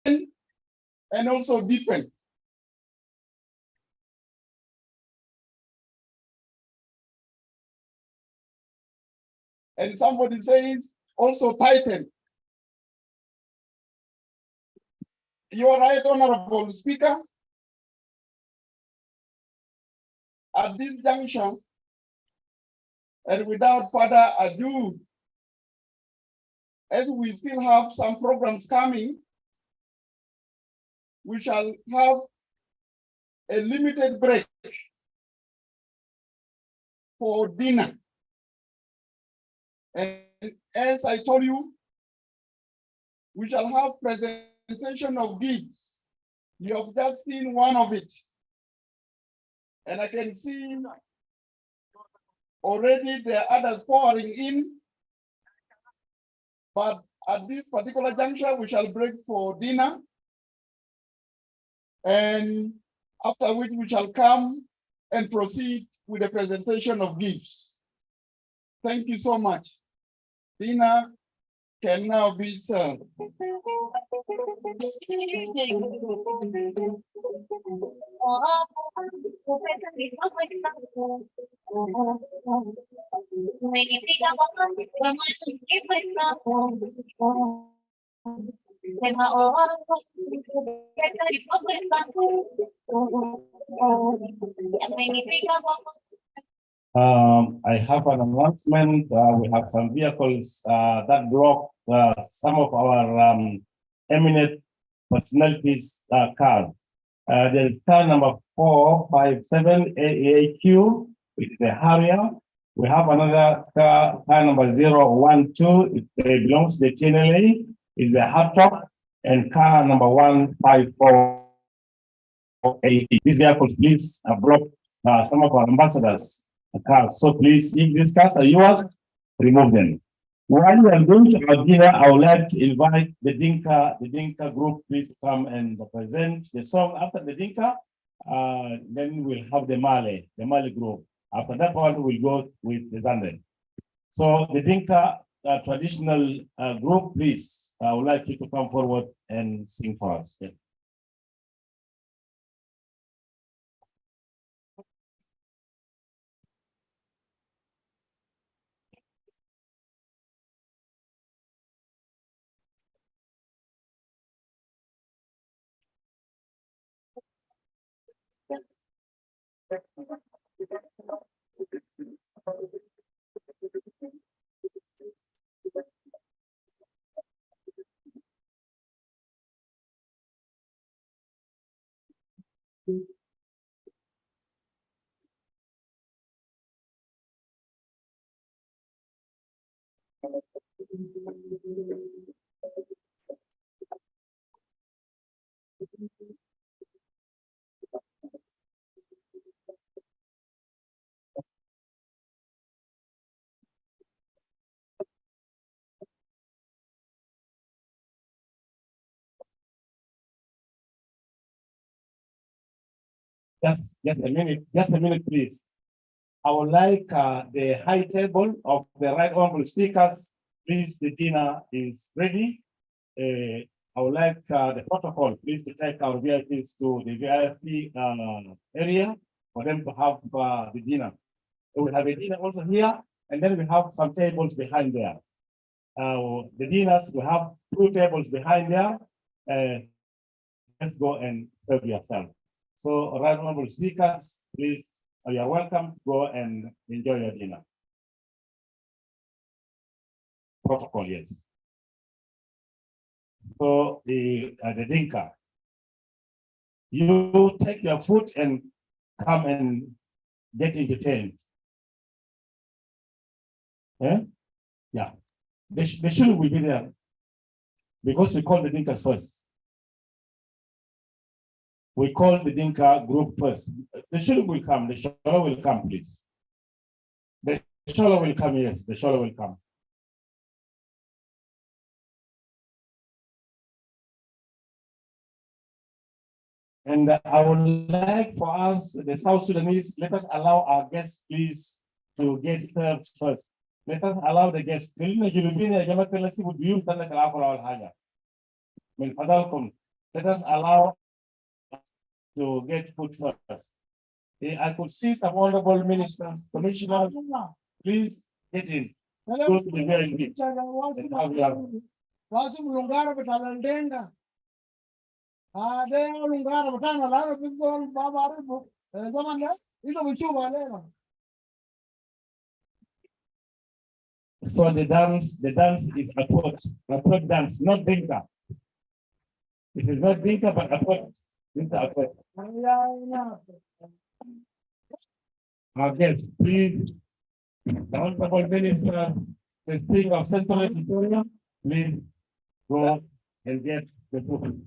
and also deepen. And somebody says also tighten. You are right, Honorable Speaker. At this juncture, and without further ado, as we still have some programs coming, we shall have a limited break for dinner. And as I told you, we shall have presentation of gifts. You have just seen one of it. And I can see already there are others pouring in. But at this particular juncture, we shall break for dinner. And after which we shall come and proceed with the presentation of gifts. Thank you so much. Dinner can now be served. I have an announcement. We have some vehicles that block some of our eminent personalities cars. There's car number 457 AAQ, which is a Harrier. We have another car number 012, it belongs to the TNLA, is a hard top, and car number 15480. These vehicles, please block some of our ambassadors' cars. So please, if these cars are yours, remove them. While we are going to our dinner, I would like to invite the Dinka group, please come and present the song. After the Dinka, then we'll have the Mali group. After that one, we'll go with the Zanden. So the Dinka traditional group, please, I would like you to come forward and sing for us. Yeah. Just a minute, please. I would like the high table of the right honorable speakers. Please, the dinner is ready. I would like the protocol, please, to take our VIPs to the VIP area for them to have the dinner. So we have a dinner also here, and then we have some tables behind there. The dinners, we have 2 tables behind there. Let's go and serve yourself. So, right honorable speakers, please So you are welcome to go and enjoy your dinner. Protocol, yes. So the Dinka, you take your food and come and get entertained. Eh? Yeah, the Shulu will be there because we call the Dinkas first. We call the Dinka group first. The Shulu will come, the Shola will come, please. The Shola will come, yes, the Shola will come. And I would like for us, the South Sudanese, let us allow our guests, please, to get served first. Let us allow the guests. Let us allow to get food first. I could see some honorable ministers, commissioners, please get in. Go to the very and have your So the dance is approach dance, not Dinka. It is not Dinka, but approach. Our guests, please, the honorable minister, the speaker of Central Victoria, please go and get the food.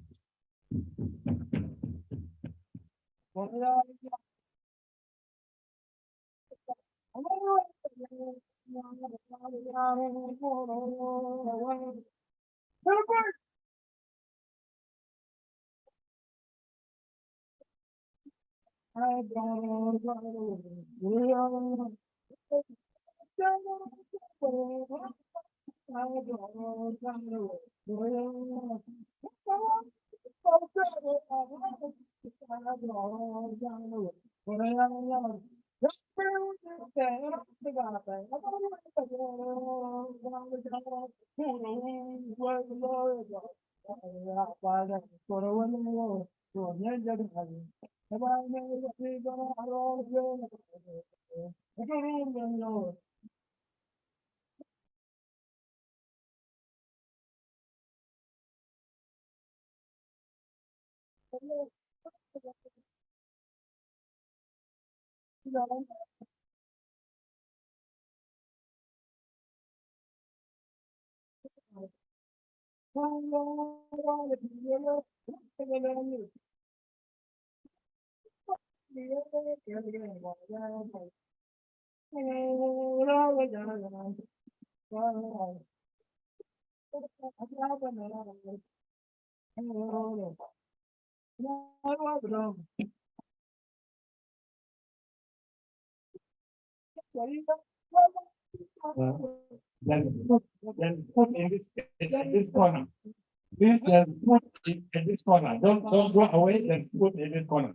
Then put in this corner. Please put it in this corner. Don't go away. Then put in this corner.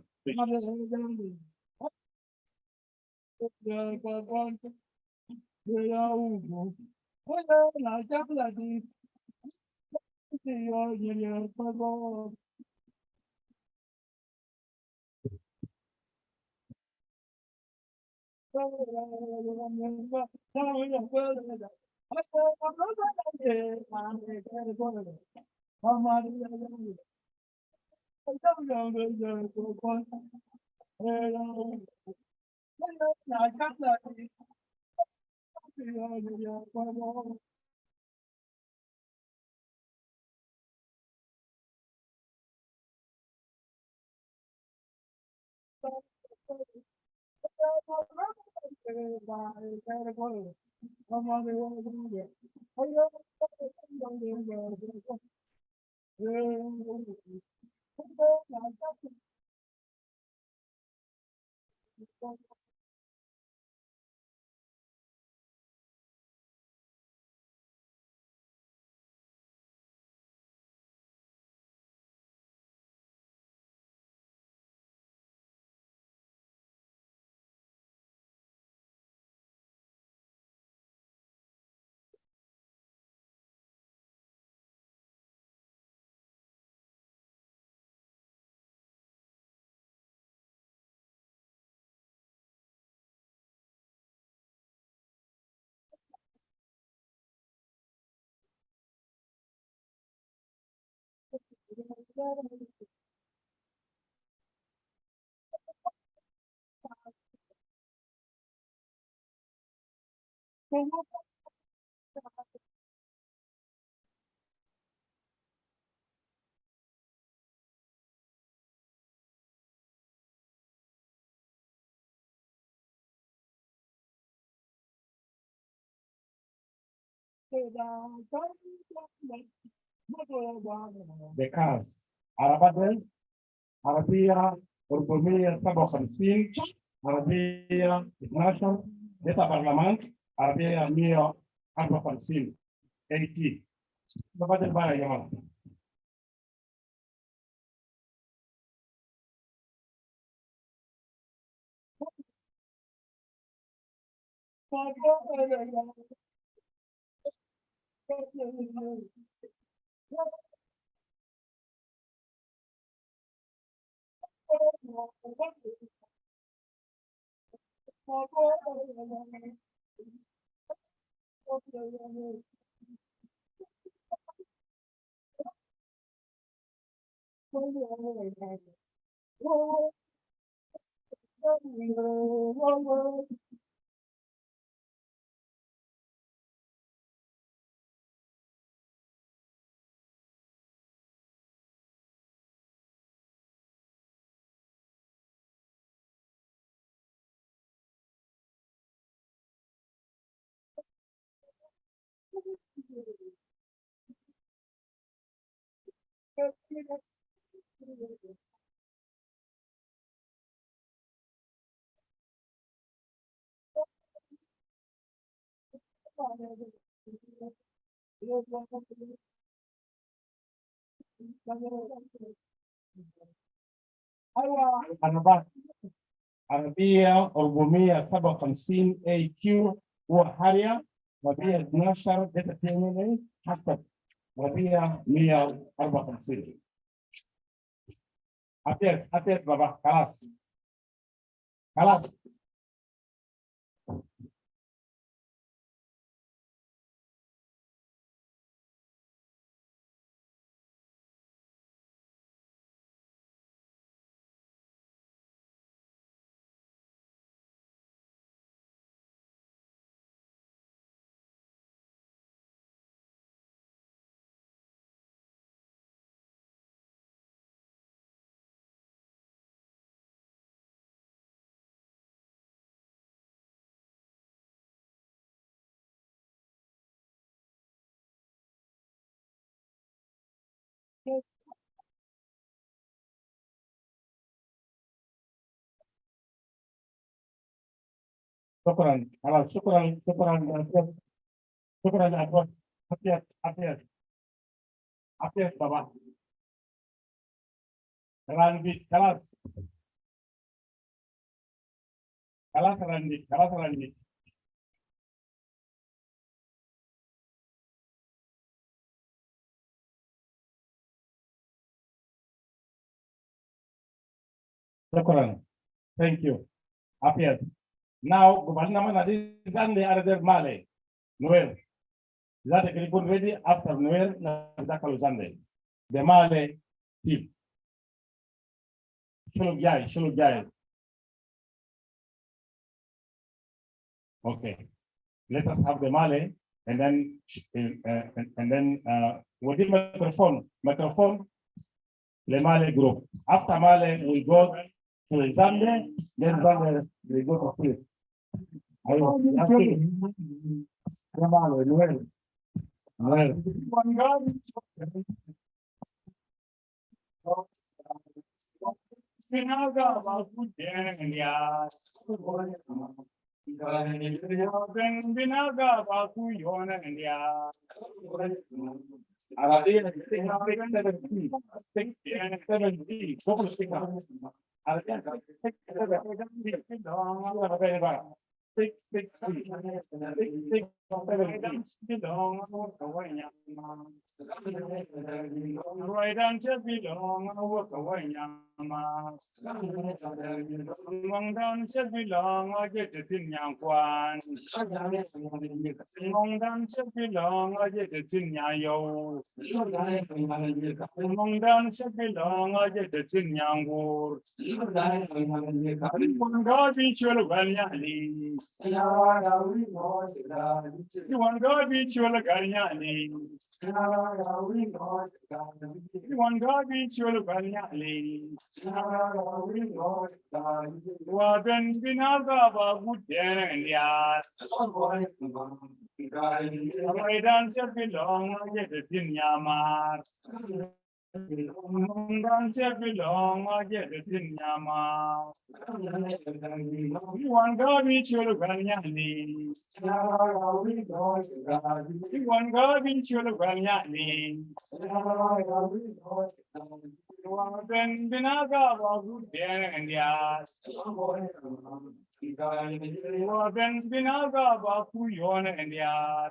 The cars Arabadel, Arabia, Orgomia, 57, Arabia, International, Data Parliament, Arabia, Mia, 54, 80. Arabadel Baya Yaman. Arabia, Orgomia, 57, AQ, وحاليا Arabia 12 داتا تيرمينال حتى Arabia 154. أبيت بابا خلاص خلاص. شكرا خلاص شكرا شكرا أبوك. أبيت بابا رانبي خلاص رانبي شكرا. Thank you. Appear. Now, Governor Zande Arder Male, Noel. That a good ready after Noel, Nakal Zande. The Male team. Shulugay. Okay. Let us have the Male and then with the microphone, the Male group. After Male, we go to Zande, then Zande, we go to Flip. Right dance belong, walk away, yama. Right dance belong, walk away, yama. Long dance belong, I get it in yang kwan. Long dance belong, I get it in yang yo. Long dance belong, I get it in yang wood. One God be children, yani. You want God be children, yani. You want God be children, yani. Waben binaga babu den ya. Raidan se belong je de tinyama. Mundan se belong je de tinyama. You want God be children, yani. You want God be children, yani. Waben binaga babu den ya. Waben binaga babu yon ya.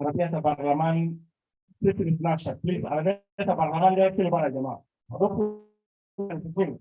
Rakyat Parlemen Sipil Nasha, please. Rakyat Parlemen dia sipil pada jemaah. Sipil.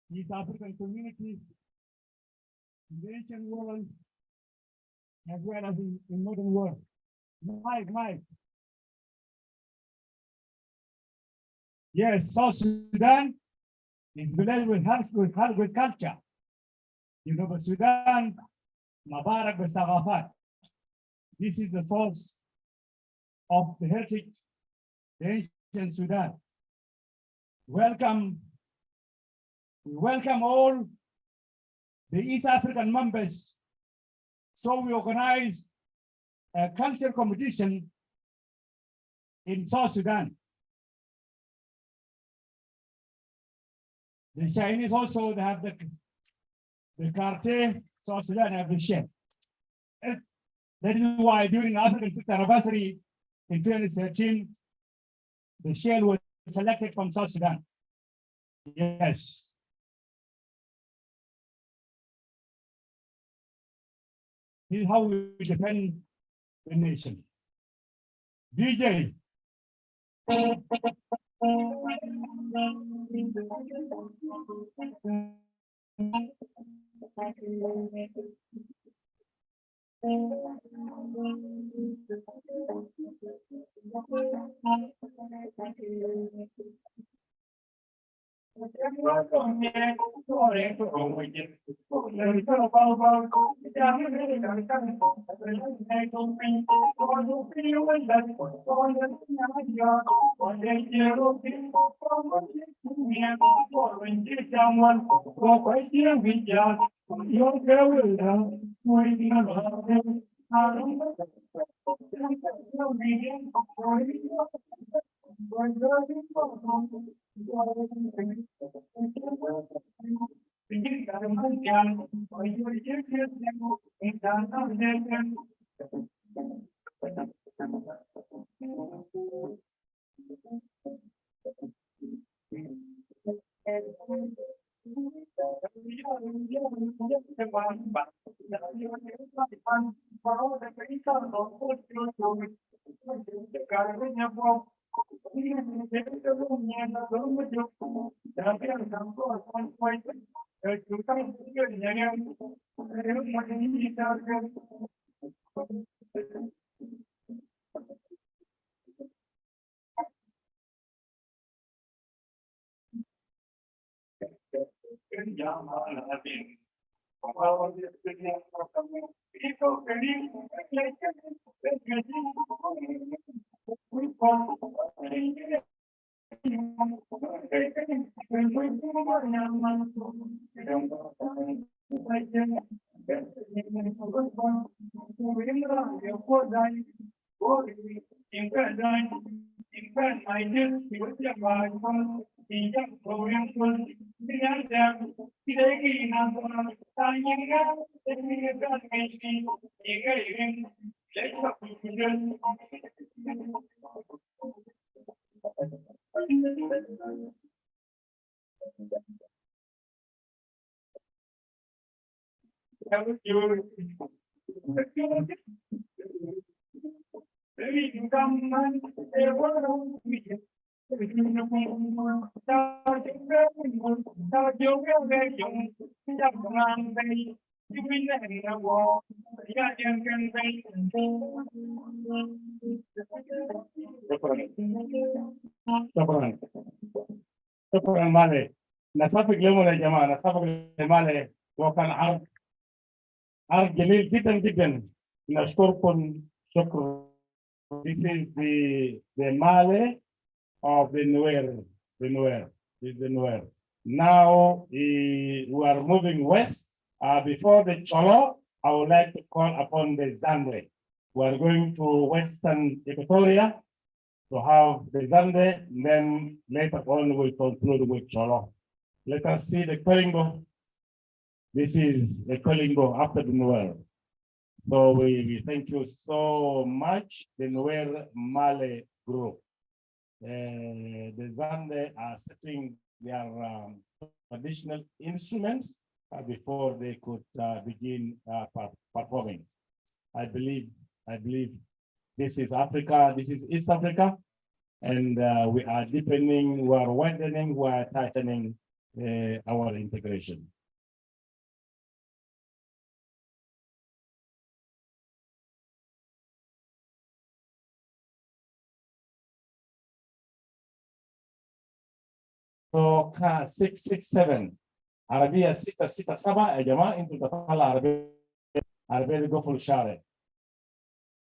East African communities, in the ancient world, as well as in modern world. Mike. Yes, South Sudan is blessed with culture. You know, but Sudan, Mubarak with Sagafat. This is the source of the heritage, the ancient Sudan. We welcome all the East African members. So we organized a cultural competition in South Sudan. The Chinese also, they have the Cartier, South Sudan have the chef. That is why during the African 6th anniversary in 2013, the shell was selected from South Sudan. Yes. This is how we defend the nation. DJ. شكرا مالي نصفق لهم يا جماعه نصفق لمالي وكان عرض جميل جدا جدا نشكركم شكرا. This is the Male of the Nuer. Now we are moving west. Before the Cholo, I would like to call upon the Zande. We are going to Western Equatoria to have the Zande, then later on we'll conclude with Cholo. Let us see the Kolingo. This is the Kolingo after the Nuer. So we thank you so much, the Nuer Male group. The Zande are setting their traditional instruments before they could begin performing. I believe this is Africa, this is East Africa, and we are deepening, we are widening, we are tightening our integration. So 667 عربية 667 يا جماعة انتوا تطلع عربية دي قفل الشارع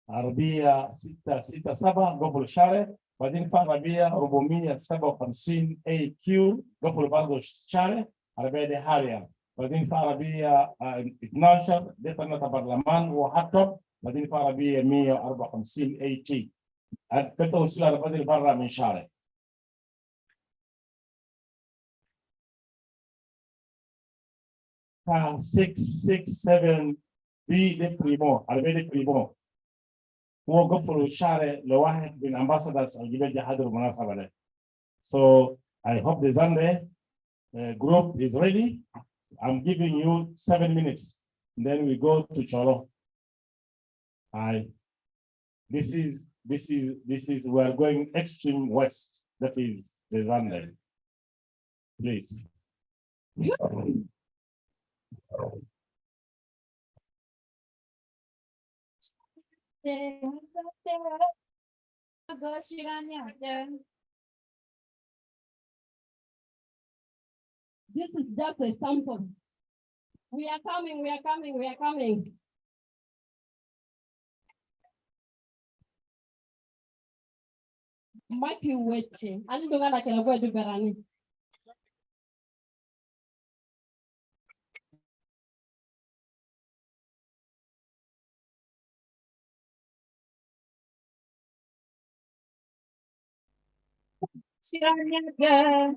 عربية 667 قفل الشارع بعدين في عربية 457 AQ قفل برضه الشارع عربية دي حالية بعدين في عربية 12 دي قناة برلمان وحطب بعدين في عربية 154 AT كنت وصل العربية دي برا من شارع. Car 667 B de Primo, عربية دي بريمو هو قفلوا الشارع لواحد من ambassadors الجبال جهاد المناسبة ده. So I hope the Zande group is ready, I'm giving you 7 minutes. Then we go to Cholo. This is, we are going extreme west. That is the Rwanda. Please. This is just a sample. We are coming, we are coming, we are coming. Mike you waiting. I don't know like I avoid the berani. Shiranya. Yeah.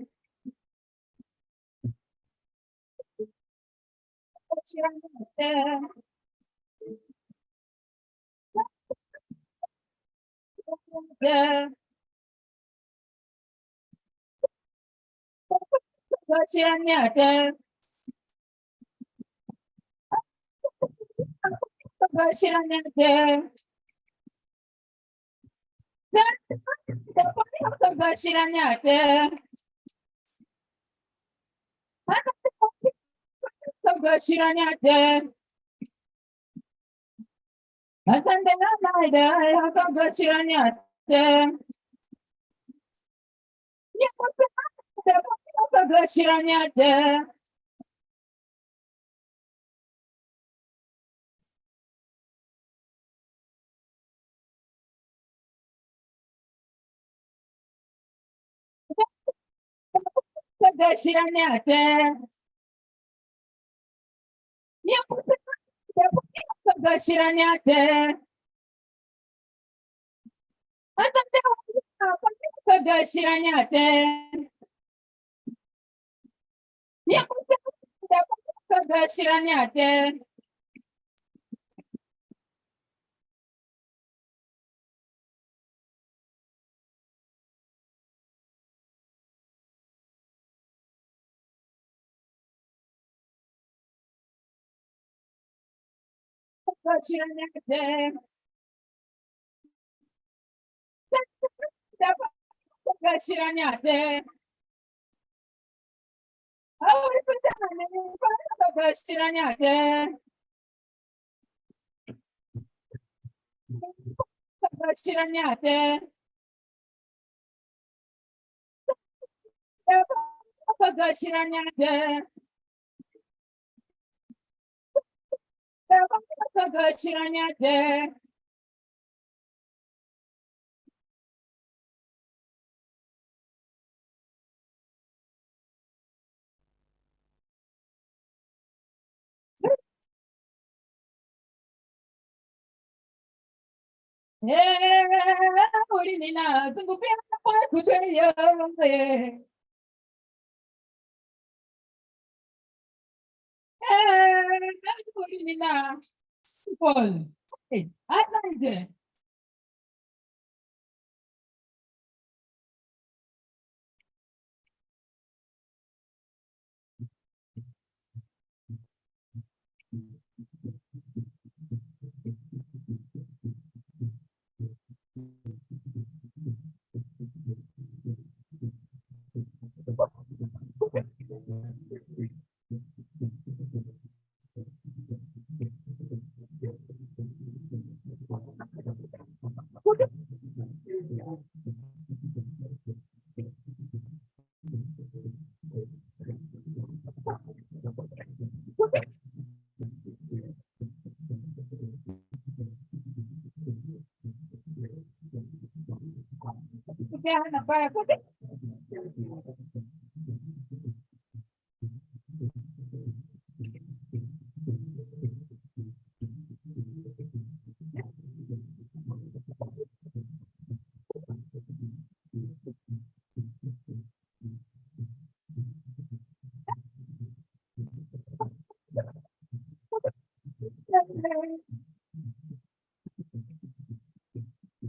Paul. Hey, Atlanta.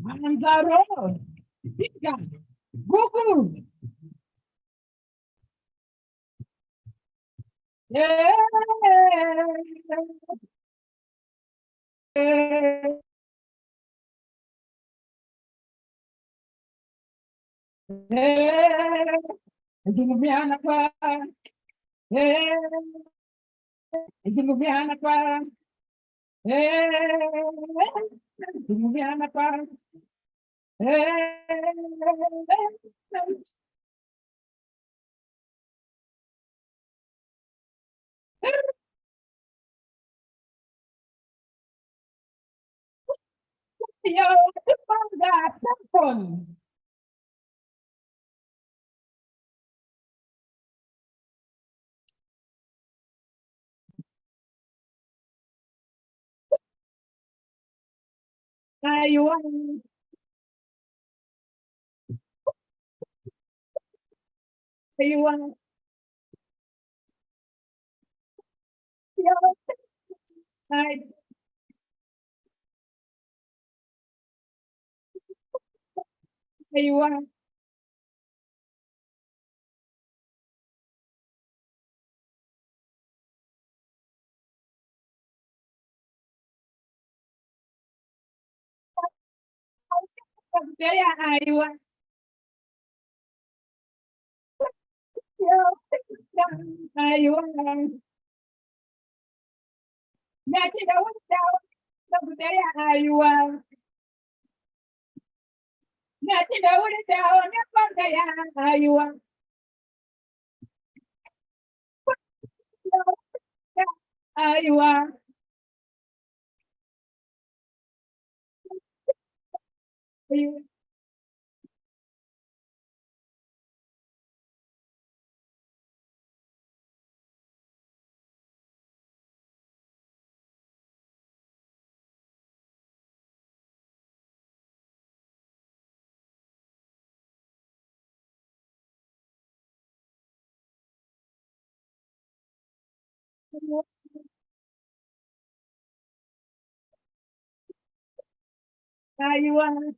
Manzaro. Google. Yo, that phone. You want you want you want you want you want Nothing I want down. You want nothing I want down. You want you want you you want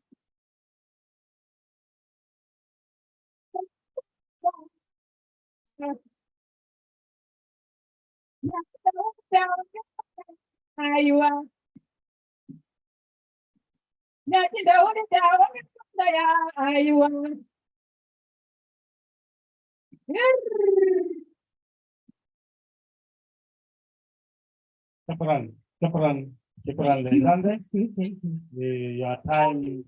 you want nothing I want down. You want Shukran, Alexander. Your time.